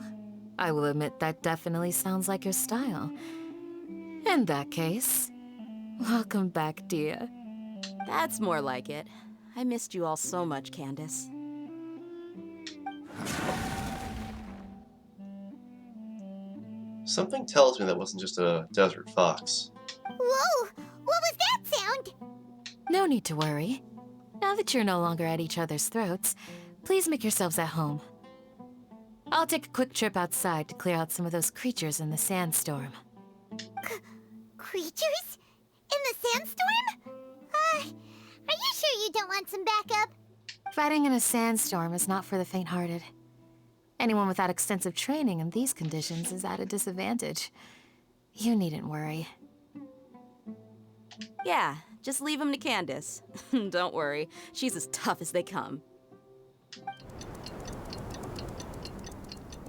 I will admit that definitely sounds like your style. In that case, welcome back, Dia. That's more like it. I missed you all so much, Candace. Something tells me that wasn't just a desert fox. Whoa! What was that sound? No need to worry. Now that you're no longer at each other's throats, please make yourselves at home. I'll take a quick trip outside to clear out some of those creatures in the sandstorm. Creatures? In the sandstorm? Are you sure you don't want some backup? Fighting in a sandstorm is not for the faint-hearted. Anyone without extensive training in these conditions is at a disadvantage. You needn't worry. Yeah, just leave him to Candace. Don't worry, she's as tough as they come.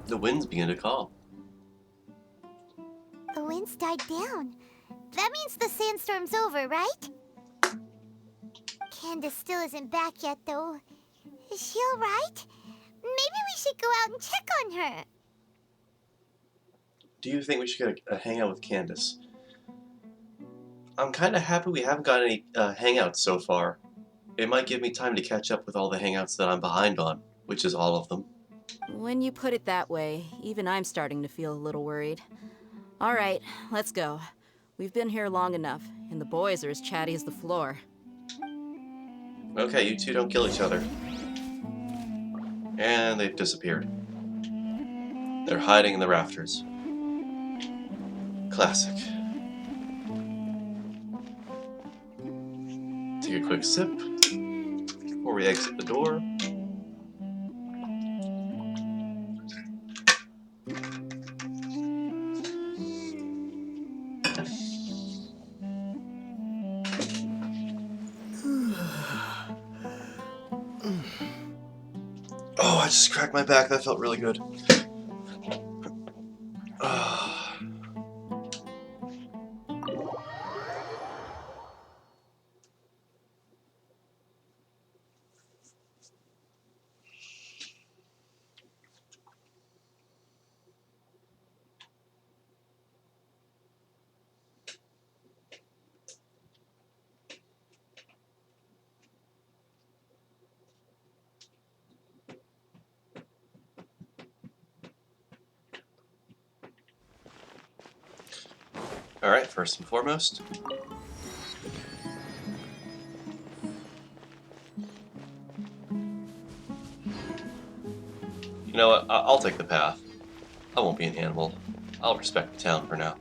The winds begin to calm. The wind's died down. That means the sandstorm's over, right? Candace still isn't back yet, though. Is she alright? Maybe should go out and check on her. Do you think we should get a hangout with Candace? I'm kind of happy we haven't got any hangouts so far. It might give me time to catch up with all the hangouts that I'm behind on, which is all of them. When you put it that way, even I'm starting to feel a little worried. All right, let's go. We've been here long enough, and the boys are as chatty as the floor. Okay, you two don't kill each other. And they've disappeared. They're hiding in the rafters. Classic. Take a quick sip before we exit the door. Oh, I just cracked my back. That felt really good. Alright, first and foremost. You know what? I'll take the path. I won't be an animal. I'll respect the town for now.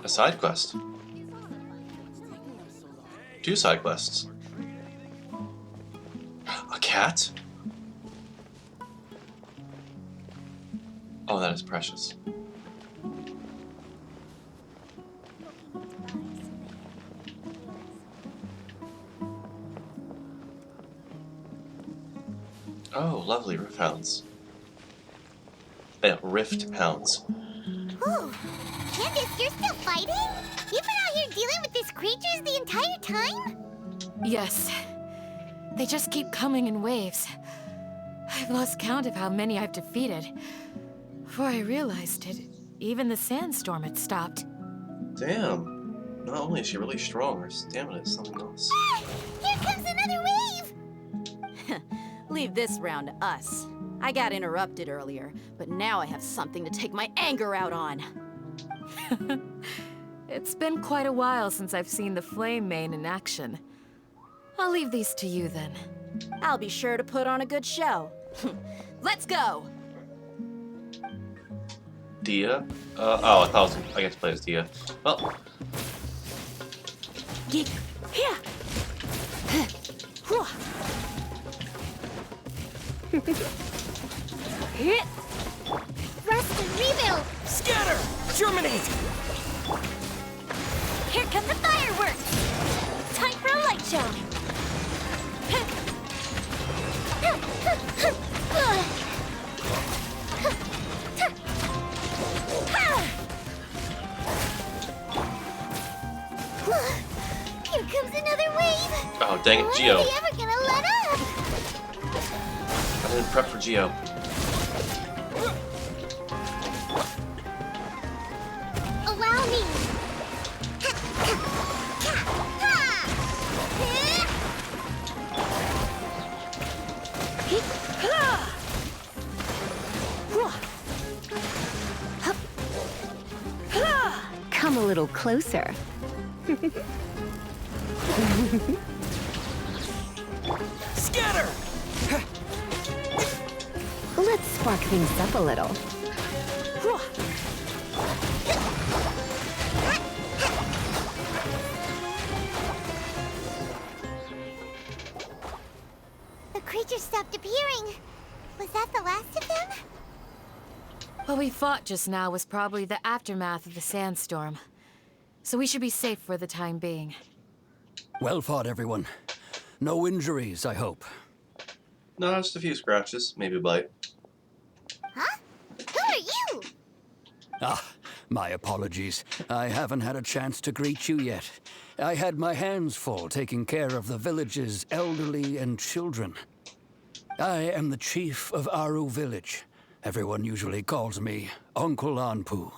A side quest. 2 side quests. A cat? Oh, that is precious. Oh, lovely rift hounds. Rift hounds. Ooh, Candace, you're still fighting? You've been out here dealing with these creatures the entire time? Yes. They just keep coming in waves. I've lost count of how many I've defeated. Before I realized it, even the sandstorm had stopped. Damn. Not only is she really strong, her stamina is something else. Ah, here comes another wave! Leave this round to us. I got interrupted earlier, but now I have something to take my anger out on. It's been quite a while since I've seen the Flame Mane in action. I'll leave these to you then. I'll be sure to put on a good show. Let's go! Dia? Oh, I thought I guess play as Dia. Well. Here! Hit! Rest and rebuild! Scatter! Germinate! Here come the fireworks! Time for a light show! Here comes another wave! Oh, dang it, Geo. When are they ever gonna let up? I didn't prep for Geo. Allow me! Come a little closer. Scatter! Let's spark things up a little. The creature stopped appearing. Was that the last of them? What we fought just now was probably the aftermath of the sandstorm. So we should be safe for the time being. Well fought, everyone. No injuries, I hope. No, just a few scratches, maybe a bite. Huh? Who are you? Ah, my apologies. I haven't had a chance to greet you yet. I had my hands full taking care of the village's elderly and children. I am the chief of Aru Village. Everyone usually calls me Uncle Anpu.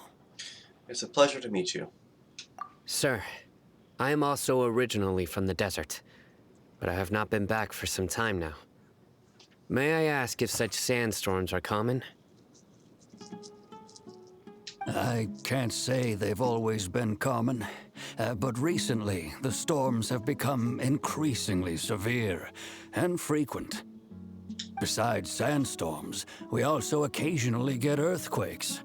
It's a pleasure to meet you. Sir, I am also originally from the desert, but I have not been back for some time now. May I ask if such sandstorms are common? I can't say they've always been common, but recently the storms have become increasingly severe and frequent. Besides sandstorms, we also occasionally get earthquakes.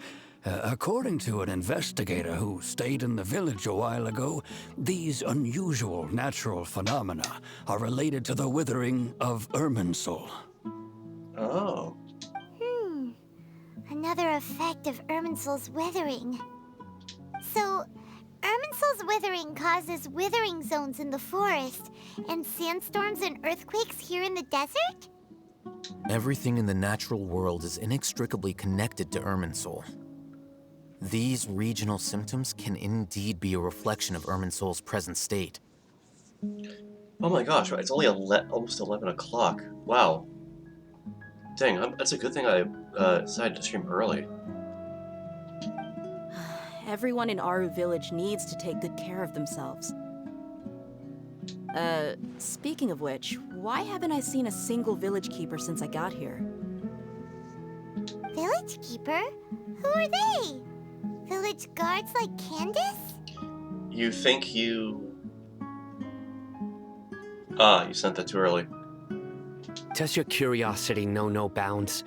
According to an investigator who stayed in the village a while ago, these unusual natural phenomena are related to the withering of Irminsul. Oh. Another effect of Irminsul's withering. So, Irminsul's withering causes withering zones in the forest, and sandstorms and earthquakes here in the desert? Everything in the natural world is inextricably connected to Irminsul. These regional symptoms can indeed be a reflection of Irminsul's present state. Oh my gosh, it's only almost 11 o'clock. Wow. Dang, that's a good thing I decided to stream early. Everyone in Aru Village needs to take good care of themselves. Speaking of which, why haven't I seen a single village keeper since I got here? Village keeper? Who are they? Village guards like Candace? You think you... Ah, you sent that too early. Does your curiosity know no bounds?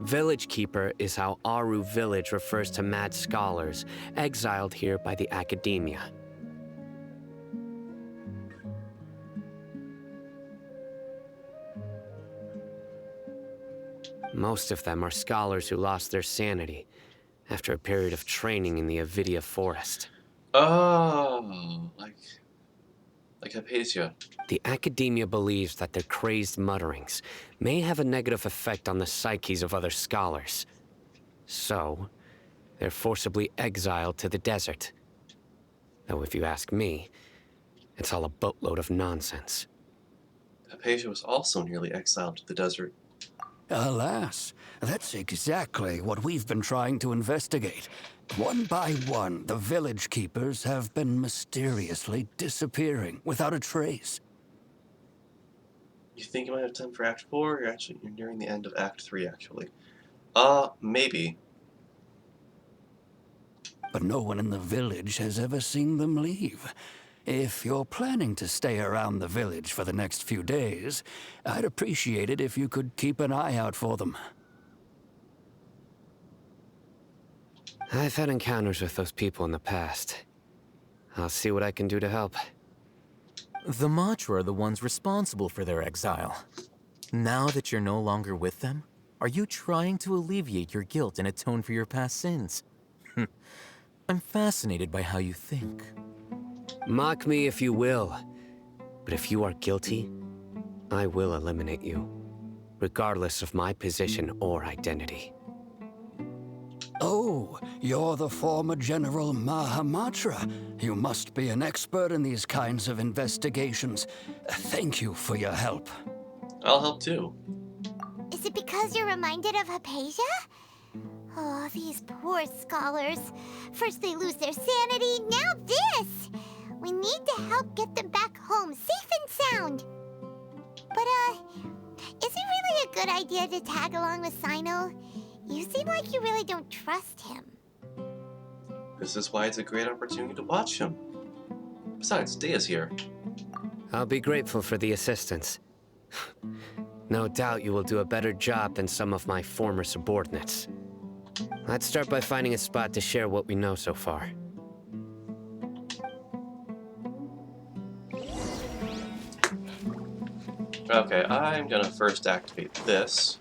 Village Keeper is how Aru Village refers to mad scholars exiled here by the academia. Most of them are scholars who lost their sanity after a period of training in the Avidia forest. Oh, like Hypatia. The academia believes that their crazed mutterings may have a negative effect on the psyches of other scholars. So, they're forcibly exiled to the desert. Though if you ask me, it's all a boatload of nonsense. Hypatia was also nearly exiled to the desert. Alas, that's exactly what we've been trying to investigate. One by one, the village keepers have been mysteriously disappearing without a trace. You think you might have time for Act 4? You're nearing the end of Act 3, actually. Maybe. But no one in the village has ever seen them leave. If you're planning to stay around the village for the next few days, I'd appreciate it if you could keep an eye out for them. I've had encounters with those people in the past. I'll see what I can do to help. The Matra are the ones responsible for their exile. Now that you're no longer with them, are you trying to alleviate your guilt and atone for your past sins? I'm fascinated by how you think. Mock me if you will, but if you are guilty, I will eliminate you, regardless of my position or identity. Oh, you're the former General Mahamatra. You must be an expert in these kinds of investigations. Thank you for your help. I'll help too. Is it because you're reminded of Hypatia? Oh, these poor scholars. First they lose their sanity, now this! We need to help get them back home, safe and sound. But, is it really a good idea to tag along with Sino? You seem like you really don't trust him. This is why it's a great opportunity to watch him. Besides, Daya's here. I'll be grateful for the assistance. No doubt you will do a better job than some of my former subordinates. Let's start by finding a spot to share what we know so far. Okay, I'm gonna first activate this.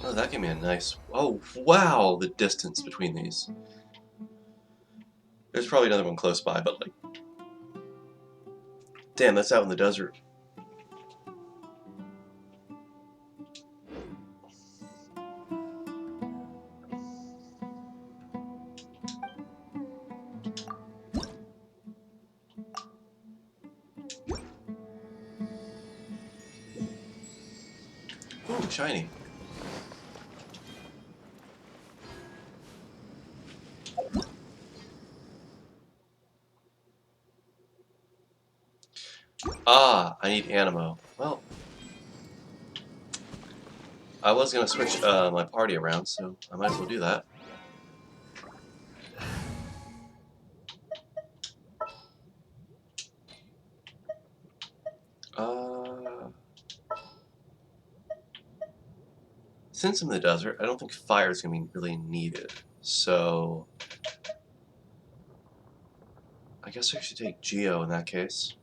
Oh, that gave me a nice... Oh, wow! The distance between these. There's probably another one close by, but like... Damn, that's out in the desert. Ooh, shiny. Ah, I need animo. Well, I was gonna switch my party around, so I might as well do that. Since I'm in the desert, I don't think fire is gonna be really needed. So I guess I should take Geo in that case.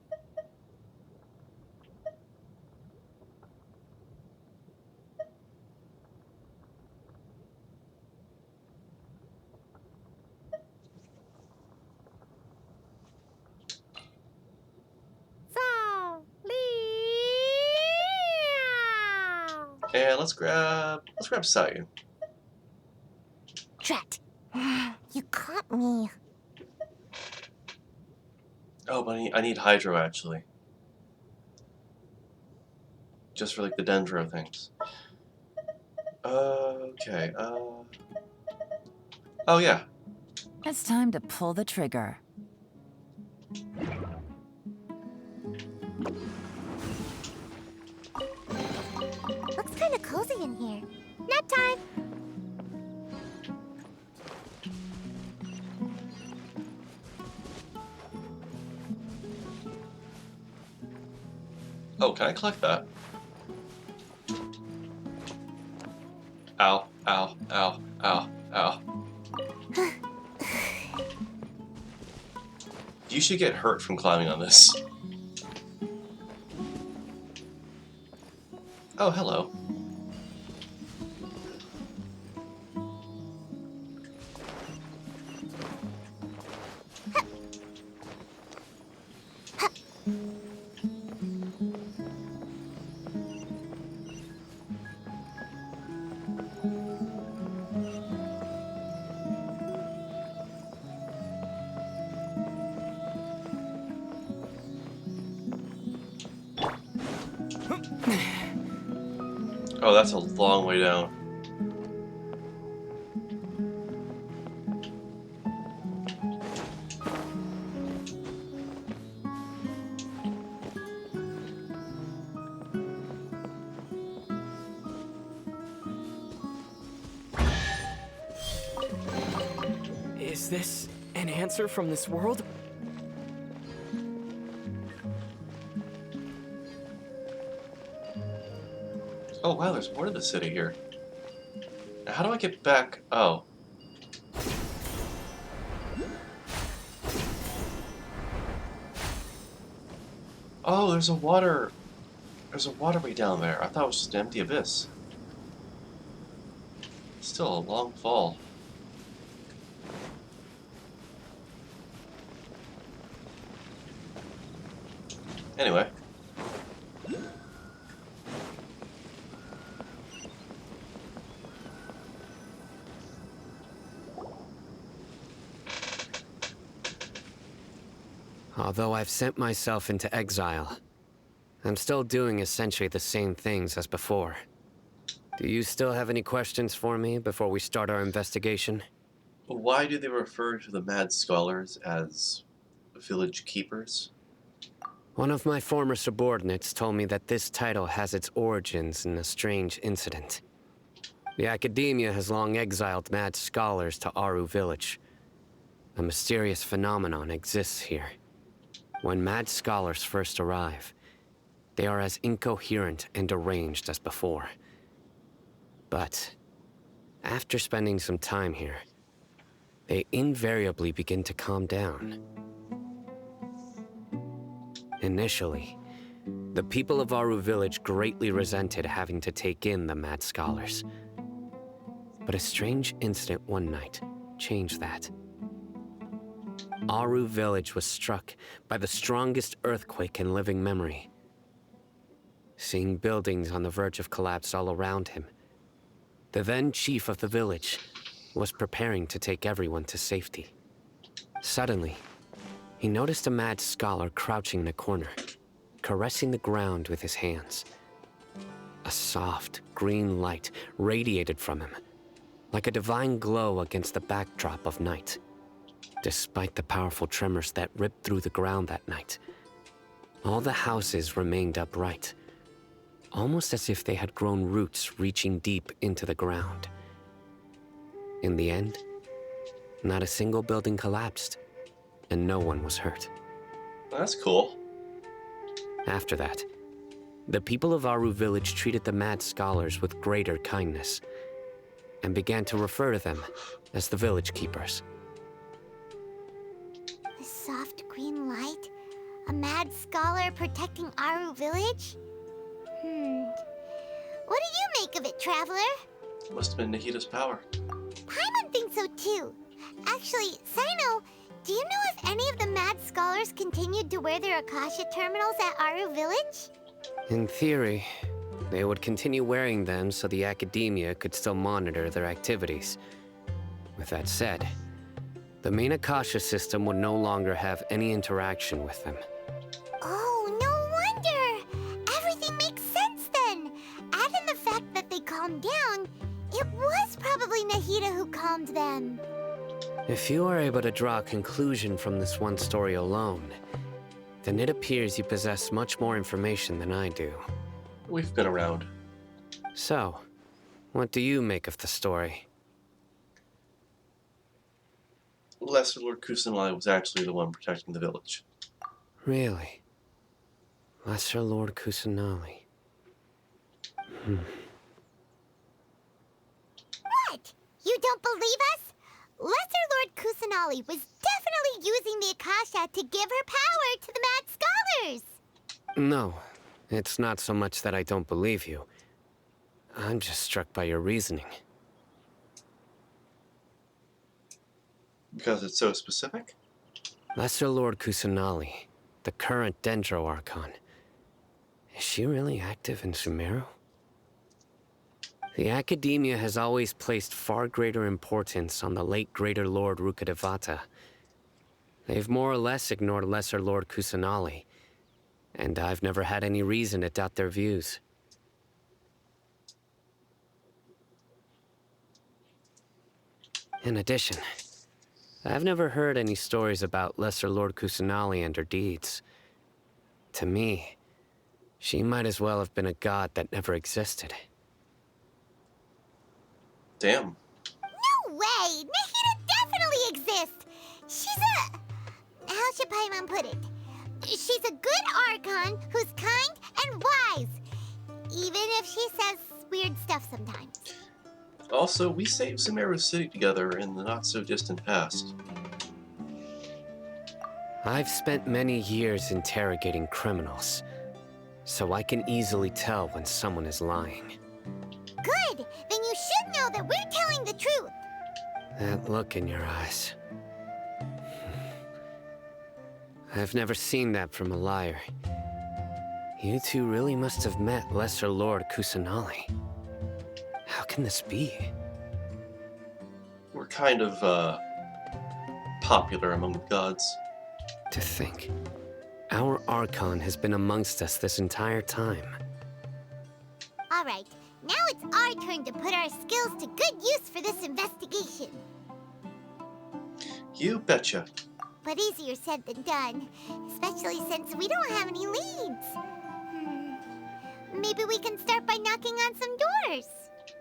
And let's grab Sayu. Drat. You caught me. Oh, but I need Hydro actually. Just for like the Dendro things. Okay, oh yeah. It's time to pull the trigger. Looks kind of cozy in here. Nap time. Oh, can I collect that? Ow, ow, ow, ow, ow. You should get hurt from climbing on this. Oh, hello. Oh, that's a long way down. Is this an answer from this world? Oh wow, there's more to the city here. Now, how do I get back? Oh. Oh, there's a waterway down there. I thought it was just an empty abyss. Still a long fall. Anyway. Although I've sent myself into exile, I'm still doing essentially the same things as before. Do you still have any questions for me before we start our investigation? Why do they refer to the Mad Scholars as village keepers? One of my former subordinates told me that this title has its origins in a strange incident. The Academia has long exiled Mad Scholars to Aru Village. A mysterious phenomenon exists here. When Mad Scholars first arrive, they are as incoherent and deranged as before. But after spending some time here, they invariably begin to calm down. Initially, the people of Aru Village greatly resented having to take in the Mad Scholars. But a strange incident one night changed that. Aru village was struck by the strongest earthquake in living memory. Seeing buildings on the verge of collapse all around him, the then chief of the village was preparing to take everyone to safety. Suddenly, he noticed a mad scholar crouching in a corner, caressing the ground with his hands. A soft, green light radiated from him, like a divine glow against the backdrop of night. Despite the powerful tremors that ripped through the ground that night, all the houses remained upright, almost as if they had grown roots reaching deep into the ground. In the end, not a single building collapsed, and no one was hurt. That's cool. After that, the people of Aru village treated the mad scholars with greater kindness, and began to refer to them as the village keepers. The soft green light? A mad scholar protecting Aru village? What do you make of it, Traveler? Must have been Nahida's power. Paimon thinks so too. Actually, Sino, do you know if any of the mad scholars continued to wear their Akasha terminals at Aru village? In theory, they would continue wearing them so the academia could still monitor their activities. With that said, the main Akasha system would no longer have any interaction with them. Oh, no wonder! Everything makes sense then! Add in the fact that they calmed down, it was probably Nahida who calmed them. If you are able to draw a conclusion from this one story alone, then it appears you possess much more information than I do. We've been around. So, what do you make of the story? Lesser Lord Kusanai was actually the one protecting the village. Really? Lesser Lord Kusanali. What? You don't believe us? Lesser Lord Kusanali was definitely using the Akasha to give her power to the mad scholars! No, it's not so much that I don't believe you. I'm just struck by your reasoning. Because it's so specific? Lesser Lord Kusanali, the current Dendro Archon. Is she really active in Sumeru? The Academia has always placed far greater importance on the late Greater Lord Rukkhadevata. They've more or less ignored Lesser Lord Kusanali, and I've never had any reason to doubt their views. In addition, I've never heard any stories about Lesser Lord Kusanali and her deeds. To me, she might as well have been a god that never existed. Damn. No way! Nahida definitely exists! She's a... How should Paimon put it? She's a good Archon who's kind and wise. Even if she says weird stuff sometimes. Also, we saved Sumeru City together in the not-so-distant past. I've spent many years interrogating criminals, so I can easily tell when someone is lying. Good! Then you should know that we're telling the truth. That look in your eyes. I've never seen that from a liar. You two really must have met Lesser Lord Kusanali. How can this be? We're kind of, popular among the gods. To think, our Archon has been amongst us this entire time. Alright, now it's our turn to put our skills to good use for this investigation. You betcha. But easier said than done, especially since we don't have any leads. Maybe we can start by knocking on some doors.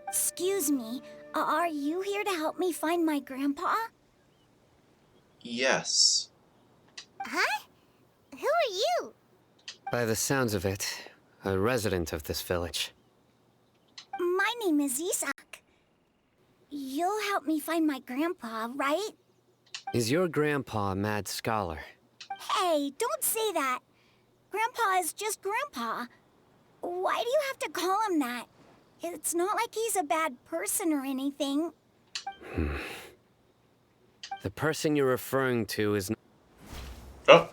Excuse me, are you here to help me find my grandpa? Yes. Huh? Who are you? By the sounds of it, a resident of this village. My name is Isak. You'll help me find my grandpa, right? Is your grandpa a mad scholar? Hey, don't say that. Grandpa is just Grandpa. Why do you have to call him that? It's not like he's a bad person or anything. The person you're referring to is... Oh.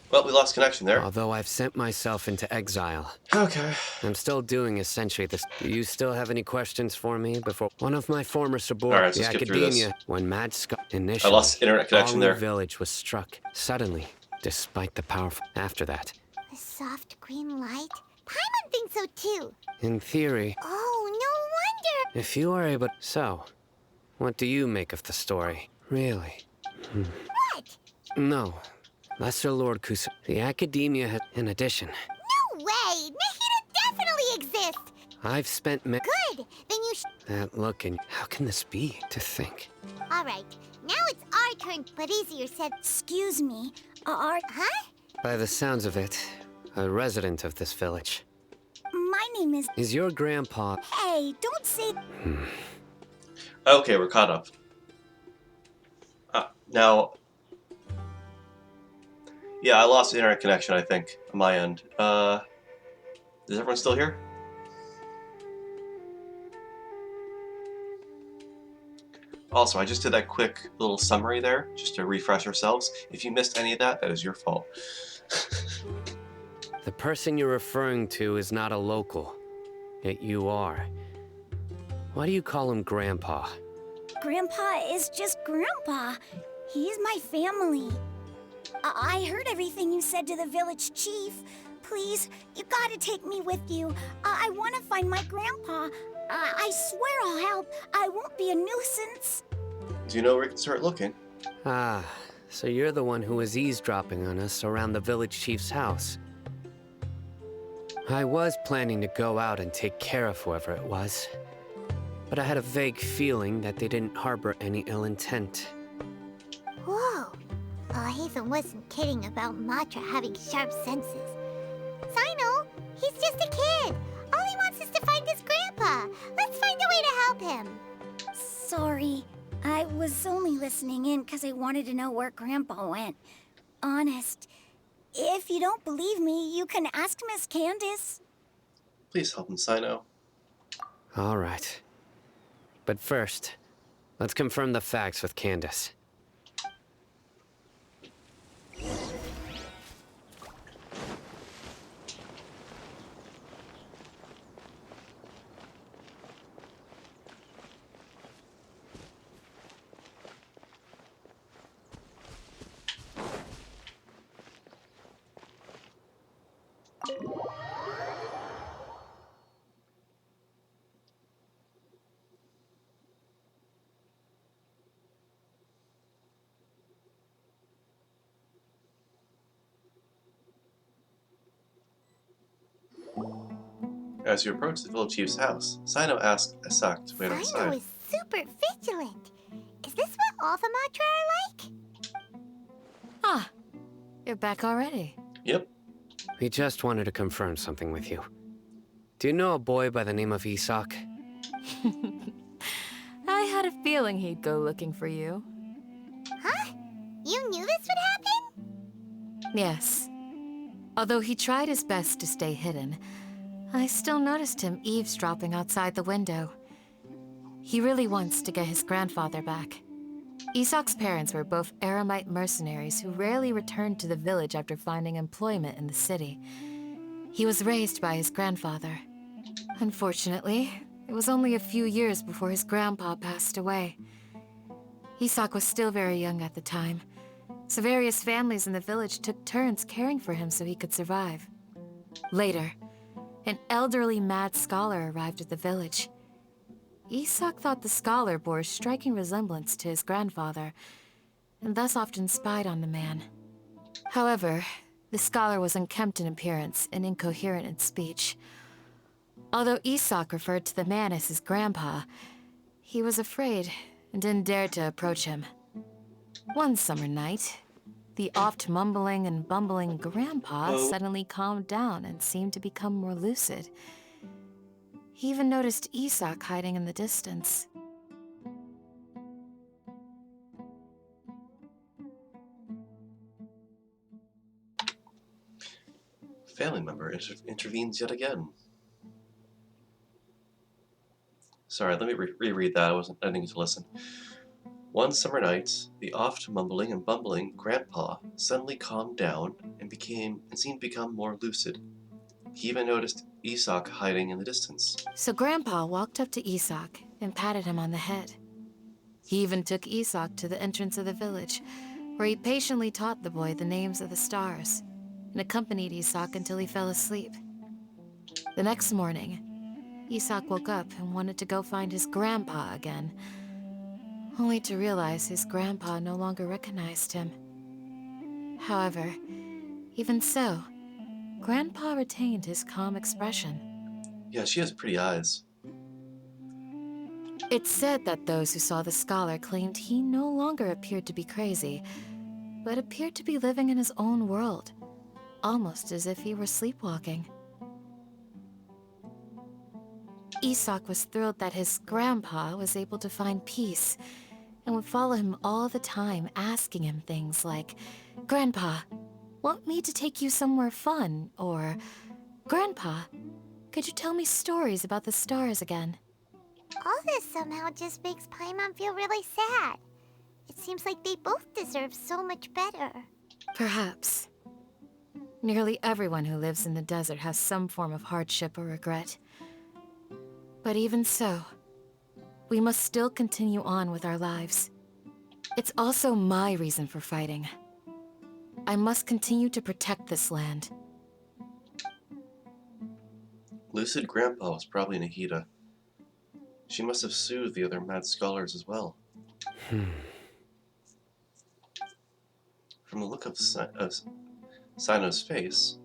Well, we lost connection there. Although I've sent myself into exile. Okay. I'm still doing essentially this. Do you still have any questions for me before one of my former subordinates, Alright, so the skip through this. academia, when Mad Skull I initially, lost internet connection Aru there. village was struck suddenly, despite the powerful. After that, The soft green light? Paimon thinks so too. in theory, Oh, no wonder. if you are able. So, what do you make of the story? Really? What? No. Lesser Lord Kusa. The academia has. In addition, No way! Nahida definitely exists! I've spent. Good! Then you That look in. How can this be? To think. Alright, now it's our turn, but easier said. Excuse me. Huh? By the sounds of it, a resident of this village. My name is... Is your grandpa. Hey, don't say... Okay, we're caught up. Now... Yeah, I lost internet connection, I think, on my end. Is everyone still here? Also, I just did that quick little summary there, just to refresh ourselves. If you missed any of that, that is your fault. The person you're referring to is not a local. Yet you are. Why do you call him Grandpa? Grandpa is just Grandpa. He's my family. I heard everything you said to the village chief. Please, you gotta take me with you. I want to find my grandpa. I swear I'll help. I won't be a nuisance. Do you know where we can start looking? Ah, so you're the one who was eavesdropping on us around the village chief's house. I was planning to go out and take care of whoever it was, but I had a vague feeling that they didn't harbor any ill intent. Whoa. Haven wasn't kidding about Matra having sharp senses. Sino, he's just a kid. All he wants is to find his grandpa. Let's find a way to help him. Sorry. I was only listening in because I wanted to know where Grandpa went. Honest. If you don't believe me, you can ask Miss Candace. Please help him, Sino. All right. But first, let's confirm the facts with Candace. As you approach the village chief's house, Sino asks Isak to wait Sino outside. is super vigilant. Is this what all the Matra are like? Ah, you're back already. Yep. We just wanted to confirm something with you. Do you know a boy by the name of Isak? I had a feeling he'd go looking for you. Huh? You knew this would happen? Yes. Although he tried his best to stay hidden, I still noticed him eavesdropping outside the window. He really wants to get his grandfather back. Isak's parents were both Aramite mercenaries who rarely returned to the village after finding employment in the city. He was raised by his grandfather. Unfortunately, it was only a few years before his grandpa passed away. Isak was still very young at the time, so various families in the village took turns caring for him so he could survive. Later, an elderly mad scholar arrived at the village. Isak thought the scholar bore a striking resemblance to his grandfather, and thus often spied on the man. However, the scholar was unkempt in appearance and incoherent in speech. Although Isak referred to the man as his grandpa, he was afraid and didn't dare to approach him. One summer night, the oft mumbling and bumbling grandpa suddenly calmed down and seemed to become more lucid. He even noticed Isak hiding in the distance. family member intervenes yet again. Sorry, let me reread that. I didn't get to listen. One summer night, the oft mumbling and bumbling Grandpa suddenly calmed down and seemed to become more lucid. He even noticed Isak hiding in the distance. So Grandpa walked up to Isak and patted him on the head. He even took Isak to the entrance of the village, where he patiently taught the boy the names of the stars, and accompanied Isak until he fell asleep. The next morning, Isak woke up and wanted to go find his grandpa again, only to realize his grandpa no longer recognized him. However, even so, Grandpa retained his calm expression. Yeah, she has pretty eyes. It's said that those who saw the scholar claimed he no longer appeared to be crazy, but appeared to be living in his own world, almost as if he were sleepwalking. Isak was thrilled that his grandpa was able to find peace, and would follow him all the time, asking him things like, "Grandpa, want me to take you somewhere fun?" Or, "Grandpa, could you tell me stories about the stars again?" All this somehow just makes Paimon feel really sad. It seems like they both deserve so much better. Perhaps. Nearly everyone who lives in the desert has some form of hardship or regret. But even so, we must still continue on with our lives. It's also my reason for fighting. I must continue to protect this land. Lucid Grandpa was probably Nahida. She must have soothed the other mad scholars as well. From the look of Sino's face,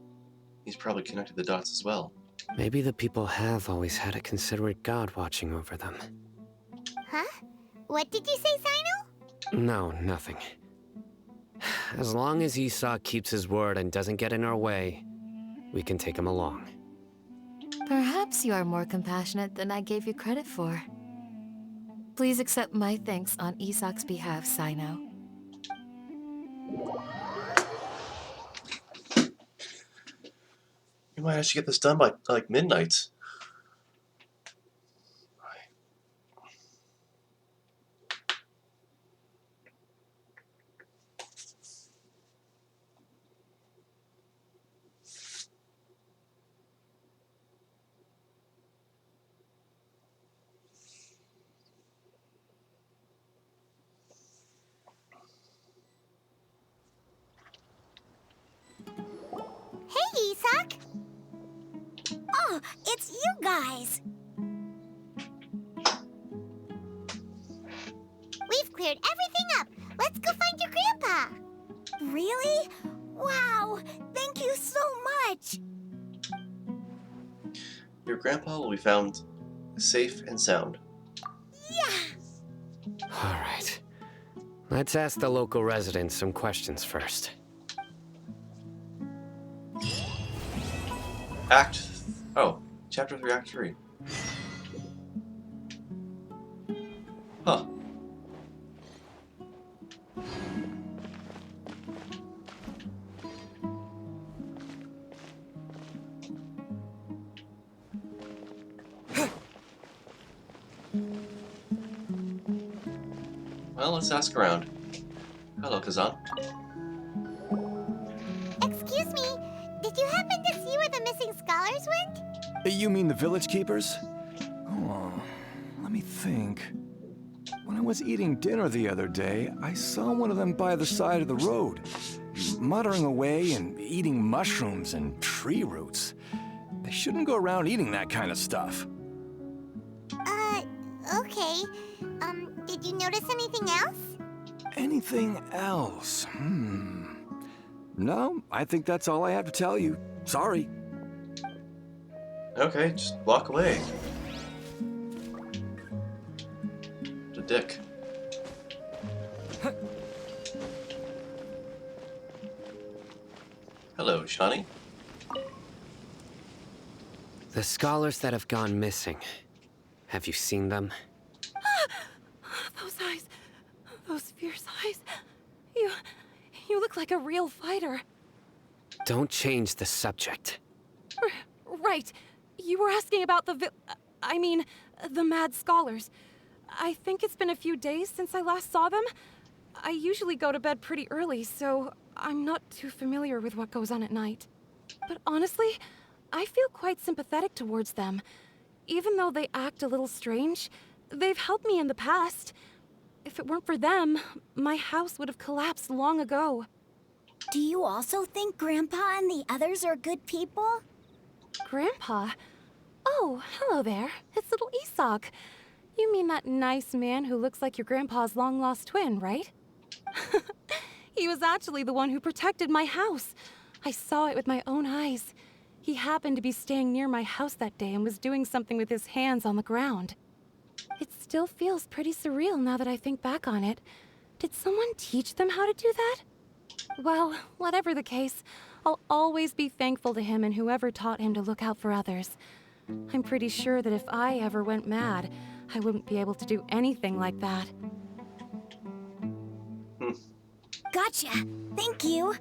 he's probably connected the dots as well. Maybe the people have always had a considerate god watching over them. Huh? What did you say, Sino? No, nothing. As long as Isak keeps his word and doesn't get in our way, we can take him along. Perhaps you are more compassionate than I gave you credit for. Please accept my thanks on Isak's behalf, Sino. You might actually get this done by, like, midnight. Hey, Isak! Oh, it's you guys! We've cleared everything up. Let's go find your grandpa. Really? Wow! Thank you so much! Your grandpa will be found safe and sound. All right. Let's ask the local residents some questions first. Chapter 3, Act 3. Huh. Well, let's ask around. Hello, Kazan. Excuse me, did you happen to see where the missing scholars went? You mean the village keepers? Oh, let me think. When I was eating dinner the other day, I saw one of them by the side of the road, muttering away and eating mushrooms and tree roots. They shouldn't go around eating that kind of stuff. Okay. Did you notice anything else? Anything else? No, I think that's all I have to tell you. Sorry. Okay, just walk away. The dick. Hello, Shani. The scholars that have gone missing. Have you seen them? Those eyes. Those fierce eyes. You look like a real fighter. Don't change the subject. right. You were asking about the mad scholars. I think it's been a few days since I last saw them. I usually go to bed pretty early, so I'm not too familiar with what goes on at night. But honestly, I feel quite sympathetic towards them. Even though they act a little strange, they've helped me in the past. If it weren't for them, my house would have collapsed long ago. Do you also think Grandpa and the others are good people? Grandpa? Oh, hello there. It's little Isak. You mean that nice man who looks like your grandpa's long-lost twin, right? He was actually the one who protected my house. I saw it with my own eyes. He happened to be staying near my house that day and was doing something with his hands on the ground. It still feels pretty surreal now that I think back on it. Did someone teach them how to do that? Well, whatever the case, I'll always be thankful to him and whoever taught him to look out for others. I'm pretty sure that if I ever went mad, I wouldn't be able to do anything like that. Gotcha. Thank you.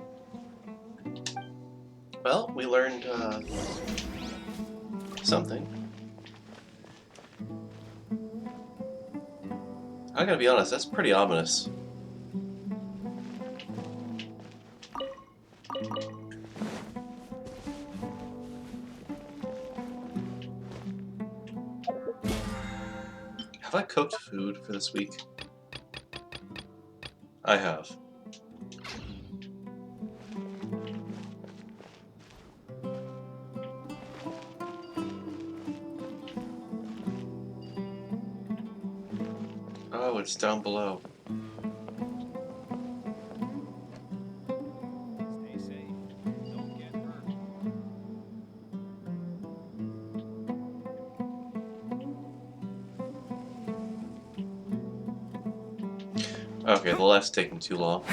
Well, we learned, something. I gotta be honest, that's pretty ominous. Have I cooked food for this week? I have. Oh, it's down below. Stay safe. Don't get hurt. Okay, the left's taking too long.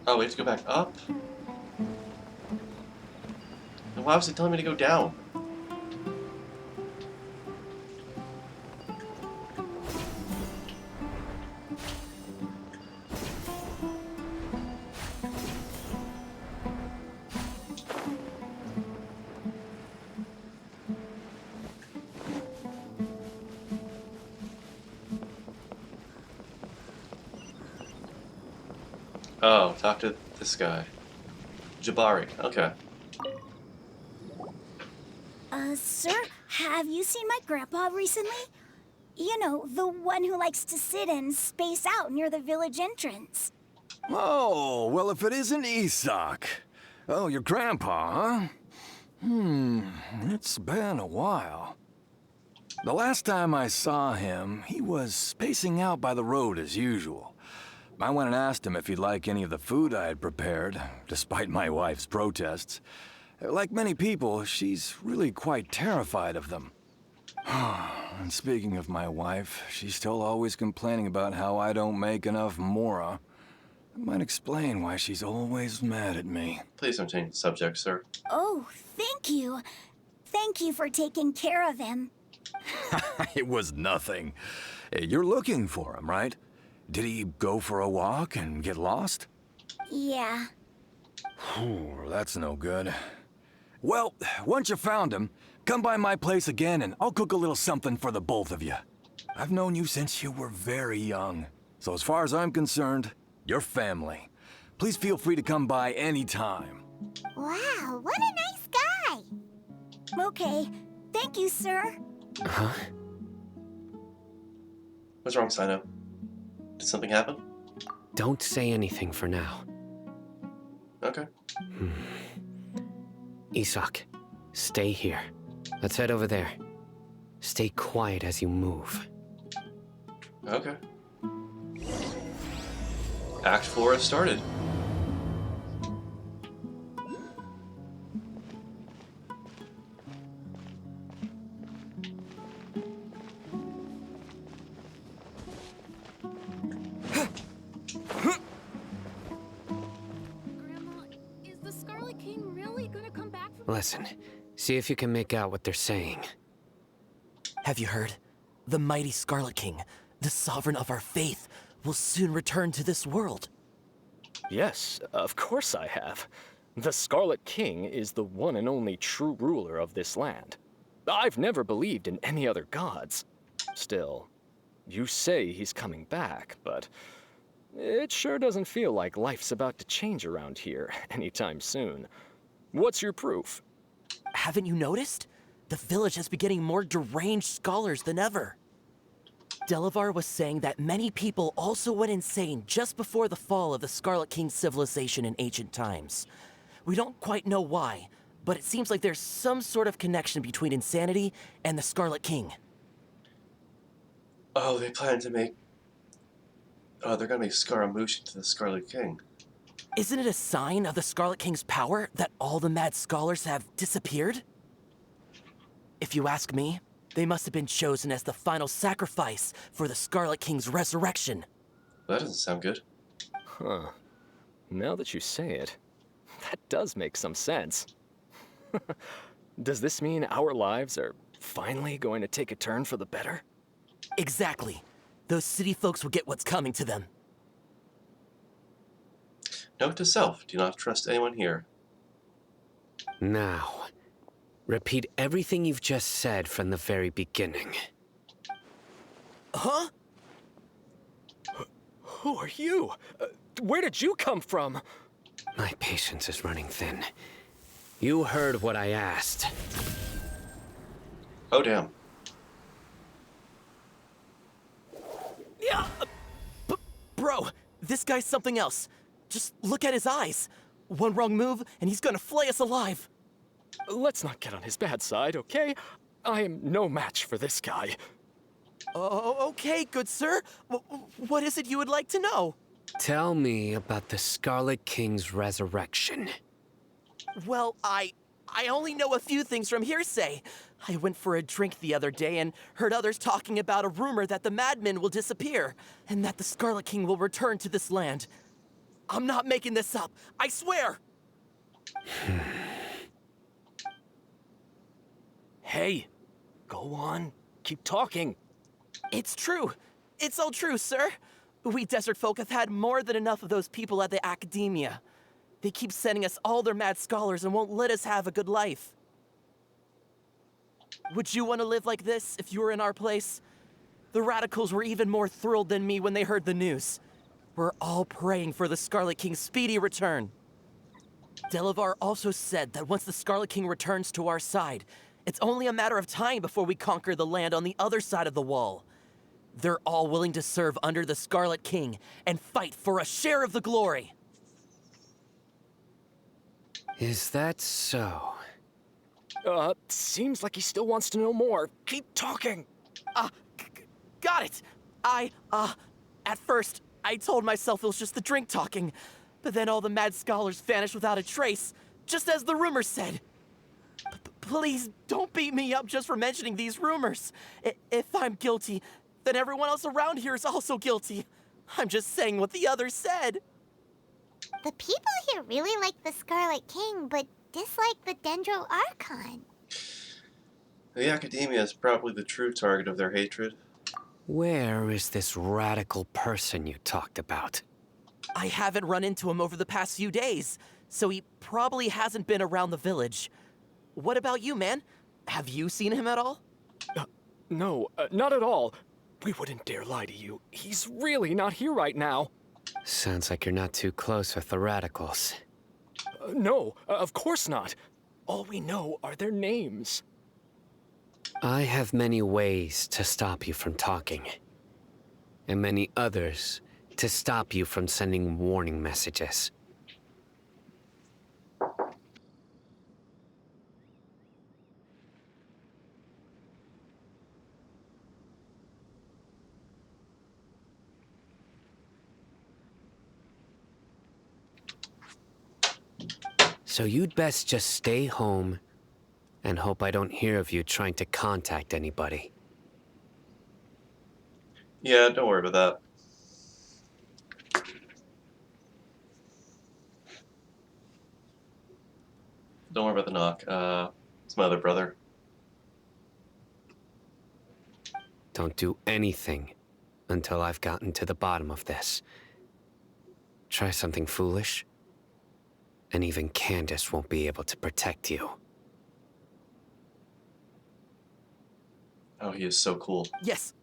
Oh, we have to go back up? Then why was it telling me to go down? Oh, talk to this guy. Jabari, okay. Sir, have you seen my grandpa recently? You know, the one who likes to sit and space out near the village entrance. Oh, well, if it isn't Isak. Oh, your grandpa, huh? It's been a while. The last time I saw him, he was spacing out by the road as usual. I went and asked him if he'd like any of the food I had prepared, despite my wife's protests. Like many people, she's really quite terrified of them. And speaking of my wife, she's still always complaining about how I don't make enough mora. That might explain why she's always mad at me. Please don't change the subject, sir. Oh, thank you. Thank you for taking care of him. It was nothing. You're looking for him, right? Did he go for a walk and get lost? Yeah. That's no good. Well, once you found him, come by my place again and I'll cook a little something for the both of you. I've known you since you were very young. So as far as I'm concerned, you're family. Please feel free to come by anytime. Wow, what a nice guy. Okay, thank you, sir. Huh? What's wrong, Sino? Did something happen? Don't say anything for now. Okay. Isak, stay here. Let's head over there. Stay quiet as you move. Okay. Act 4 has started. King really gonna come back from... Listen, see if you can make out what they're saying. Have you heard? The mighty Scarlet King, the sovereign of our faith, will soon return to this world. Yes, of course I have. The Scarlet King is the one and only true ruler of this land. I've never believed in any other gods. Still, you say he's coming back, but it sure doesn't feel like life's about to change around here anytime soon. What's your proof? Haven't you noticed? The village has been getting more deranged scholars than ever. Delavar was saying that many people also went insane just before the fall of the Scarlet King civilization in ancient times. We don't quite know why, but it seems like there's some sort of connection between insanity and the Scarlet King. Oh, they plan to make... Oh, they're gonna make Scaramouche into the Scarlet King. Isn't it a sign of the Scarlet King's power that all the mad scholars have disappeared? If you ask me, they must have been chosen as the final sacrifice for the Scarlet King's resurrection. That doesn't sound good. Huh. Now that you say it, that does make some sense. Does this mean our lives are finally going to take a turn for the better? Exactly. Those city folks will get what's coming to them. Note to self, do not trust anyone here. Now, repeat everything you've just said from the very beginning. Huh? Who are you? Where did you come from? My patience is running thin. You heard what I asked. Oh, damn. Yeah, bro, this guy's something else. Just look at his eyes. One wrong move, and he's gonna flay us alive. Let's not get on his bad side, okay? I am no match for this guy. Oh, okay, good sir. What is it you would like to know? Tell me about the Scarlet King's resurrection. Well, I only know a few things from hearsay. I went for a drink the other day and heard others talking about a rumor that the madmen will disappear, and that the Scarlet King will return to this land. I'm not making this up, I swear! Hey, go on, keep talking. It's true. It's all true, sir. We desert folk have had more than enough of those people at the academia. They keep sending us all their mad scholars and won't let us have a good life. Would you want to live like this if you were in our place? The radicals were even more thrilled than me when they heard the news. We're all praying for the Scarlet King's speedy return. Delavar also said that once the Scarlet King returns to our side, it's only a matter of time before we conquer the land on the other side of the wall. They're all willing to serve under the Scarlet King and fight for a share of the glory. Is that so? Seems like he still wants to know more. Keep talking. Got it. At first, I told myself it was just the drink talking, but then all the mad scholars vanished without a trace, just as the rumors said. Please don't beat me up just for mentioning these rumors. If I'm guilty, then everyone else around here is also guilty. I'm just saying what the others said. The people here really like the Scarlet King, but dislike the Dendro Archon. The academia is probably the true target of their hatred. Where is this radical person you talked about? I haven't run into him over the past few days, so he probably hasn't been around the village. What about you, man? Have you seen him at all? No, not at all. We wouldn't dare lie to you. He's really not here right now. Sounds like you're not too close with the radicals. No, of course not. All we know are their names. I have many ways to stop you from talking. And many others to stop you from sending warning messages. So you'd best just stay home and hope I don't hear of you trying to contact anybody. Yeah, don't worry about that. Don't worry about the knock. It's my other brother. Don't do anything until I've gotten to the bottom of this. Try something foolish, and even Candace won't be able to protect you. Oh, he is so cool. Yes,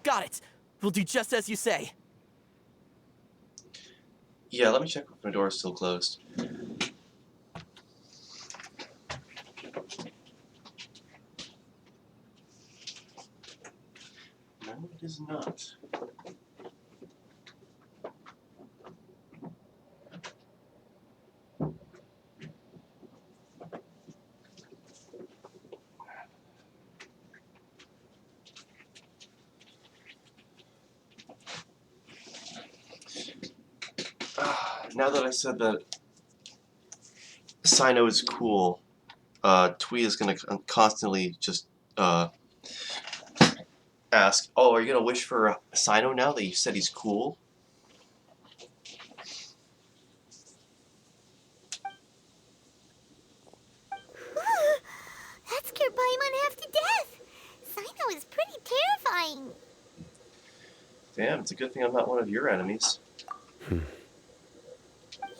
got it. We'll do just as you say. Yeah, let me check if my door is still closed. No, it is not. Now that I said that Sino is cool, Twee is gonna constantly just ask, "Oh, are you gonna wish for Sino now that you said he's cool?" That scared Paimon half to death. Sino is pretty terrifying. Damn, it's a good thing I'm not one of your enemies.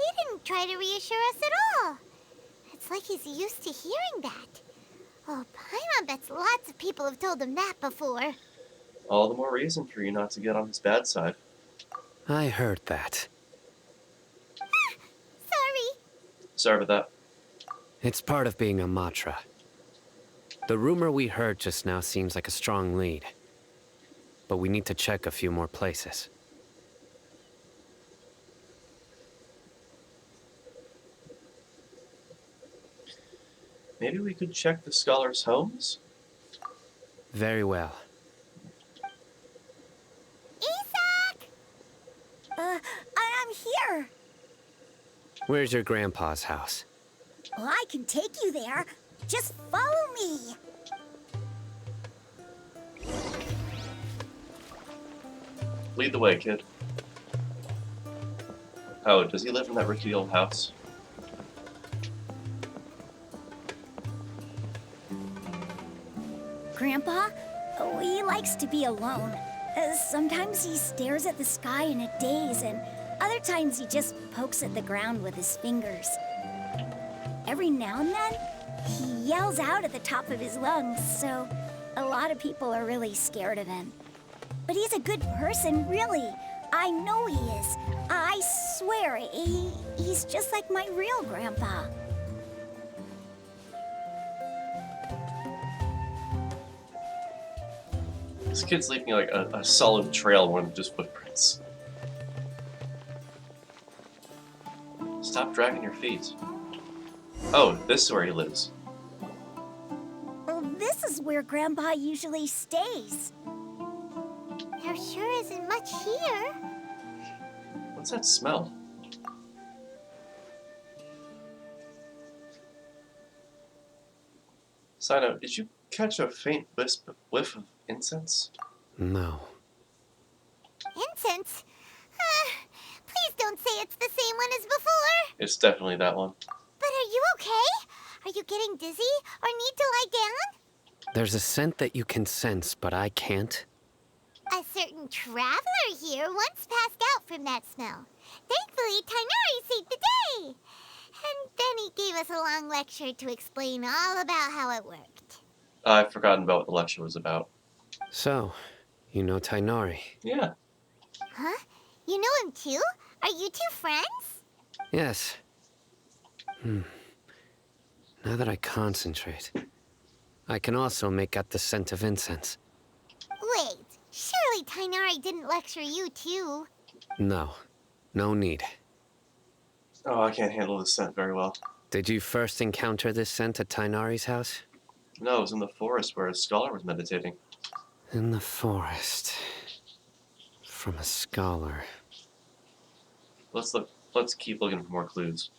He didn't try to reassure us at all. It's like he's used to hearing that. Oh, Paimon bets lots of people have told him that before. All the more reason for you not to get on his bad side. I heard that. Sorry. Sorry about that. It's part of being a Matra. The rumor we heard just now seems like a strong lead. But we need to check a few more places. Maybe we could check the scholars' homes? Very well. Isak! I'm here. Where's your grandpa's house? Well, I can take you there. Just follow me. Lead the way, kid. Oh, does he live in that rickety old house? Grandpa? Oh, he likes to be alone. Sometimes he stares at the sky in a daze, and other times he just pokes at the ground with his fingers. Every now and then, he yells out at the top of his lungs, so a lot of people are really scared of him. But he's a good person, really. I know he is. I swear, he's just like my real grandpa. This kid's leaving like a solid trail more than just footprints. Stop dragging your feet. Oh, this is where he lives. Well, this is where Grandpa usually stays. There sure isn't much here. What's that smell? Sino, did you catch a faint whiff of incense? No. Incense? Please don't say it's the same one as before. It's definitely that one. But are you okay? Are you getting dizzy or need to lie down? There's a scent that you can sense, but I can't. A certain traveler here once passed out from that smell. Thankfully, Tainari saved the day. And then he gave us a long lecture to explain all about how it worked. I've forgotten about what the lecture was about. So, you know Tainari? Yeah. Huh? You know him too? Are you two friends? Yes. Now that I concentrate, I can also make out the scent of incense. Wait, surely Tainari didn't lecture you too. No. No need. Oh, I can't handle this scent very well. Did you first encounter this scent at Tainari's house? No, it was in the forest where a scholar was meditating. In the forest. From a scholar. Let's look. Let's keep looking for more clues.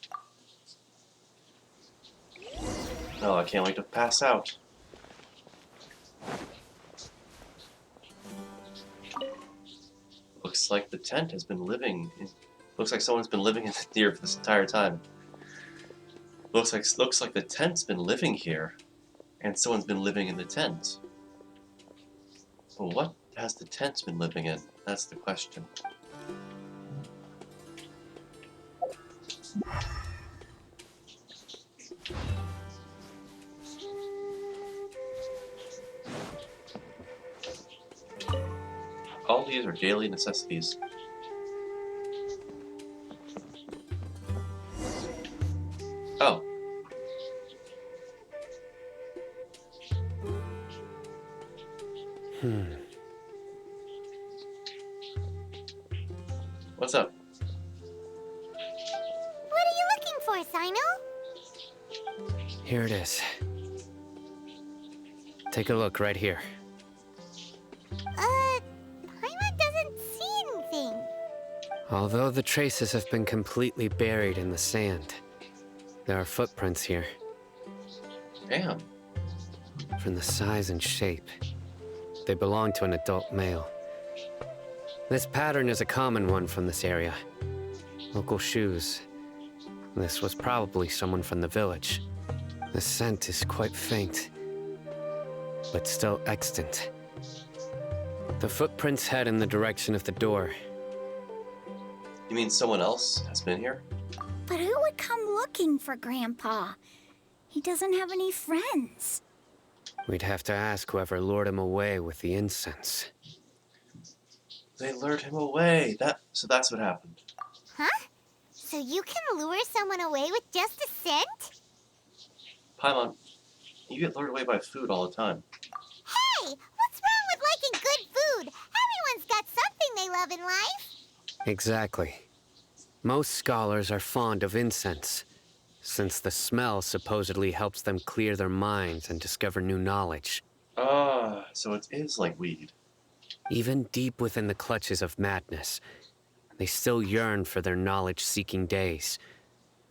Oh, I can't wait to pass out. Looks like the tent has been living. Looks like someone's been living in here for this entire time. Looks like the tent's been living here, and someone's been living in the tent. Well, what has the tents been living in? That's the question. All these are daily necessities. Oh. What's up? What are you looking for, Sino? Here it is. Take a look right here. Paimon doesn't see anything. Although the traces have been completely buried in the sand, there are footprints here. Damn. From the size and shape, they belong to an adult male. This pattern is a common one from this area. Local shoes. This was probably someone from the village. The scent is quite faint, but still extant. The footprints head in the direction of the door. You mean someone else has been here? But who would come looking for Grandpa? He doesn't have any friends. We'd have to ask whoever lured him away with the incense. They lured him away. So that's what happened. Huh? So you can lure someone away with just a scent? Paimon, you get lured away by food all the time. Hey! What's wrong with liking good food? Everyone's got something they love in life. Exactly. Most scholars are fond of incense, since the smell supposedly helps them clear their minds and discover new knowledge. Ah, so it is like weed. Even deep within the clutches of madness, they still yearn for their knowledge-seeking days,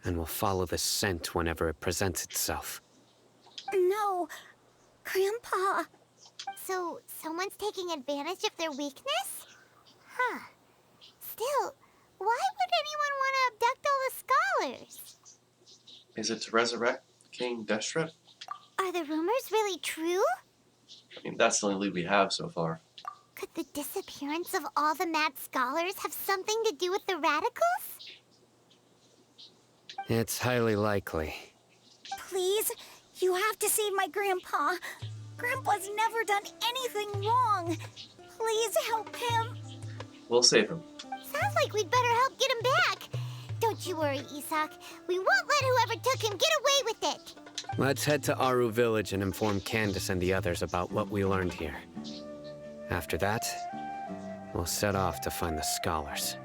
and will follow the scent whenever it presents itself. No, Grandpa. So, someone's taking advantage of their weakness? Huh. Still, why would anyone want to abduct all the scholars? Is it to resurrect King Destrip? Are the rumors really true? I mean, that's the only lead we have so far. Could the disappearance of all the mad scholars have something to do with the radicals? It's highly likely. Please, you have to save my Grandpa. Grandpa's never done anything wrong. Please help him. We'll save him. Sounds like we'd better help get him back. Don't you worry, Isak. We won't let whoever took him get away with it. Let's head to Aru Village and inform Candace and the others about what we learned here. After that, we'll set off to find the scholars.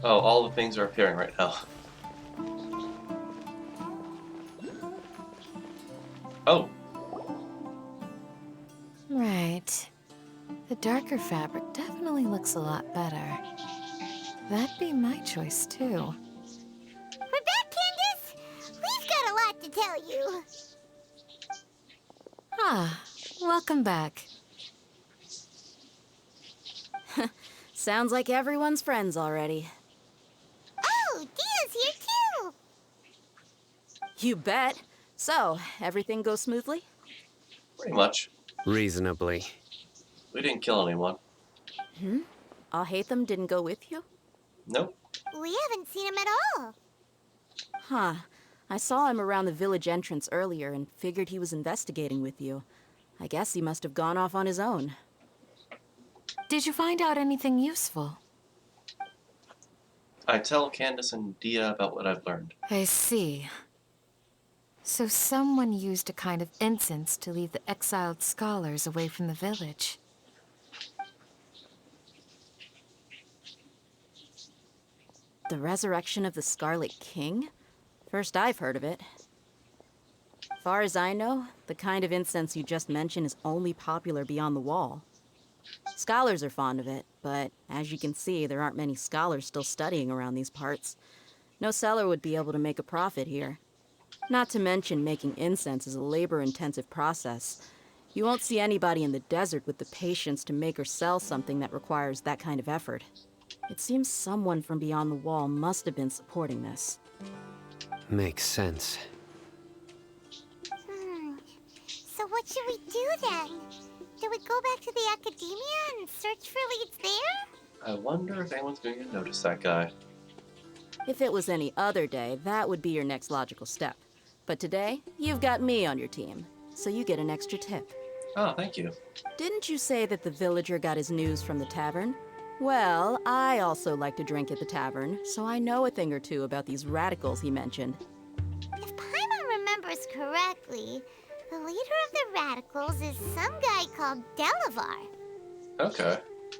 Oh, all the things are appearing right now. Oh. Right. The darker fabric definitely looks a lot better. That'd be my choice, too. We're back, Candace! We've got a lot to tell you. Ah, welcome back. Sounds like everyone's friends already. Oh, Dia's here too! You bet. So, everything goes smoothly? Pretty much. Reasonably. We didn't kill anyone. Alhaitham didn't go with you? Nope. We haven't seen him at all. Huh. I saw him around the village entrance earlier and figured he was investigating with you. I guess he must have gone off on his own. Did you find out anything useful? I tell Candace and Dia about what I've learned. I see. So someone used a kind of incense to lead the exiled scholars away from the village. The resurrection of the Scarlet King? First I've heard of it. far as I know, the kind of incense you just mentioned is only popular beyond the wall. Scholars are fond of it, but as you can see, there aren't many scholars still studying around these parts. No seller would be able to make a profit here. Not to mention making incense is a labor-intensive process. You won't see anybody in the desert with the patience to make or sell something that requires that kind of effort. It seems someone from beyond the wall must have been supporting this. Makes sense. So what should we do then? Do we go back to the academia and search for leads there? I wonder if anyone's going to notice that guy. If it was any other day, that would be your next logical step. But today, you've got me on your team, so you get an extra tip. Oh, thank you. Didn't you say that the villager got his news from the tavern? Well, I also like to drink at the tavern, so I know a thing or two about these radicals he mentioned. If Paimon remembers correctly, the leader of the radicals is some guy called Delavar. Okay.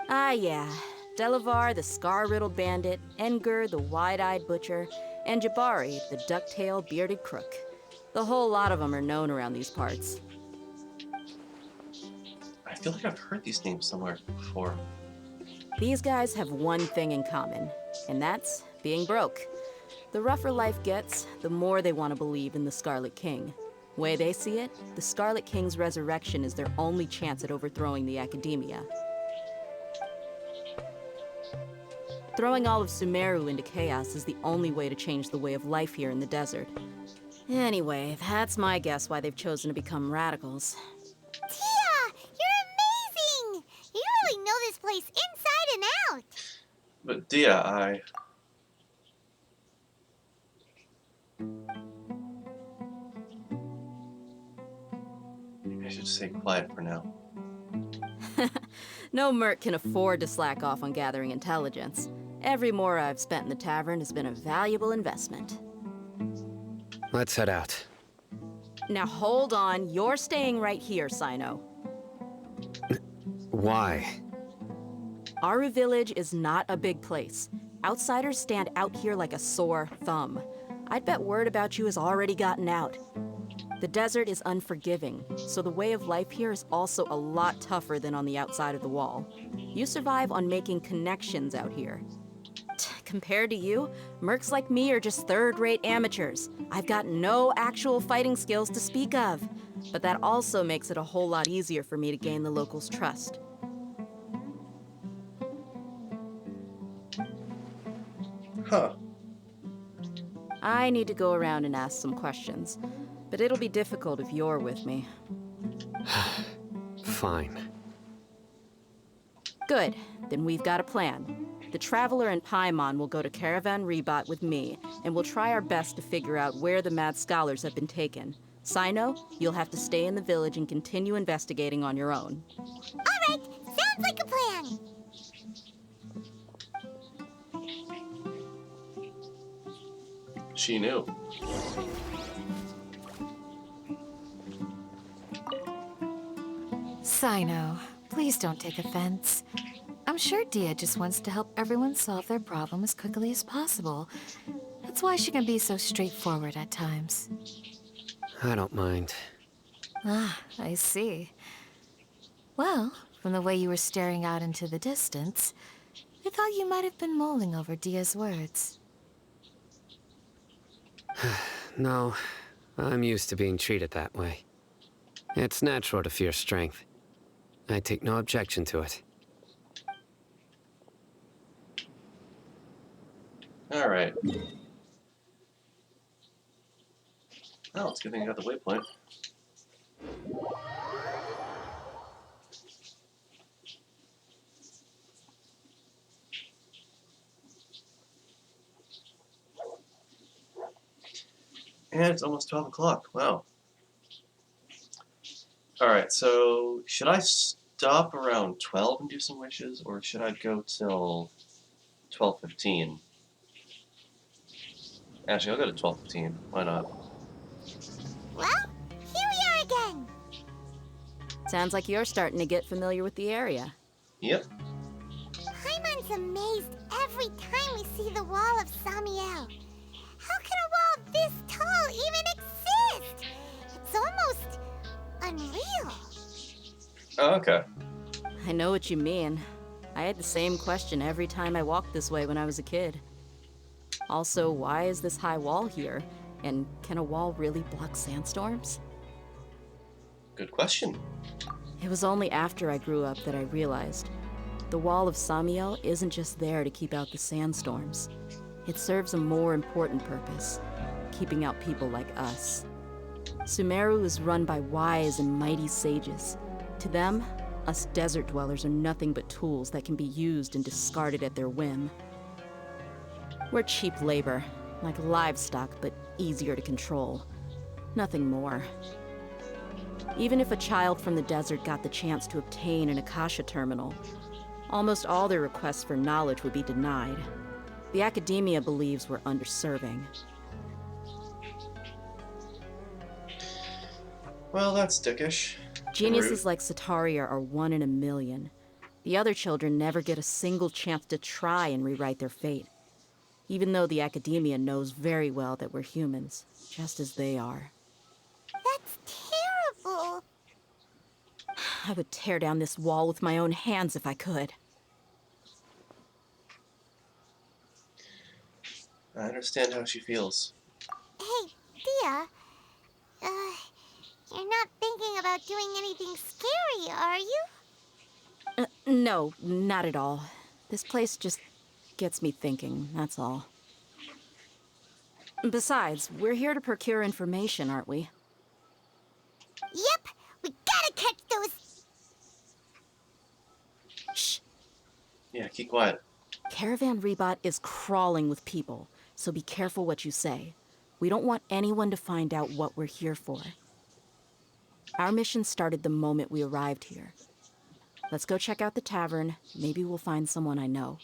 Ah, yeah. Delavar, the scar-riddled bandit, Enger, the wide-eyed butcher, and Jabari, the duck-tailed bearded crook. The whole lot of them are known around these parts. I feel like I've heard these names somewhere before. These guys have one thing in common, and that's being broke. The rougher life gets, the more they want to believe in the Scarlet King. Way they see it, the Scarlet King's resurrection is their only chance at overthrowing the Academia. Throwing all of Sumeru into chaos is the only way to change the way of life here in the desert. Anyway, that's my guess why they've chosen to become radicals. Tia! You're amazing! You really know this place inside and out! But Dia, maybe I should stay quiet for now. No merc can afford to slack off on gathering intelligence. Every mora I've spent in the tavern has been a valuable investment. Let's head out. Now hold on, you're staying right here, Sino. Why? Aru Village is not a big place. Outsiders stand out here like a sore thumb. I'd bet word about you has already gotten out. The desert is unforgiving, so the way of life here is also a lot tougher than on the outside of the wall. You survive on making connections out here. Compared to you, mercs like me are just third-rate amateurs. I've got no actual fighting skills to speak of. But that also makes it a whole lot easier for me to gain the locals' trust. Huh. I need to go around and ask some questions, but it'll be difficult if you're with me. Fine. Good, then we've got a plan. The Traveler and Paimon will go to Caravan Rebot with me, and we'll try our best to figure out where the mad scholars have been taken. Sino, you'll have to stay in the village and continue investigating on your own. Alright, sounds like a plan! She knew. Sino, please don't take offense. I'm sure Dia just wants to help everyone solve their problem as quickly as possible. That's why she can be so straightforward at times. I don't mind. Ah, I see. Well, from the way you were staring out into the distance, I thought you might have been mulling over Dia's words. No, I'm used to being treated that way. It's natural to fear strength. I take no objection to it. Alright. Oh, it's a good thing I got the waypoint. And it's almost 12 o'clock. Wow. Alright, so should I stop around 12 and do some wishes, or should I go till 12:15? Actually, I'll go to 12:15. Why not? Well, here we are again! Sounds like you're starting to get familiar with the area. Yep. Paimon's amazed every time we see the wall of Samiel. How can a wall this tall even exist? It's almost unreal. Oh, okay. I know what you mean. I had the same question every time I walked this way when I was a kid. Also, why is this high wall here? And can a wall really block sandstorms? Good question. It was only after I grew up that I realized the wall of Samiel isn't just there to keep out the sandstorms. It serves a more important purpose, keeping out people like us. Sumeru is run by wise and mighty sages. To them, us desert dwellers are nothing but tools that can be used and discarded at their whim. We're cheap labor, like livestock, but easier to control. Nothing more. Even if a child from the desert got the chance to obtain an Akasha terminal, almost all their requests for knowledge would be denied. The academia believes we're underserving. Well, that's dickish. Geniuses like Sataria are 1 in a million. The other children never get a single chance to try and rewrite their fate. Even though the academia knows very well that we're humans, just as they are. That's terrible. I would tear down this wall with my own hands if I could. I understand how she feels. Hey, Dia. You're not thinking about doing anything scary, are you? No, not at all. This place just gets me thinking, that's all. Besides, we're here to procure information, aren't we? Yep, we gotta catch those. Shh. Yeah, keep quiet. Caravan Rebot is crawling with people, so be careful what you say. We don't want anyone to find out what we're here for. Our mission started the moment we arrived here. Let's go check out the tavern. Maybe we'll find someone I know.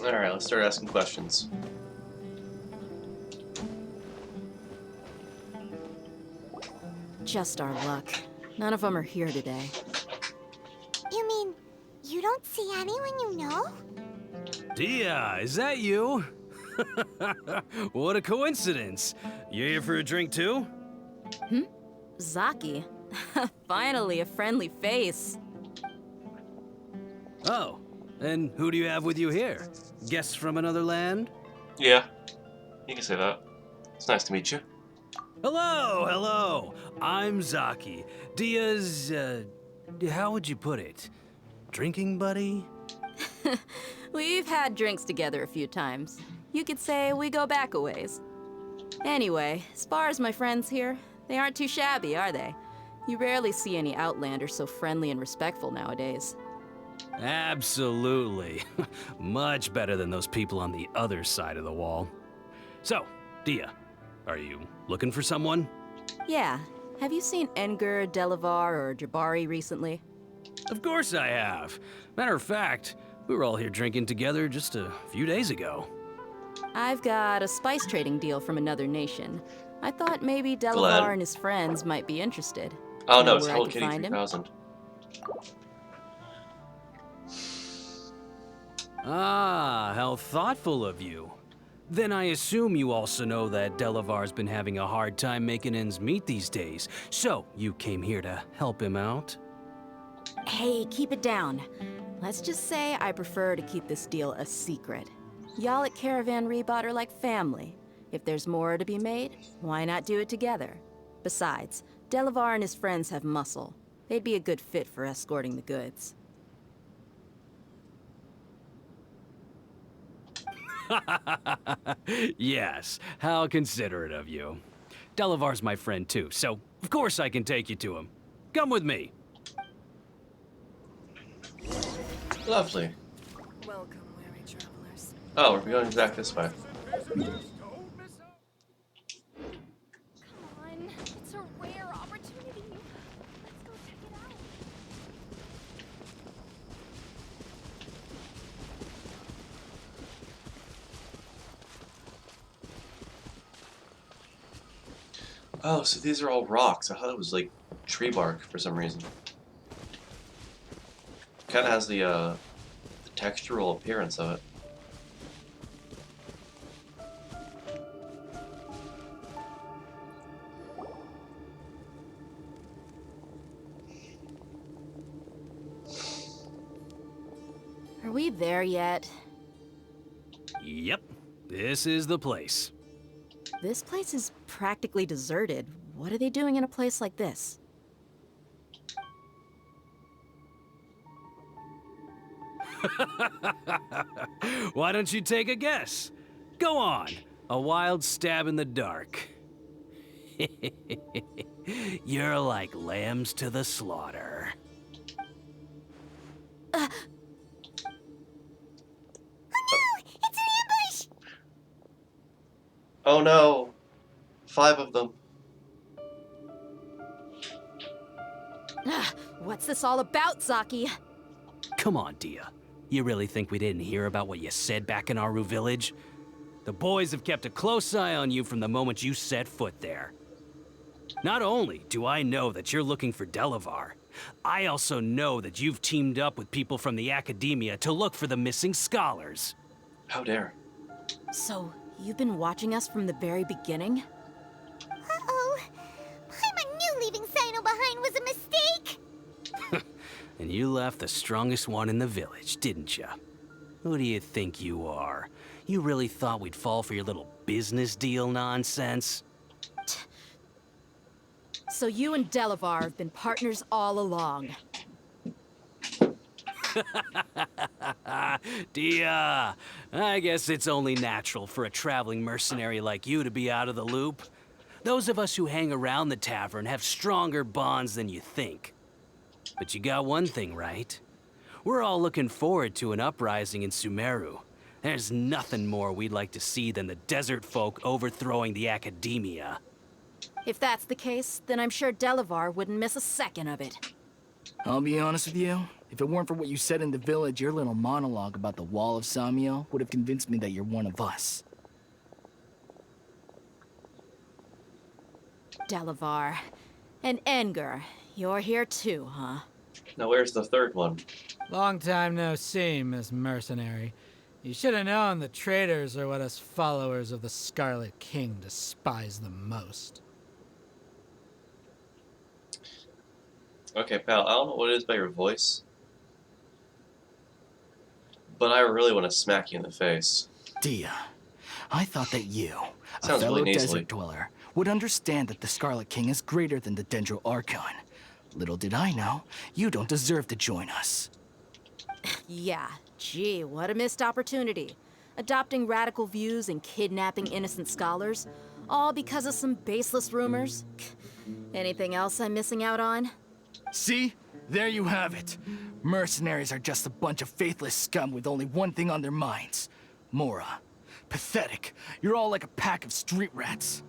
Alright, let's start asking questions. Just our luck. None of them are here today. You mean, you don't see anyone you know? Dia, is that you? What a coincidence. You here for a drink too? Zaki. Finally, a friendly face. Oh, and who do you have with you here? Guests from another land? Yeah, you can say that. It's nice to meet you. Hello, hello. I'm Zaki. Dia's, how would you put it? Drinking buddy? We've had drinks together a few times. You could say we go back a ways. Anyway, as far as my friends here, they aren't too shabby, are they? You rarely see any Outlanders so friendly and respectful nowadays. Absolutely. Much better than those people on the other side of the wall. So, Dia, are you looking for someone? Yeah. Have you seen Engur, Delavar, or Jabari recently? Of course I have. Matter of fact, we were all here drinking together just a few days ago. I've got a spice trading deal from another nation. I thought maybe Delavar and his friends might be interested. Oh Know no, it's where I Hello could Kitty find him? 3000. Ah, how thoughtful of you. Then I assume you also know that Delavar's been having a hard time making ends meet these days, so you came here to help him out? Hey, keep it down. Let's just say I prefer to keep this deal a secret. Y'all at Caravan Rebot are like family. If there's more to be made, why not do it together? Besides, Delavar and his friends have muscle. They'd be a good fit for escorting the goods. Yes, how considerate of you. Delavar's my friend too, so of course I can take you to him. Come with me. Lovely. Welcome, weary travelers. Oh, we're going back this way. Come on, it's a rare opportunity. Let's go check it out. Oh, so these are all rocks. I thought it was like tree bark for some reason. Kind of has the textural appearance of it. Are we there yet? Yep, this is the place. This place is practically deserted. What are they doing in a place like this? Why don't you take a guess? Go on, a wild stab in the dark. You're like lambs to the slaughter. Oh no! 5 of them. What's this all about, Zaki? Come on, Dia. You really think we didn't hear about what you said back in Aru village? The boys have kept a close eye on you from the moment you set foot there. Not only do I know that you're looking for Delavar, I also know that you've teamed up with people from the Academia to look for the missing scholars. How dare. So, you've been watching us from the very beginning? Uh-oh. Paimon knew leaving Sino behind was a mistake! And you left the strongest one in the village, didn't you? Who do you think you are? You really thought we'd fall for your little business deal nonsense? So you and Delavar have been partners all along. Dia, I guess it's only natural for a traveling mercenary like you to be out of the loop. Those of us who hang around the tavern have stronger bonds than you think. But you got one thing right. We're all looking forward to an uprising in Sumeru. There's nothing more we'd like to see than the desert folk overthrowing the Academia. If that's the case, then I'm sure Delavar wouldn't miss a second of it. I'll be honest with you. If it weren't for what you said in the village, your little monologue about the Wall of Samiel would have convinced me that you're one of us. Delavar. And Enger, you're here too, huh? Now where's the third one? Long time no see, Miss Mercenary. You should have known the traitors are what us followers of the Scarlet King despise the most. Okay, pal, I don't know what it is about your voice, but I really want to smack you in the face. Dia, I thought that you, a Sounds fellow really nasally. desert dweller, would understand that the Scarlet King is greater than the Dendro Archon. Little did I know, you don't deserve to join us. Yeah, gee, what a missed opportunity. Adopting radical views and kidnapping innocent scholars, all because of some baseless rumors. Anything else I'm missing out on? See? There you have it. Mercenaries are just a bunch of faithless scum with only one thing on their minds. Mora. Pathetic. You're all like a pack of street rats.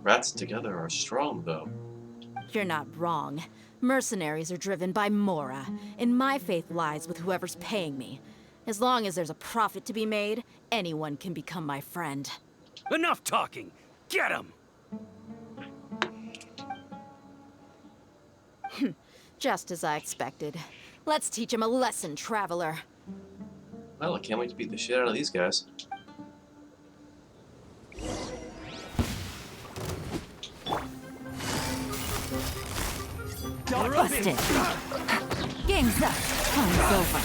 Rats together are strong, though. You're not wrong. Mercenaries are driven by Mora, and my faith lies with whoever's paying me. As long as there's a profit to be made, anyone can become my friend. Enough talking! Get him! Just as I expected. Let's teach him a lesson, traveler. Well, I can't wait to beat the shit out of these guys. Busted. Game's up. Fun's over.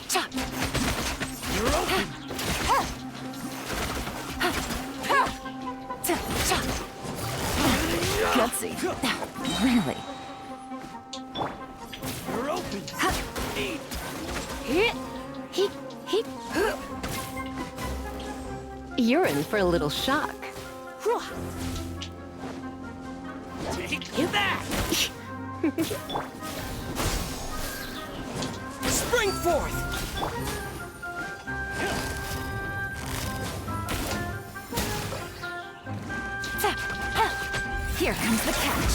Chop. You're open. Gutsy. Really? You're open. You're in for a little shock. Take that! Spring forth! Here comes the catch.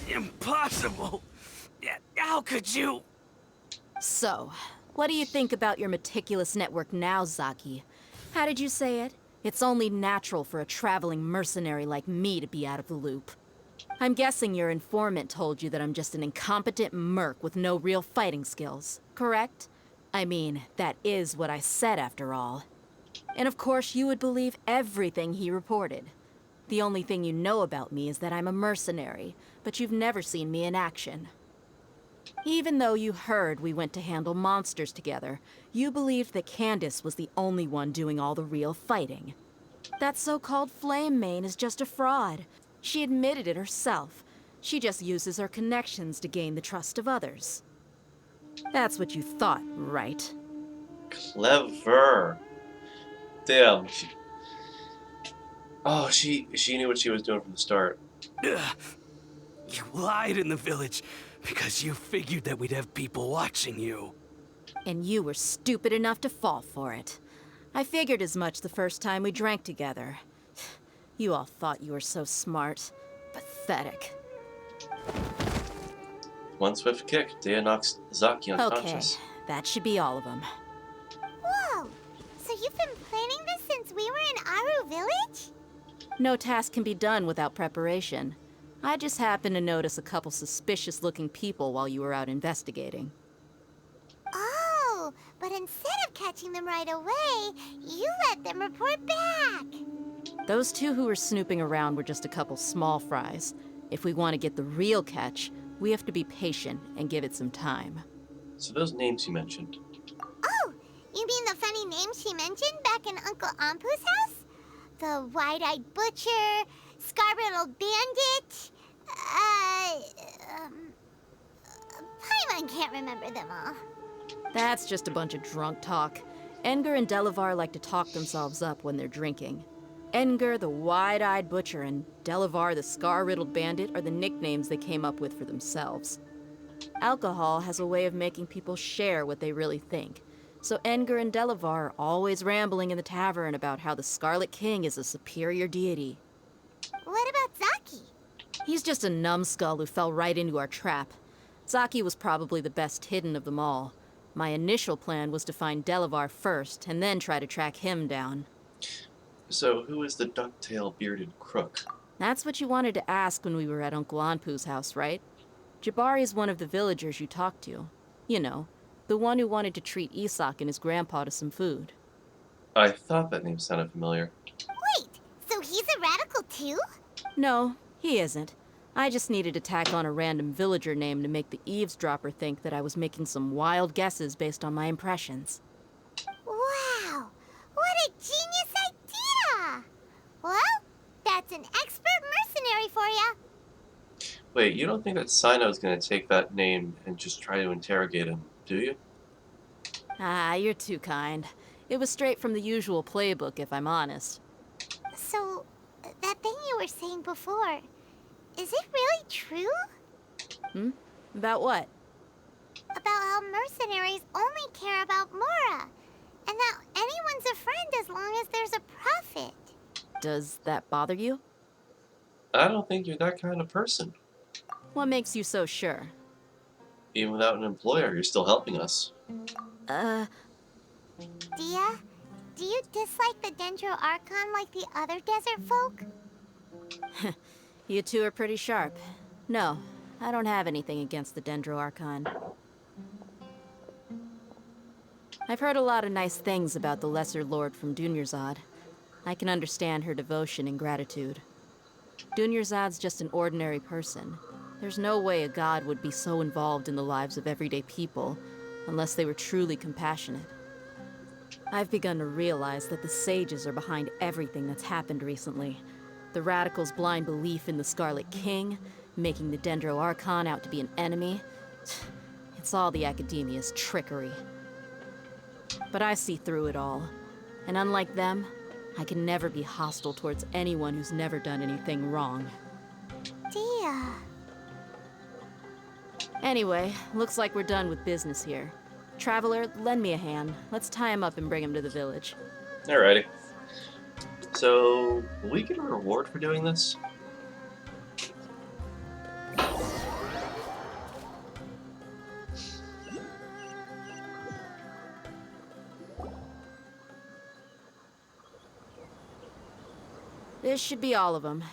Impossible! How could you? So, What do you think about your meticulous network now, Zaki? How did you say it? It's only natural for a traveling mercenary like me to be out of the loop. I'm guessing your informant told you that I'm just an incompetent merc with no real fighting skills, correct? I mean, that is what I said after all. And of course you would believe everything he reported. The only thing you know about me is that I'm a mercenary, but you've never seen me in action. Even though you heard we went to handle monsters together, you believed that Candace was the only one doing all the real fighting. That so-called Flame Mane is just a fraud. She admitted it herself. She just uses her connections to gain the trust of others. That's what you thought, right? Clever. Damn. She knew what she was doing from the start. Ugh. You lied in the village because you figured that we'd have people watching you. And you were stupid enough to fall for it. I figured as much the first time we drank together. You all thought you were so smart. Pathetic. One swift kick, Dea knocks Zaki unconscious. Okay, that should be all of them. Whoa! So you've been planning this since we were in Aru Village? No task can be done without preparation. I just happened to notice a couple suspicious-looking people while you were out investigating. Oh, but instead of catching them right away, you let them report back. Those two who were snooping around were just a couple small fries. If we want to get the real catch, we have to be patient and give it some time. So those names you mentioned. Oh, you mean the funny names she mentioned back in Uncle Ampu's house? The wide-eyed butcher, scar-riddled bandit, Paimon can't remember them all. That's just a bunch of drunk talk. Edgar and Delavar like to talk themselves up when they're drinking. Edgar, the wide-eyed butcher, and Delavar, the scar-riddled bandit, are the nicknames they came up with for themselves. Alcohol has a way of making people share what they really think. So Edgar and Delavar are always rambling in the tavern about how the Scarlet King is a superior deity. What about Zaki? He's just a numbskull who fell right into our trap. Zaki was probably the best hidden of them all. My initial plan was to find Delavar first, and then try to track him down. So who is the ducktail bearded crook? That's what you wanted to ask when we were at Uncle Anpu's house, right? Jabari is one of the villagers you talked to. You know, the one who wanted to treat Isak and his grandpa to some food. I thought that name sounded familiar. Wait, so he's a radical too? No, he isn't. I just needed to tack on a random villager name to make the eavesdropper think that I was making some wild guesses based on my impressions. Wow, what a genius idea! Well, that's an expert mercenary for ya. Wait, you don't think that Sino's gonna take that name and just try to interrogate him, do you? Ah, you're too kind. It was straight from the usual playbook, if I'm honest. So, that thing you were saying before, is it really true? About what? About how mercenaries only care about Mora, and that anyone's a friend as long as there's a profit. Does that bother you? I don't think you're that kind of person. What makes you so sure? Even without an employer, you're still helping us. Dia, do you dislike the Dendro Archon like the other desert folk? You two are pretty sharp. No, I don't have anything against the Dendro Archon. I've heard a lot of nice things about the Lesser Lord from Dunyarzad. I can understand her devotion and gratitude. Dunyarzad's just an ordinary person. There's no way a god would be so involved in the lives of everyday people, unless they were truly compassionate. I've begun to realize that the sages are behind everything that's happened recently. The radicals' blind belief in the Scarlet King, making the Dendro Archon out to be an enemy. It's all the Academia's trickery. But I see through it all. And unlike them, I can never be hostile towards anyone who's never done anything wrong. Dia. Anyway, looks like we're done with business here. Traveler, lend me a hand. Let's tie him up and bring him to the village. Alrighty. So, will we get a reward for doing this? This should be all of them.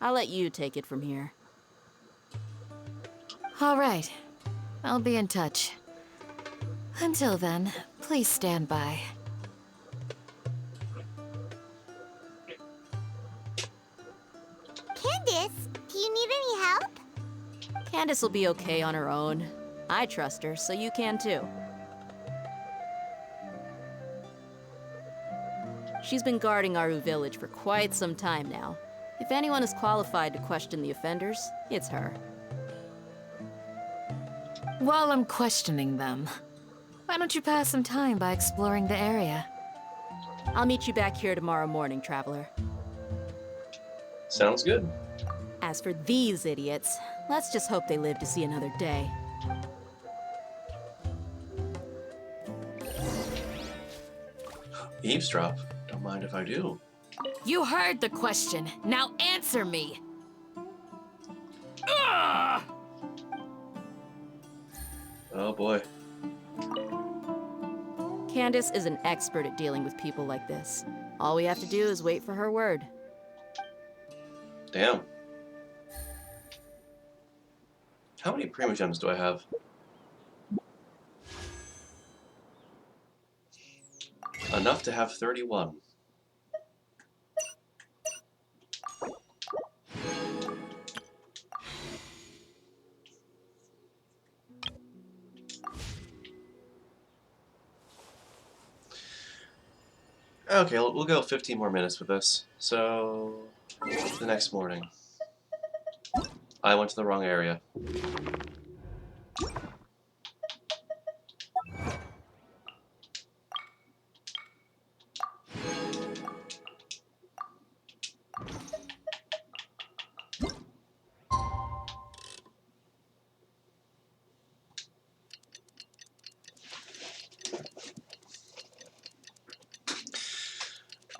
I'll let you take it from here. All right. I'll be in touch. Until then, please stand by. Candace, do you need any help? Candace will be okay on her own. I trust her, so you can too. She's been guarding Aru Village for quite some time now. If anyone is qualified to question the offenders, it's her. While I'm questioning them, why don't you pass some time by exploring the area? I'll meet you back here tomorrow morning, Traveler. Sounds good. As for these idiots, let's just hope they live to see another day. Eavesdrop? Don't mind if I do. You heard the question. Now answer me. Oh boy. Candace is an expert at dealing with people like this. All we have to do is wait for her word. Damn. How many Prima Gems do I have? Enough to have 31. Okay, we'll go 15 more minutes with this. So, the next morning. I went to the wrong area.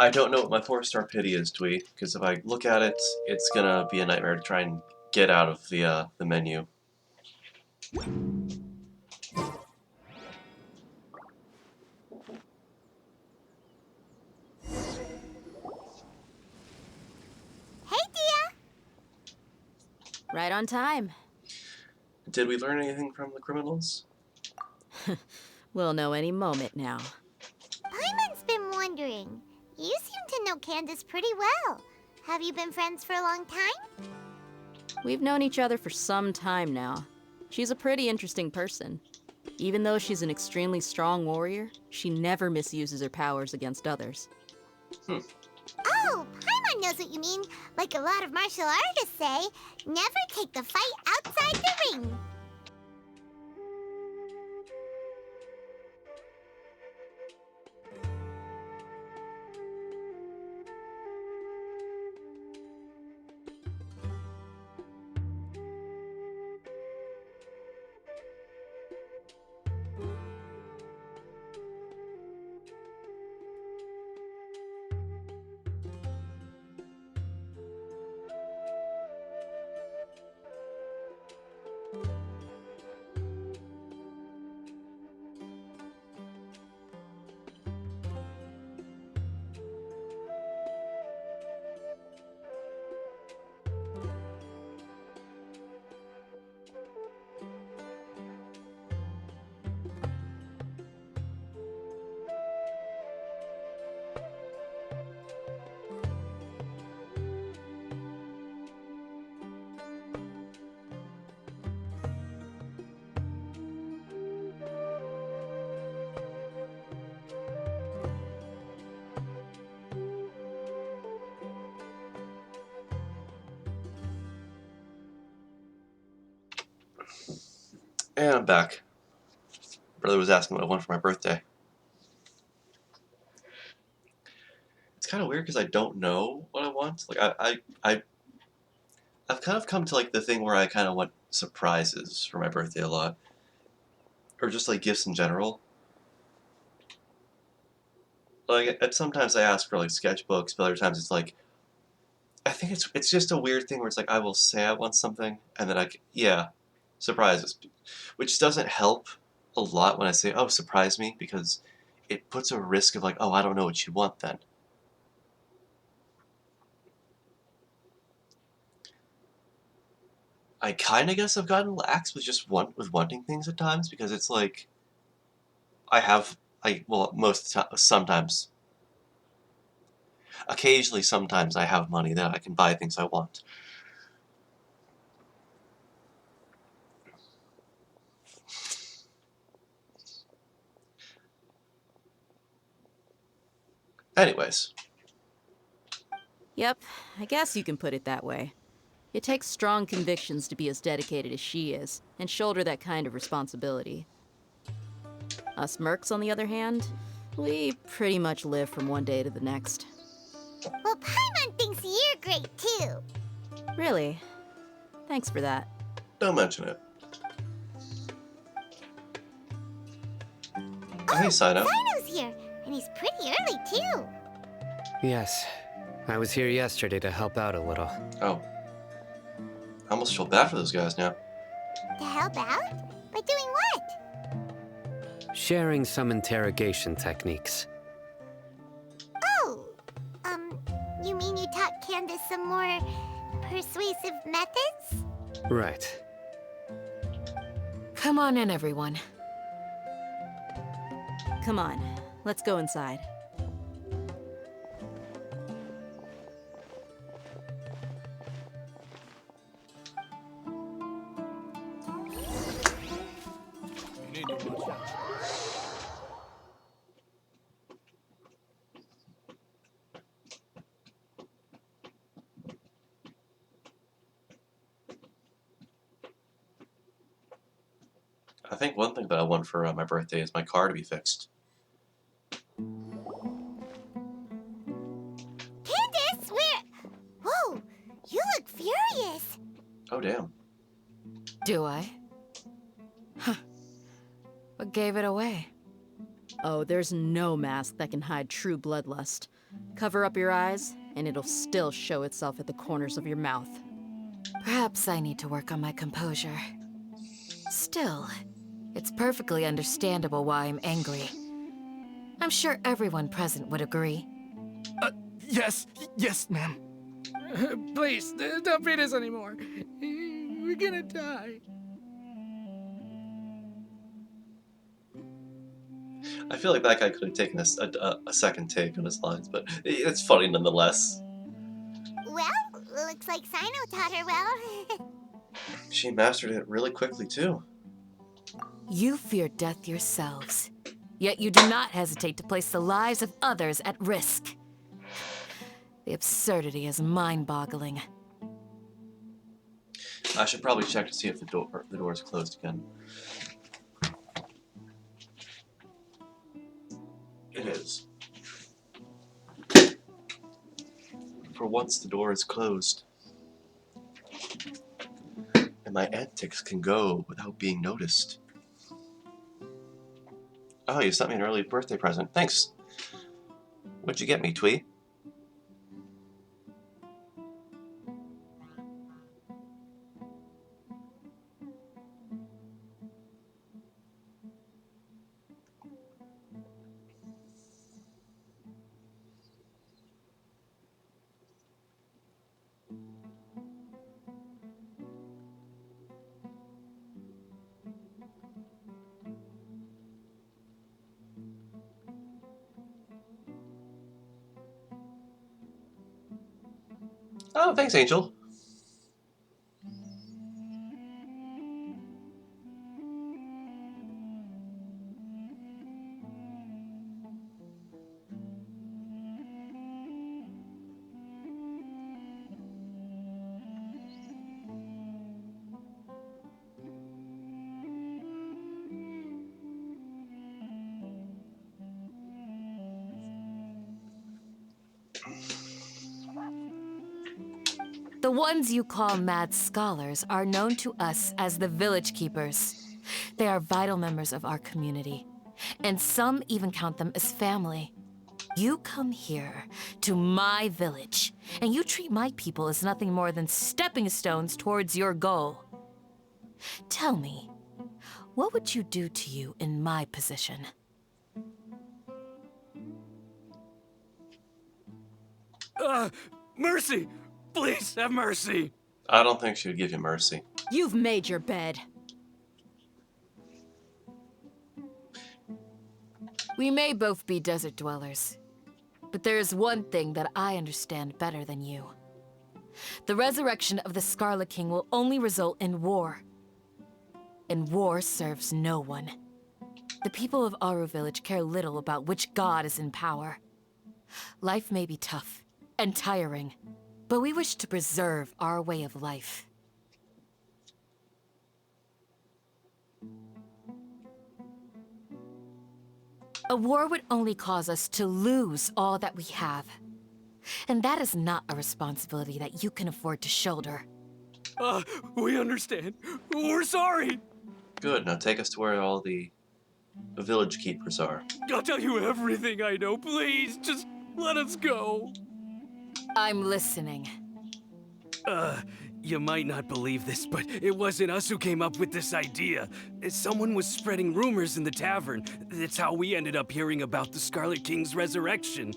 I don't know what my 4-star pity is, Twee, because if I look at it, it's gonna be a nightmare to try and get out of the menu. Hey, Dia! Right on time. Did we learn anything from the criminals? We'll know any moment now. Paimon's been wondering. You seem to know Candace pretty well. Have you been friends for a long time? We've known each other for some time now. She's a pretty interesting person. Even though she's an extremely strong warrior, she never misuses her powers against others. Oh, Paimon knows what you mean. Like a lot of martial artists say, never take the fight outside the ring. And I'm back. Brother was asking what I want for my birthday. It's kind of weird because I don't know what I want. Like I've kind of come to like the thing where I kind of want surprises for my birthday a lot, or just like gifts in general. Like sometimes I ask for like sketchbooks, but other times it's like I think it's just a weird thing where it's like I will say I want something and then yeah, surprises, which doesn't help a lot when I say oh surprise me because it puts a risk of like oh I don't know what you want then. I kind of guess I've gotten lax with wanting things at times, because it's like sometimes, occasionally, sometimes I have money that I can buy things I want. Anyways. Yep, I guess you can put it that way. It takes strong convictions to be as dedicated as she is, and shoulder that kind of responsibility. Us mercs, on the other hand, we pretty much live from one day to the next. Well, Paimon thinks you're great, too. Really? Thanks for that. Don't mention it. Oh, hey, Sino. Sino's here, and he's pretty early, too. Yes. I was here yesterday to help out a little. Oh. I almost feel bad for those guys now. To help out? By doing what? Sharing some interrogation techniques. Oh, you mean you taught Candace some more persuasive methods? Right. Come on in, everyone. Come on, let's go inside. I think one thing that I want for my birthday is my car to be fixed. Candace, where? Whoa, you look furious. Oh, damn. Do I? Huh. What gave it away? Oh, there's no mask that can hide true bloodlust. Cover up your eyes, and it'll still show itself at the corners of your mouth. Perhaps I need to work on my composure. Still, it's perfectly understandable why I'm angry. I'm sure everyone present would agree. Yes, ma'am. Please, don't beat us anymore. We're gonna die. I feel like that guy could have taken a second take on his lines, but it's funny nonetheless. Well, looks like Sino taught her well. She mastered it really quickly, too. You fear death yourselves, yet you do not hesitate to place the lives of others at risk. The absurdity is mind-boggling. I should probably check to see if the door is closed again. It is. For once, the door is closed. And my antics can go without being noticed. Oh, you sent me an early birthday present. Thanks. What'd you get me, Twee? Oh, thanks, Angel. The ones you call mad scholars are known to us as the Village Keepers. They are vital members of our community, and some even count them as family. You come here, to my village, and you treat my people as nothing more than stepping stones towards your goal. Tell me, what would you do to you in my position? Mercy! Please, have mercy! I don't think she would give you mercy. You've made your bed. We may both be desert dwellers, but there is one thing that I understand better than you. The resurrection of the Scarlet King will only result in war. And war serves no one. The people of Aru Village care little about which god is in power. Life may be tough and tiring, but we wish to preserve our way of life. A war would only cause us to lose all that we have. And that is not a responsibility that you can afford to shoulder. We understand. We're sorry. Good, now take us to where all the village keepers are. I'll tell you everything I know. Please, just let us go. I'm listening. You might not believe this, but it wasn't us who came up with this idea. Someone was spreading rumors in the tavern. That's how we ended up hearing about the Scarlet King's resurrection.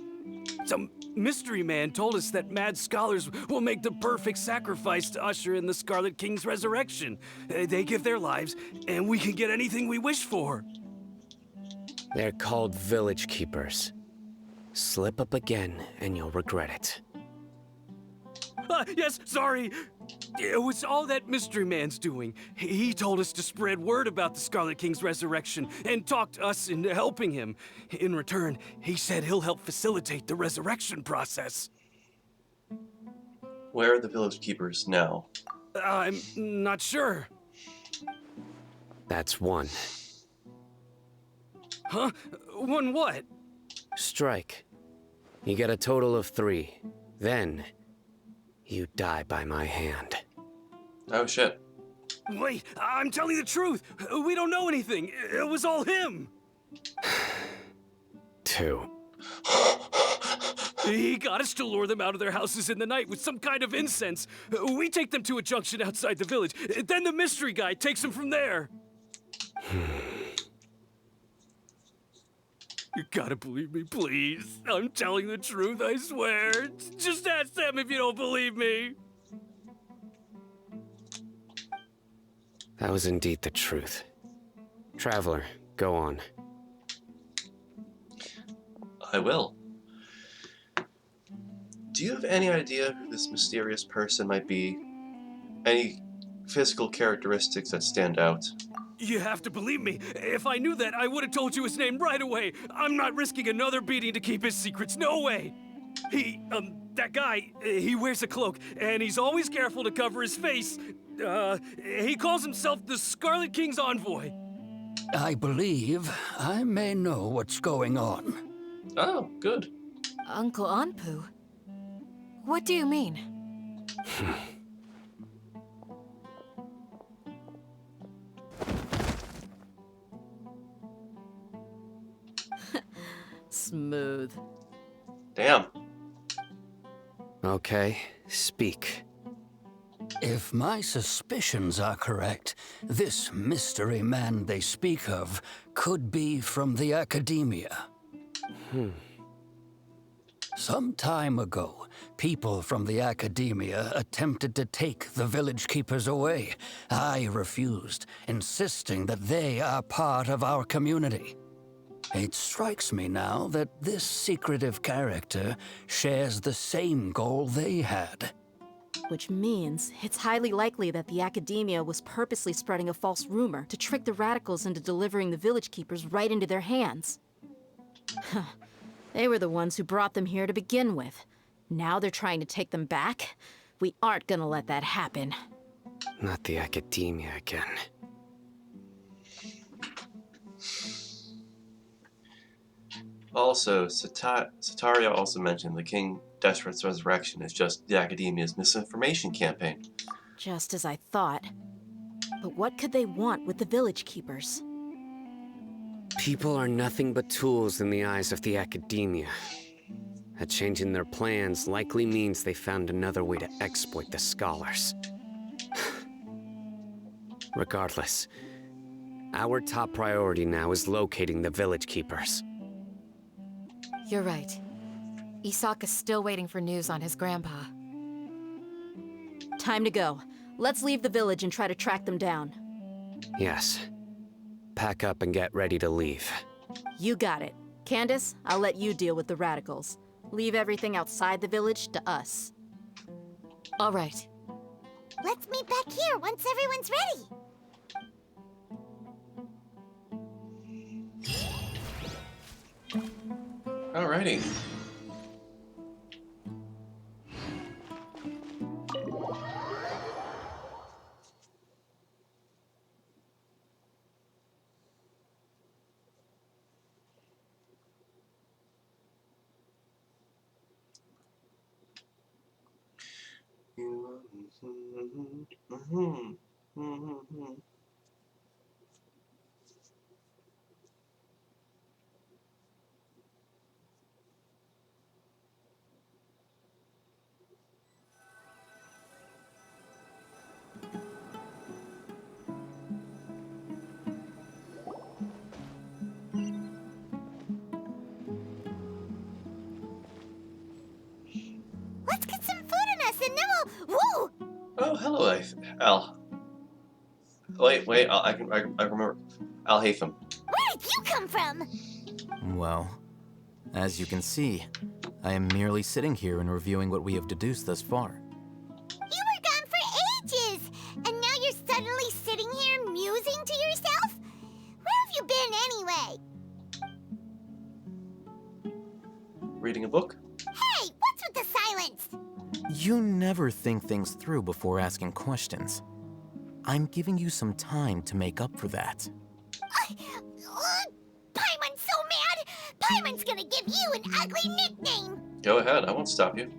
Some mystery man told us that mad scholars will make the perfect sacrifice to usher in the Scarlet King's resurrection. They give their lives, and we can get anything we wish for. They're called village keepers. Slip up again, and you'll regret it. Yes, sorry. It was all that mystery man's doing. He told us to spread word about the Scarlet King's resurrection and talked us into helping him. In return, he said he'll help facilitate the resurrection process. Where are the village keepers now? I'm not sure. That's one. Huh? One what? Strike. You get a total of 3. Then, you die by my hand. Oh shit. Wait, I'm telling the truth. We don't know anything. It was all him. 2. He got us to lure them out of their houses in the night with some kind of incense. We take them to a junction outside the village. Then the mystery guy takes them from there. You gotta believe me, please. I'm telling the truth, I swear. Just ask them if you don't believe me. That was indeed the truth. Traveler, go on. I will. Do you have any idea who this mysterious person might be? Any physical characteristics that stand out? You have to believe me. If I knew that, I would have told you his name right away. I'm not risking another beating to keep his secrets. No way. That guy, he wears a cloak, and he's always careful to cover his face. He calls himself the Scarlet King's envoy. I believe I may know what's going on. Oh, good. Uncle Anpu? What do you mean? Smooth. Damn. Okay, speak. If my suspicions are correct, this mystery man they speak of could be from the academia. Some time ago, people from the academia attempted to take the village keepers away. I refused, insisting that they are part of our community. It strikes me now that this secretive character shares the same goal they had. Which means it's highly likely that the academia was purposely spreading a false rumor to trick the radicals into delivering the village keepers right into their hands. They were the ones who brought them here to begin with. Now they're trying to take them back? We aren't gonna let that happen. Not the academia again. Also, Sataria also mentioned the King Desperat's resurrection is just the Academia's misinformation campaign. Just as I thought. But what could they want with the village keepers? People are nothing but tools in the eyes of the academia. A change in their plans likely means they found another way to exploit the scholars. Regardless, our top priority now is locating the village keepers. You're right. Isak is still waiting for news on his grandpa. Time to go. Let's leave the village and try to track them down. Yes. Pack up and get ready to leave. You got it. Candace, I'll let you deal with the radicals. Leave everything outside the village to us. All right. Let's meet back here once everyone's ready. Alrighty. Let's get some food in us and then we'll... Woo! Oh, hello, Al. Wait, I remember. Al Hatham. Where did you come from? Well, as you can see, I am merely sitting here and reviewing what we have deduced thus far. You were gone for ages, and now you're suddenly sitting here musing to yourself? Where have you been anyway? Reading a book? Hey, what's with the silence? You never think things through before asking questions. I'm giving you some time to make up for that. Paimon's so mad! Paimon's gonna give you an ugly nickname! Go ahead, I won't stop you.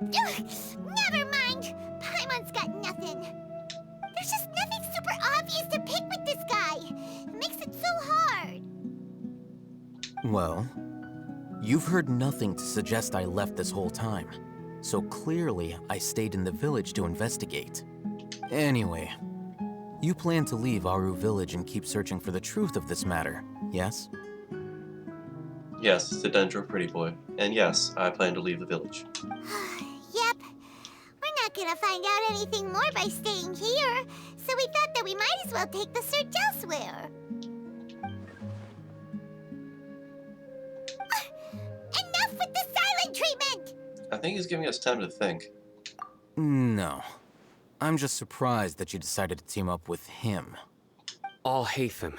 Never mind. Paimon's got nothing. There's just nothing super obvious to pick with this guy. It makes it so hard. Well, you've heard nothing to suggest I left this whole time, so clearly I stayed in the village to investigate. Anyway, you plan to leave Aru Village and keep searching for the truth of this matter, yes? Yes, the Dendro Pretty Boy. And yes, I plan to leave the village. Yep. We're not gonna find out anything more by staying here, so we thought that we might as well take the search elsewhere. Enough with the silent treatment! I think he's giving us time to think. No. I'm just surprised that you decided to team up with him. All Hatham.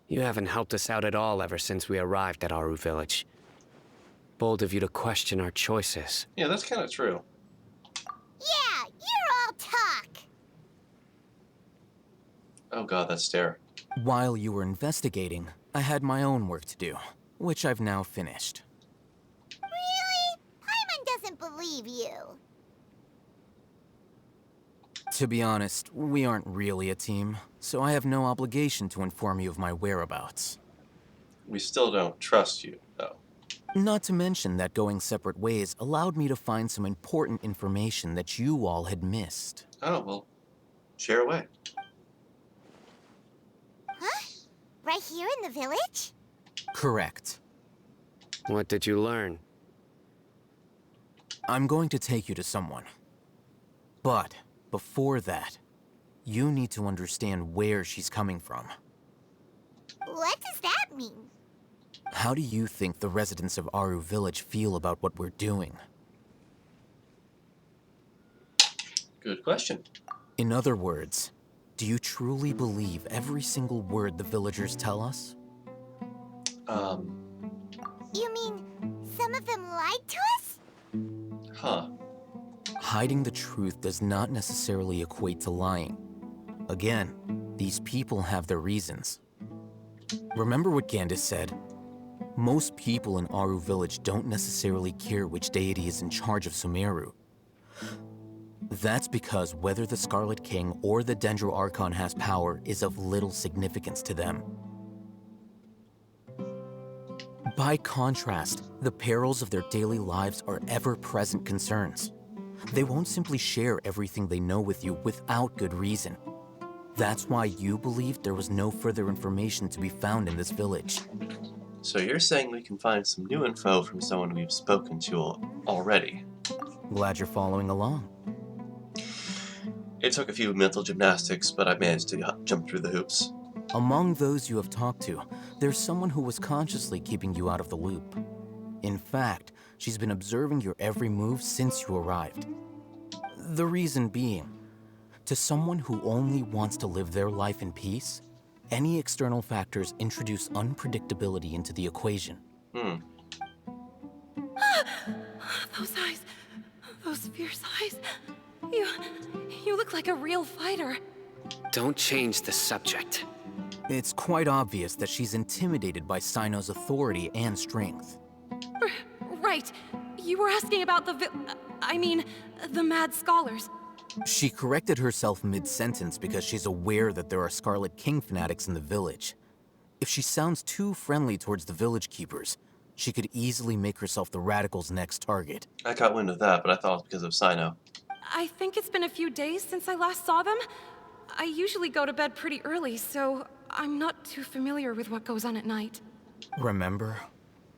You haven't helped us out at all ever since we arrived at Aru Village. Bold of you to question our choices. Yeah, that's kind of true. Yeah, you're all talk. Oh god, that stare. While you were investigating, I had my own work to do, which I've now finished. Really? Paimon doesn't believe you. To be honest, we aren't really a team, so I have no obligation to inform you of my whereabouts. We still don't trust you, though. Not to mention that going separate ways allowed me to find some important information that you all had missed. Oh, well, share away. Huh? Right here in the village? Correct. What did you learn? I'm going to take you to someone. But before that, you need to understand where she's coming from. What does that mean? How do you think the residents of Aru Village feel about what we're doing? Good question. In other words, do you truly believe every single word the villagers tell us? You mean some of them lied to us? Huh. Hiding the truth does not necessarily equate to lying. Again, these people have their reasons. Remember what Candace said? Most people in Aru Village don't necessarily care which deity is in charge of Sumeru. That's because whether the Scarlet King or the Dendro Archon has power is of little significance to them. By contrast, the perils of their daily lives are ever-present concerns. They won't simply share everything they know with you without good reason. That's why you believed there was no further information to be found in this village. So you're saying we can find some new info from someone we've spoken to already? Glad you're following along. It took a few mental gymnastics, but I managed to jump through the hoops. Among those you have talked to, there's someone who was consciously keeping you out of the loop. In fact, she's been observing your every move since you arrived. The reason being, to someone who only wants to live their life in peace, any external factors introduce unpredictability into the equation. Those eyes. Those fierce eyes. You look like a real fighter. Don't change the subject. It's quite obvious that she's intimidated by Sino's authority and strength. Right. You were asking about the mad scholars. She corrected herself mid-sentence because she's aware that there are Scarlet King fanatics in the village. If she sounds too friendly towards the village keepers, she could easily make herself the Radicals' next target. I caught wind of that, but I thought it was because of Sino. I think it's been a few days since I last saw them. I usually go to bed pretty early, so I'm not too familiar with what goes on at night. Remember?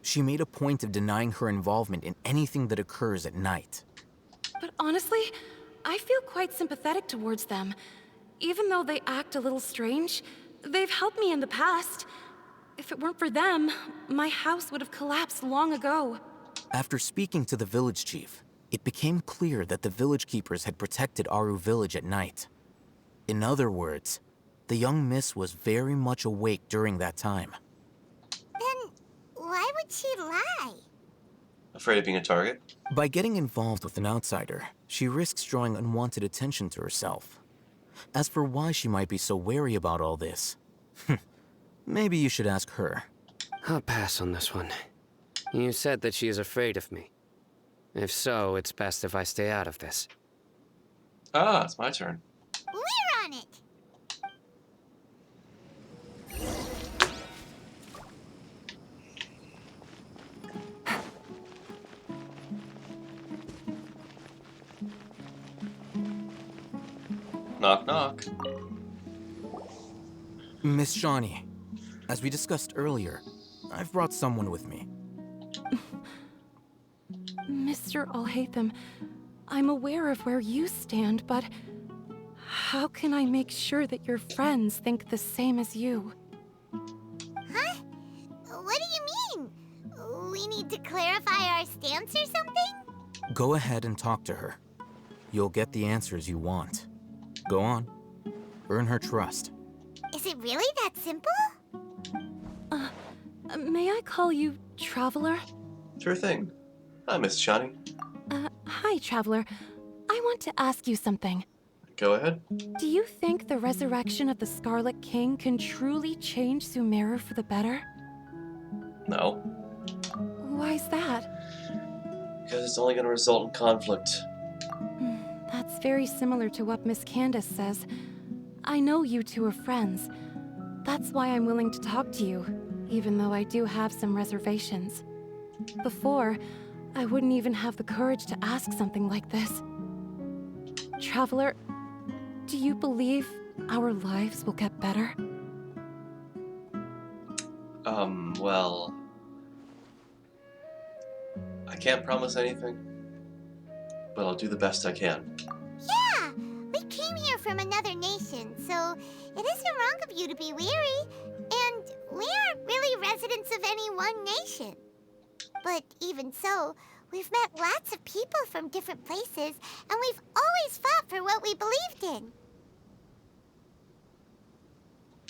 She made a point of denying her involvement in anything that occurs at night. But honestly, I feel quite sympathetic towards them. Even though they act a little strange, they've helped me in the past. If it weren't for them, my house would have collapsed long ago. After speaking to the village chief, it became clear that the village keepers had protected Aru village at night. In other words, the young miss was very much awake during that time. Then why would she lie? Afraid of being a target? By getting involved with an outsider, she risks drawing unwanted attention to herself. As for why she might be so wary about all this, maybe you should ask her. I'll pass on this one. You said that she is afraid of me. If so, it's best if I stay out of this. Ah, it's my turn. We're on it! Knock, knock. Miss Shawnee, as we discussed earlier, I've brought someone with me. Mr. Alhaitham, I'm aware of where you stand, but how can I make sure that your friends think the same as you? Huh? What do you mean? We need to clarify our stance or something? Go ahead and talk to her. You'll get the answers you want. Go on. Earn her trust. Is it really that simple? May I call you Traveler? Sure thing. Hi, Miss Shawnee. Hi, Traveler. I want to ask you something. Go ahead. Do you think the resurrection of the Scarlet King can truly change Sumeru for the better? No. Why's that? Because it's only going to result in conflict. That's very similar to what Miss Candace says. I know you two are friends. That's why I'm willing to talk to you, even though I do have some reservations. Before, I wouldn't even have the courage to ask something like this. Traveler, do you believe our lives will get better? Well... I can't promise anything, but I'll do the best I can. Yeah! We came here from another nation, so it isn't wrong of you to be weary. And we aren't really residents of any one nation. But even so, we've met lots of people from different places, and we've always fought for what we believed in.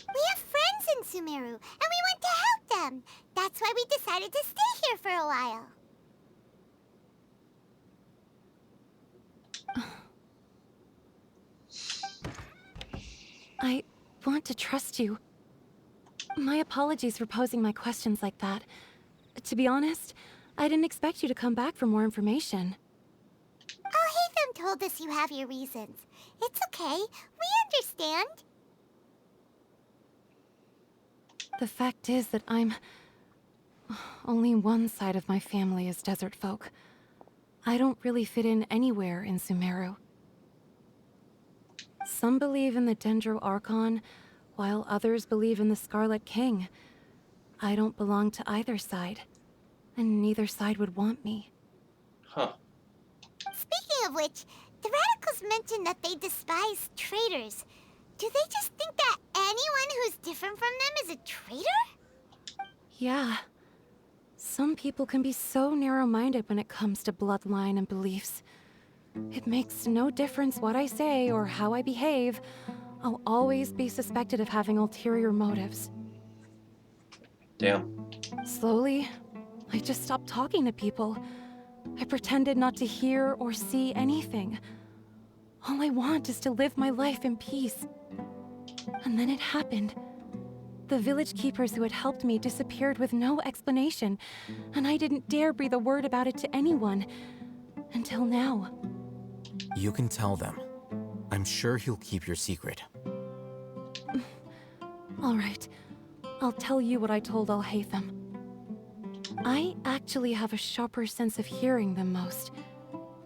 We have friends in Sumeru, and we want to help them. That's why we decided to stay here for a while. I want to trust you. My apologies for posing my questions like that. To be honest, I didn't expect you to come back for more information. Alhaitham told us you have your reasons. It's okay. We understand. The fact is that only one side of my family is desert folk. I don't really fit in anywhere in Sumeru. Some believe in the Dendro Archon, while others believe in the Scarlet King. I don't belong to either side, and neither side would want me. Huh. Speaking of which, the The radicals mentioned that they despise traitors. Do they just think that anyone who's different from them is a traitor? Yeah. Some people can be so narrow-minded when it comes to bloodline and beliefs. It makes no difference what I say or how I behave. I'll always be suspected of having ulterior motives. Damn. Slowly, I just stopped talking to people. I pretended not to hear or see anything. All I want is to live my life in peace. And then it happened. The village keepers who had helped me disappeared with no explanation, and I didn't dare breathe a word about it to anyone. Until now. You can tell them. I'm sure he'll keep your secret. All right. I'll tell you what I told Al-Haytham. I actually have a sharper sense of hearing than most.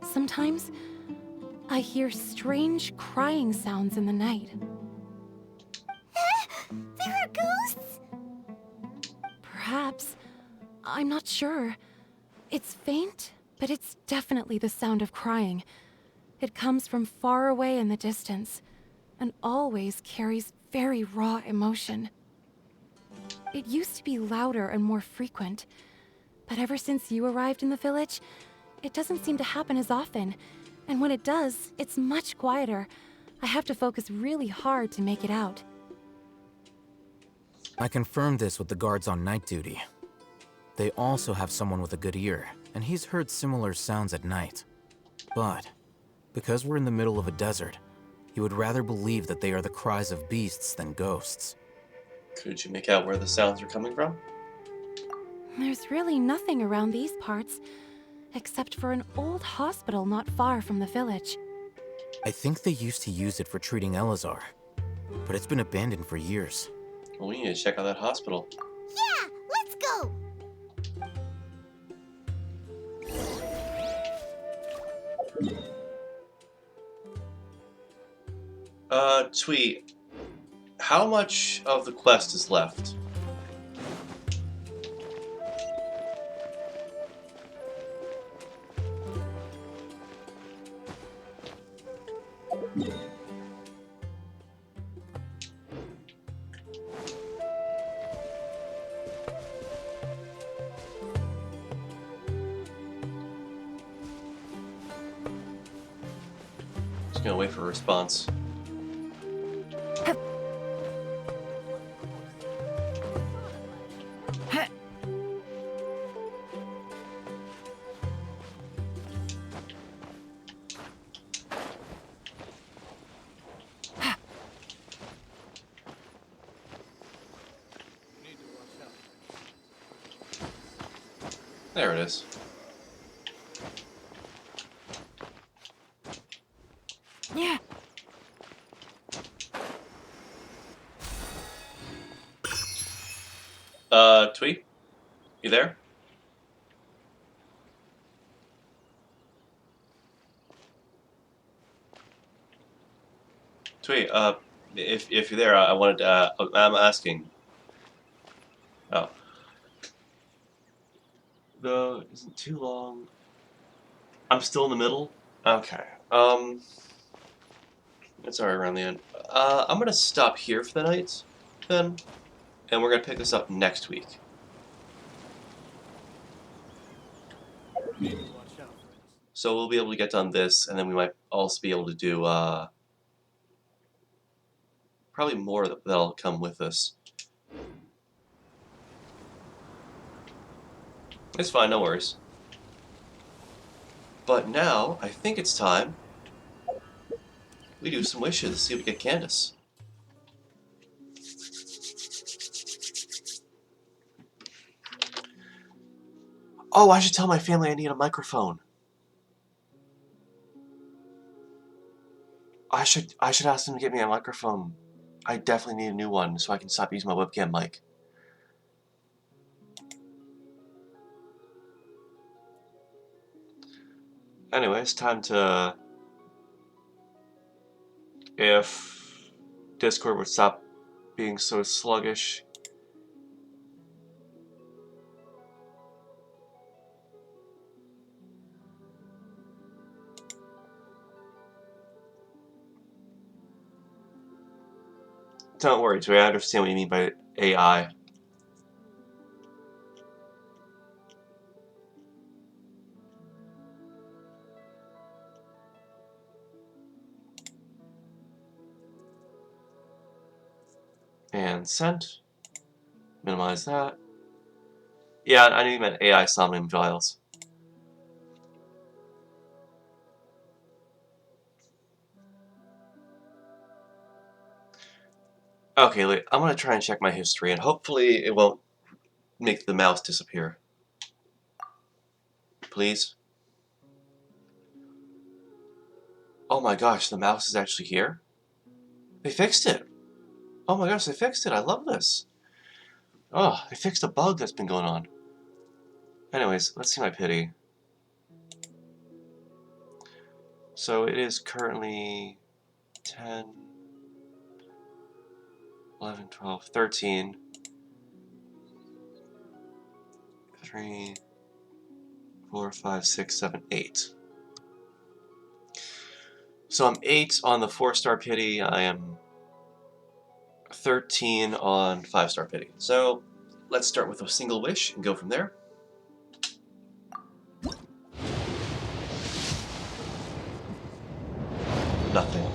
Sometimes, I hear strange crying sounds in the night. There are ghosts? Perhaps. I'm not sure. It's faint, but it's definitely the sound of crying. It comes from far away in the distance, and always carries very raw emotion. It used to be louder and more frequent, but ever since you arrived in the village, it doesn't seem to happen as often, and when it does, it's much quieter. I have to focus really hard to make it out. I confirmed this with the guards on night duty. They also have someone with a good ear, and he's heard similar sounds at night. But, because we're in the middle of a desert, he would rather believe that they are the cries of beasts than ghosts. Could you make out where the sounds are coming from? There's really nothing around these parts, except for an old hospital not far from the village. I think they used to use it for treating Elazar, but it's been abandoned for years. Well, we need to check out that hospital. Yeah, let's go! Tweet, how much of the quest is left? Just gonna wait for a response. There it is. Yeah. Tweet? You there? Tweet, if you're there, I wanted to, I'm asking. Oh. No, it isn't too long. I'm still in the middle? Okay. It's already around the end. I'm gonna stop here for the night, then, and we're gonna pick this up next week. So we'll be able to get done this, and then we might also be able to do, probably more that'll come with this. It's fine, no worries. But now, I think it's time we do some wishes, see if we get Candace. Oh, I should tell my family I need a microphone. I should ask them to get me a microphone. I definitely need a new one so I can stop using my webcam mic. Anyway, it's time to... If Discord would stop being so sluggish. Don't worry, Joey, I understand what you mean by AI. And sent. Minimize that. Yeah, I knew you meant AI Somnium Vials. Okay, wait, I'm gonna try and check my history, and hopefully it won't make the mouse disappear. Please? Oh my gosh, the mouse is actually here? They fixed it! Oh my gosh, they fixed it! I love this! Oh, they fixed a bug that's been going on. Anyways, let's see my pity. So it is currently 10, 11, 12, 13, 3, 4, 5, 6, 7, 8. So I'm 8 on the 4-star pity, I am 13 on 5-star pity. So let's start with a single wish and go from there. Nothing.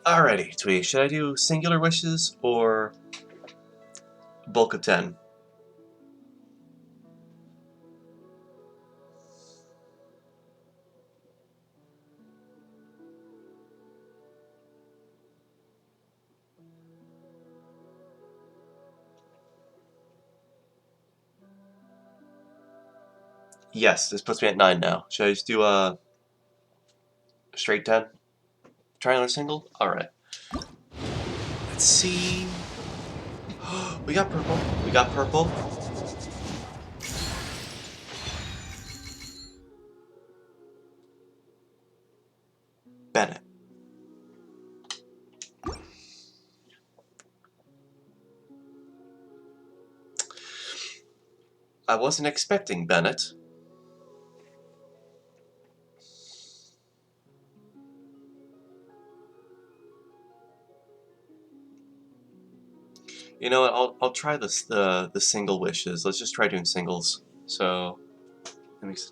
Alrighty, Twee, should I do singular wishes or bulk of 10? Yes, this puts me at 9 now. Should I just do a straight 10? Try another single? Alright. Let's see. We got purple. We got purple. Bennett. I wasn't expecting Bennett. You know what? I'll try this the single wishes. Let's just try doing singles. So let me. So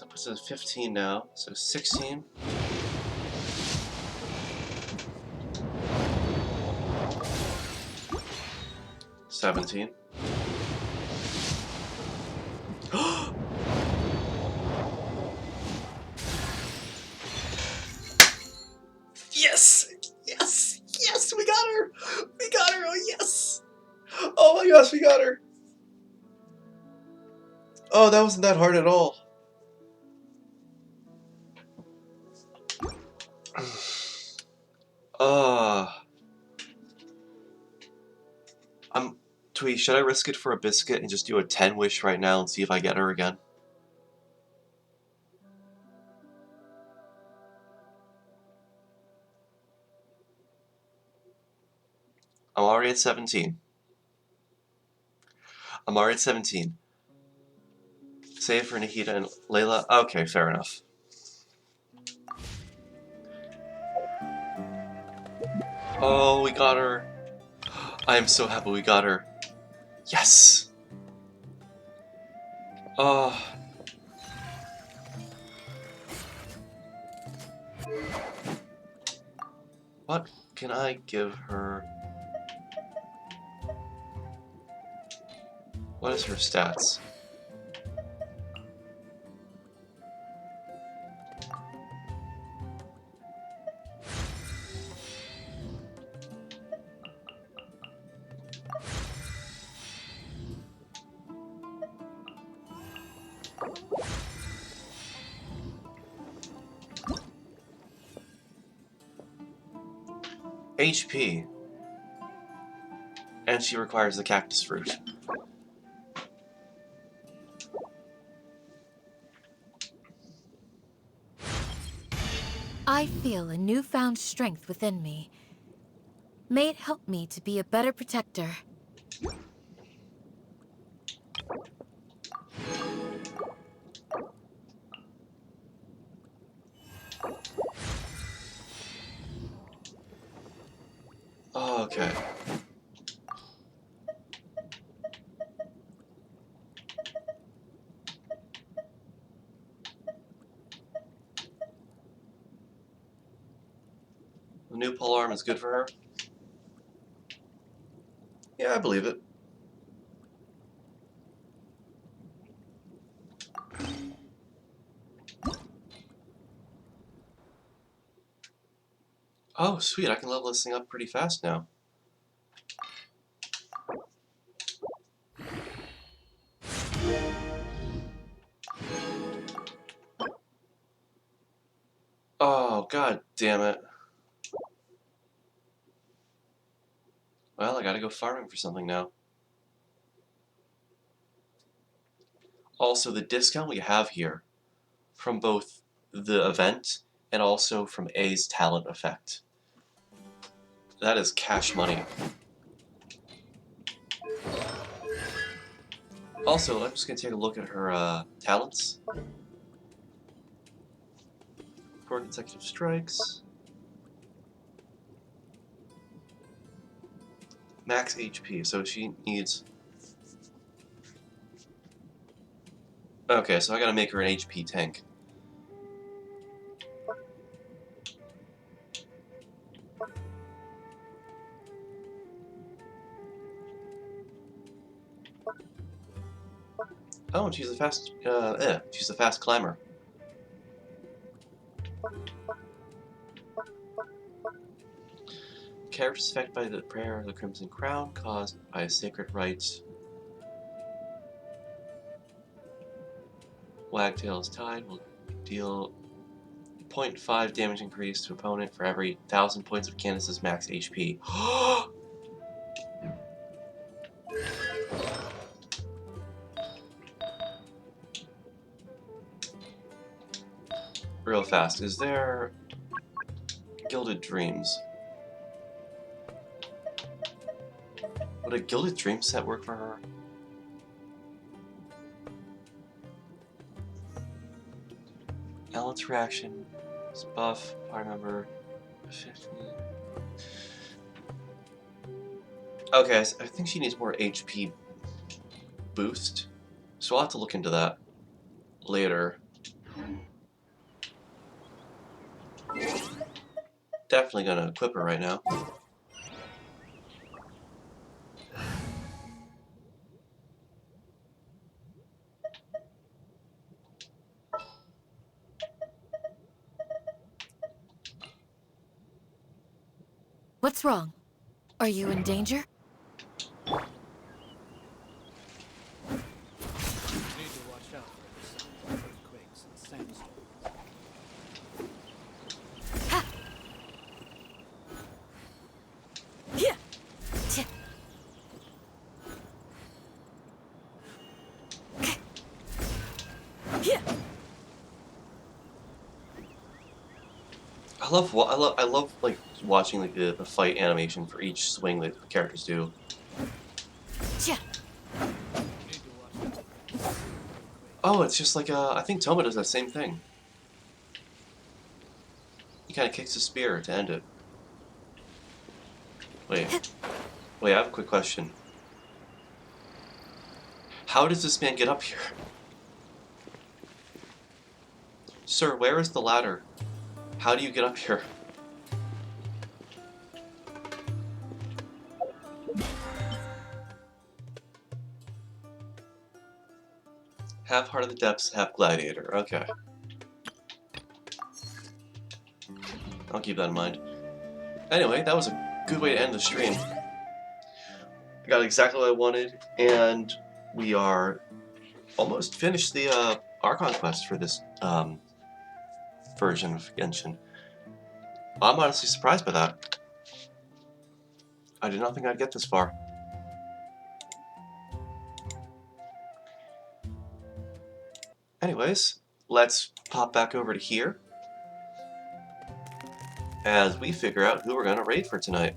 that puts us at 15 now. So 16. $17. Yes! Yes! Yes! We got her! We got her! Oh, yes! Oh my gosh, we got her! Oh, that wasn't that hard at all. Twee, should I risk it for a biscuit and just do a 10 wish right now and see if I get her again? I'm already at 17. I'm already at 17. Save for Nahida and Layla. Okay, fair enough. Oh, we got her. I am so happy we got her. Yes! Oh. What can I give her? What is her stats? HP. And she requires the cactus fruit. I feel a newfound strength within me. May it help me to be a better protector. Okay. The new polearm is good for her? Yeah, I believe it. Oh, sweet, I can level this thing up pretty fast now. Oh, god damn it. Well, I gotta go farming for something now. Also, the discount we have here from both the event and also from A's talent effect. That is cash money. Also, I'm just gonna take a look at her talents. 4 consecutive strikes. Max HP, so she needs... Okay, so I gotta make her an HP tank. Oh, and she's a fast climber. Characters affected by the prayer of the Crimson Crown caused by a sacred rite. Wagtail's Tide will deal 0.5 damage increase to opponent for every 1,000 points of Candace's max HP. Real fast, is there Gilded Dreams? Would a Gilded Dream set work for her? Ellen's reaction is buff, party member 50. Okay, I think she needs more HP boost, so I'll have to look into that later. Definitely gonna equip her right now. What's wrong? Are you in danger? I love like watching like the fight animation for each swing that the characters do. Oh, it's just like I think Toma does that same thing. He kind of kicks the spear to end it. Wait, I have a quick question. How does this man get up here? Sir, where is the ladder? How do you get up here? Half Heart of the Depths, half Gladiator. Okay. I'll keep that in mind. Anyway, that was a good way to end the stream. I got exactly what I wanted, and we are almost finished the Archon quest for this version of Genshin. I'm honestly surprised by that. I did not think I'd get this far. Anyways, let's pop back over to here as we figure out who we're going to raid for tonight.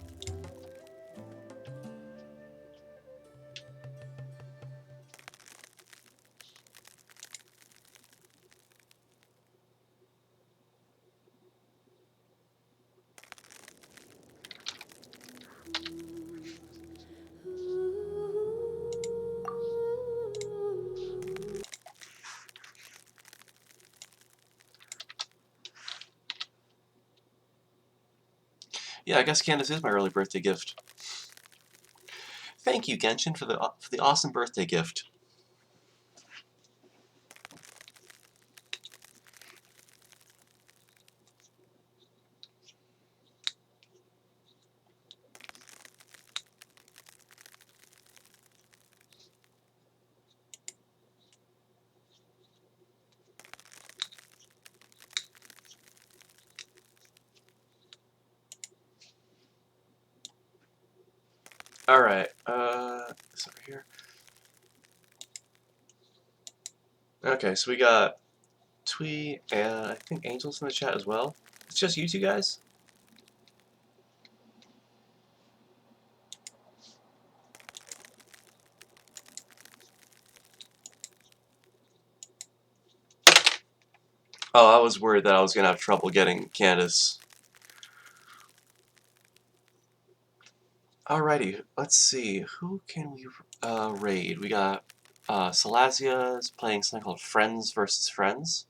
Yeah, I guess Candace is my early birthday gift. Thank you, Genshin, for the awesome birthday gift. Alright, this over here. Okay, so we got Twee and I think Angel's in the chat as well. It's just you two guys? Oh, I was worried that I was gonna have trouble getting Candace. Alrighty, let's see. Who can we raid? We got Salazia is playing something called Friends versus Friends.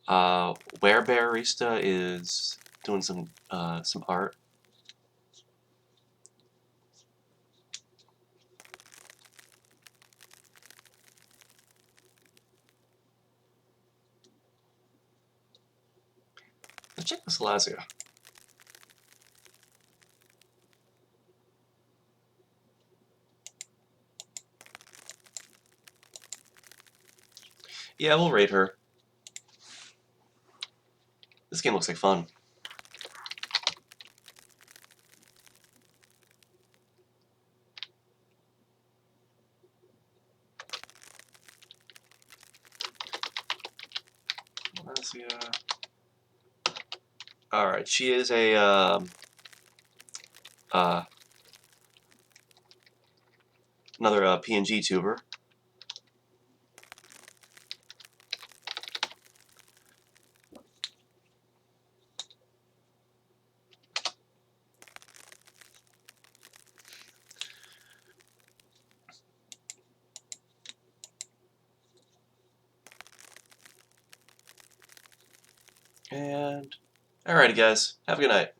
Werebearista is doing some art. Let's check the Salazia. Yeah, we'll raid her. This game looks like fun. Salazia. Alright, she is a another PNG tuber. And alrighty guys, have a good night.